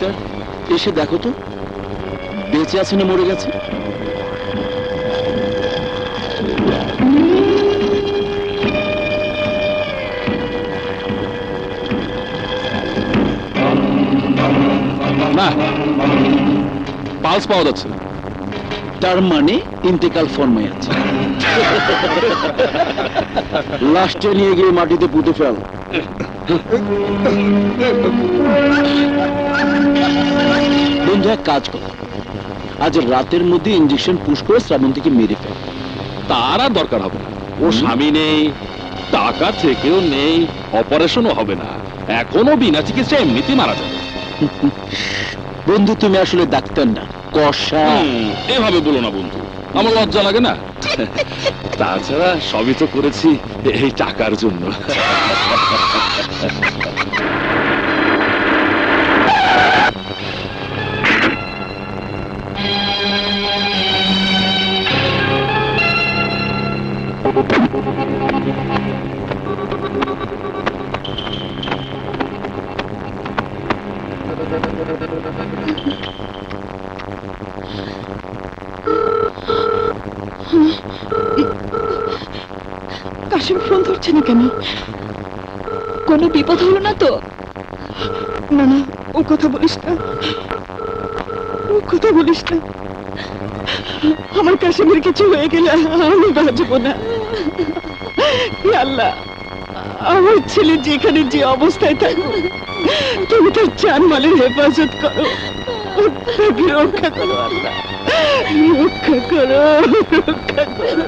ডাক্তার, এসে দেখো তো বেঁচে আছে না মরে গেছে। না, পালস পাওয়া যাচ্ছে। তার মানে ইন্তেকাল ফরমায় আছে। লাশটা নিয়ে গিয়ে মাটিতে পুঁতে ফেল। বন্ধু, এক কাজ কর, আজ রাতের মধ্যে ইঞ্জেকশন পুশ করে শ্রাবন্তীকে মেরে ফেল। তার আর দরকার হবে না, ও স্বামী নেই, টাকা থেকেও নেই, অপারেশনও হবে না, এখনো বিনা চিকিৎসা এমনিতেই মারা যাবে। বন্ধু, তুমি আসলে ডাক্তার না, কষা। এভাবে বলো না বন্ধু, আমার লজ্জা লাগে না। তাছাড়া সবই তো করেছি এই টাকার জন্য। কাশিম ফোন ধরছে না কেন? কোনো বিপদ হলো না তো? না না, ও কথা বলিস না, ও কথা বলিস না। আমার কাশিমের কিছু হয়ে গেলে আমি বাঁচবো না। হে আল্লাহ, আমার ছেলে যেখানে যে অবস্থায় থাকুক, তুমি তার জানমালের হেফাজত করো, তাকে রক্ষা করো আল্লাহ, রক্ষা করো, রক্ষা করো।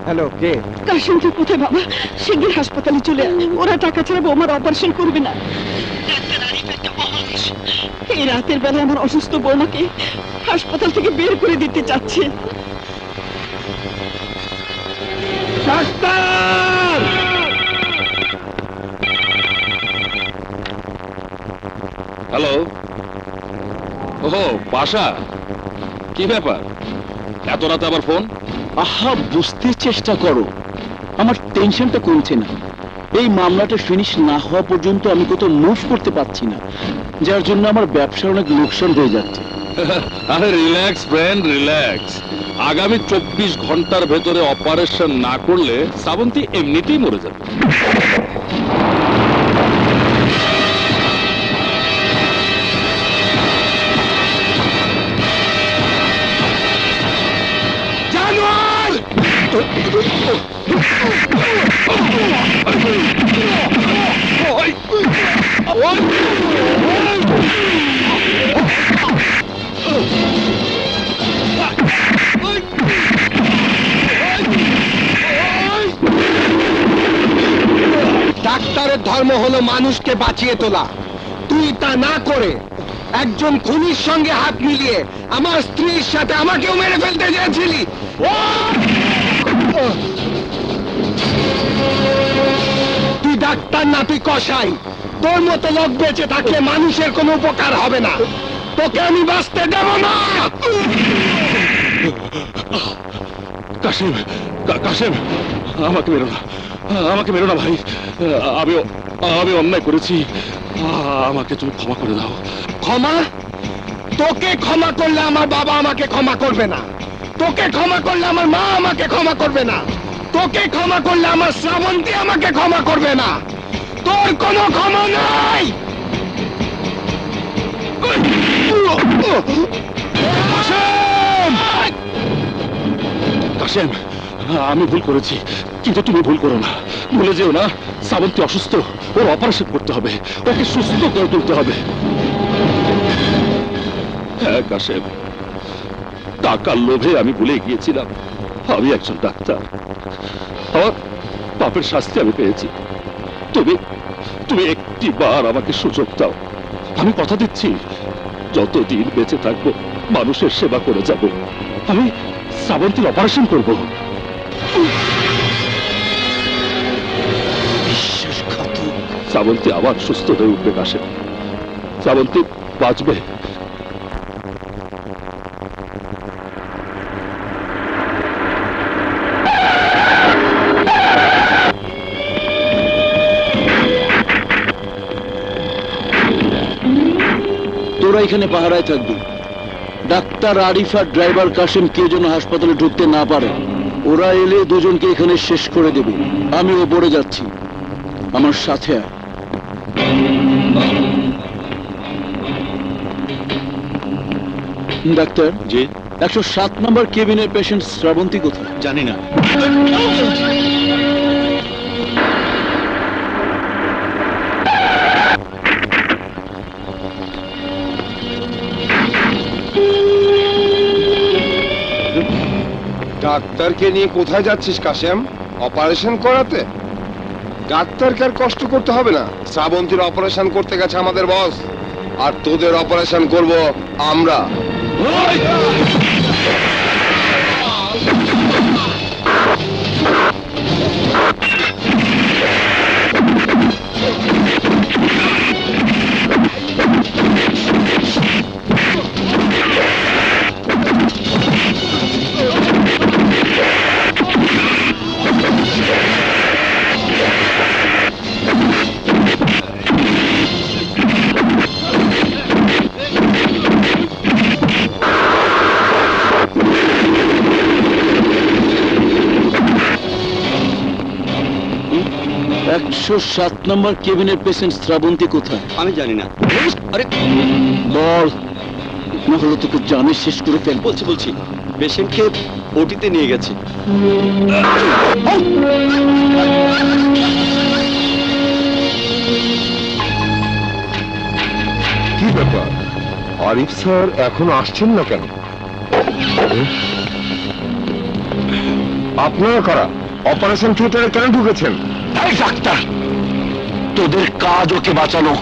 হ্যালো, কে? কাশিম, তুই কোথায় বাবা? শিগগির হাসপাতালে চলে আয়, ওরা টাকা ছাড়া বৌমার অপারেশন করবে না। এই রাতের বেলায় আমার অসুস্থ বৌমাকে হাসপাতাল থেকে বের করে দিতে চাচ্ছে। ডাক্তার! হ্যালো, ওহো পাশা, কি ব্যাপার এত রাতে আবার ফোন? আহা, বুঝতে চেষ্টা করো, আমার টেনশনটা কমছে না। এই মামলাটা ফিনিশ না হওয়া পর্যন্ত আমি কোথাও মুভ করতে পারছি না, যার জন্য আমার ব্যবসার অনেক লোকসান হয়ে যাচ্ছে। আরে রিল্যাক্স ফ্রেন্ড, রিল্যাক্স। আগামী 24 ঘন্টার ভেতরে অপারেশন না করলে শ্রাবন্তী এমনিতেই মরে যাবে। ডাক্তারের ধর্ম হলো মানুষকে বাঁচিয়ে তোলা। তুই তা না করে একজন খুনির সঙ্গে হাত মিলিয়ে আমার স্ত্রীর সাথে আমাকেও মেরে ফেলতে চেয়েছিলি। তুই ডাক্তার না, তুই কসাই। তোর মতো লোক বেঁচে থাকলে মানুষের কোনো উপকার হবে না, তোকে আমি বাঁচতে দেব না। কাশিম, কাশিম, আমাকে মেরো না, আমাকে মেরো না ভাই, আমি অন্যায় করেছি, আমাকে তুমি ক্ষমা করে দাও। ক্ষমা? তোকে ক্ষমা করলে আমার বাবা আমাকে ক্ষমা করবে না, তোকে ক্ষমা করলে আমার মা আমাকে ক্ষমা করবে না, তোকে ক্ষমা করলে আমার শ্রাবন্তী আমাকে ক্ষমা করবে না। তোর কোনো ক্ষমা নাই। কাশিম, আমি ভুল করেছি, কিন্তু তুমি ভুল করো না। ভুলে যেও না, শ্রাবন্তী অসুস্থ, ওর অপারেশন করতে হবে, ওকে সুস্থ করে তুলতে হবে। হ্যাঁ কাশিম, টাকার লোভে আমি ভুলে গিয়েছিলাম আমি একজন ডাক্তার। আমার পাপের শাস্তি আমি পেয়েছি। তুমি তুমি একটি বার আমাকে সুযোগ দাও। আমি কথা দিচ্ছি, যতদিন বেঁচে থাকবো মানুষের সেবা করে যাব। আমি শ্রাবন্তীর অপারেশন করব। বিশ্বাস শ্রাবন্তী আবার সুস্থ হয়ে উঠবে কাশেম। শ্রাবন্তী বাঁচবে। তোরা এখানে পাহারায় থাকবি। ডাক্তার আরিফ আর ড্রাইভার কাশেম কেউ যেন হাসপাতালে ঢুকতে না পারে। ওরা এলে দুজনকে এখানে শেষ করে দেবে। আমি ওপরে যাচ্ছি, আমার সাথে আয়। ডাক্তার, জি 107 নম্বর কেবিনের পেশেন্ট শ্রাবন্তী কোথায়? জানি না। ডাক্তারকে নিয়ে কোথায় যাচ্ছিস কাশেম? অপারেশন করাতে? ডাক্তারকে আর কষ্ট করতে হবে না। শ্রাবন্তীর অপারেশন করতে গেছে আমাদের বস, আর তোদের অপারেশন করব আমরা। সাত নম্বর কেবিনের পেশেন্ট শ্রাবন্তী কোথায়? আমি জানি না। আরে বল, না হলে তোকে জানে শেষ করে ফেল। বলছি পেশেন্টকে ওটিতে নিয়ে গেছে। কি ব্যাপার, আরিফ স্যার এখন আসছেন না কেন? আপনারা কারা? অপারেশন থিয়েটারে কেন ঢুকেছেন? ডাক্তার, তোদের কাজ ওকে বাঁচানো,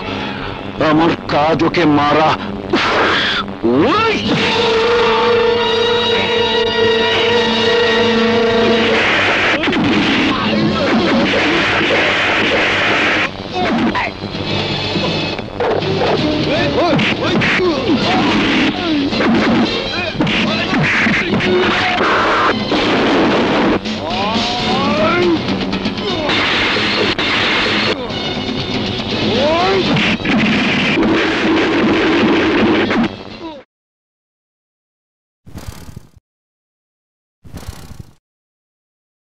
আমার কাজ ওকে মারা।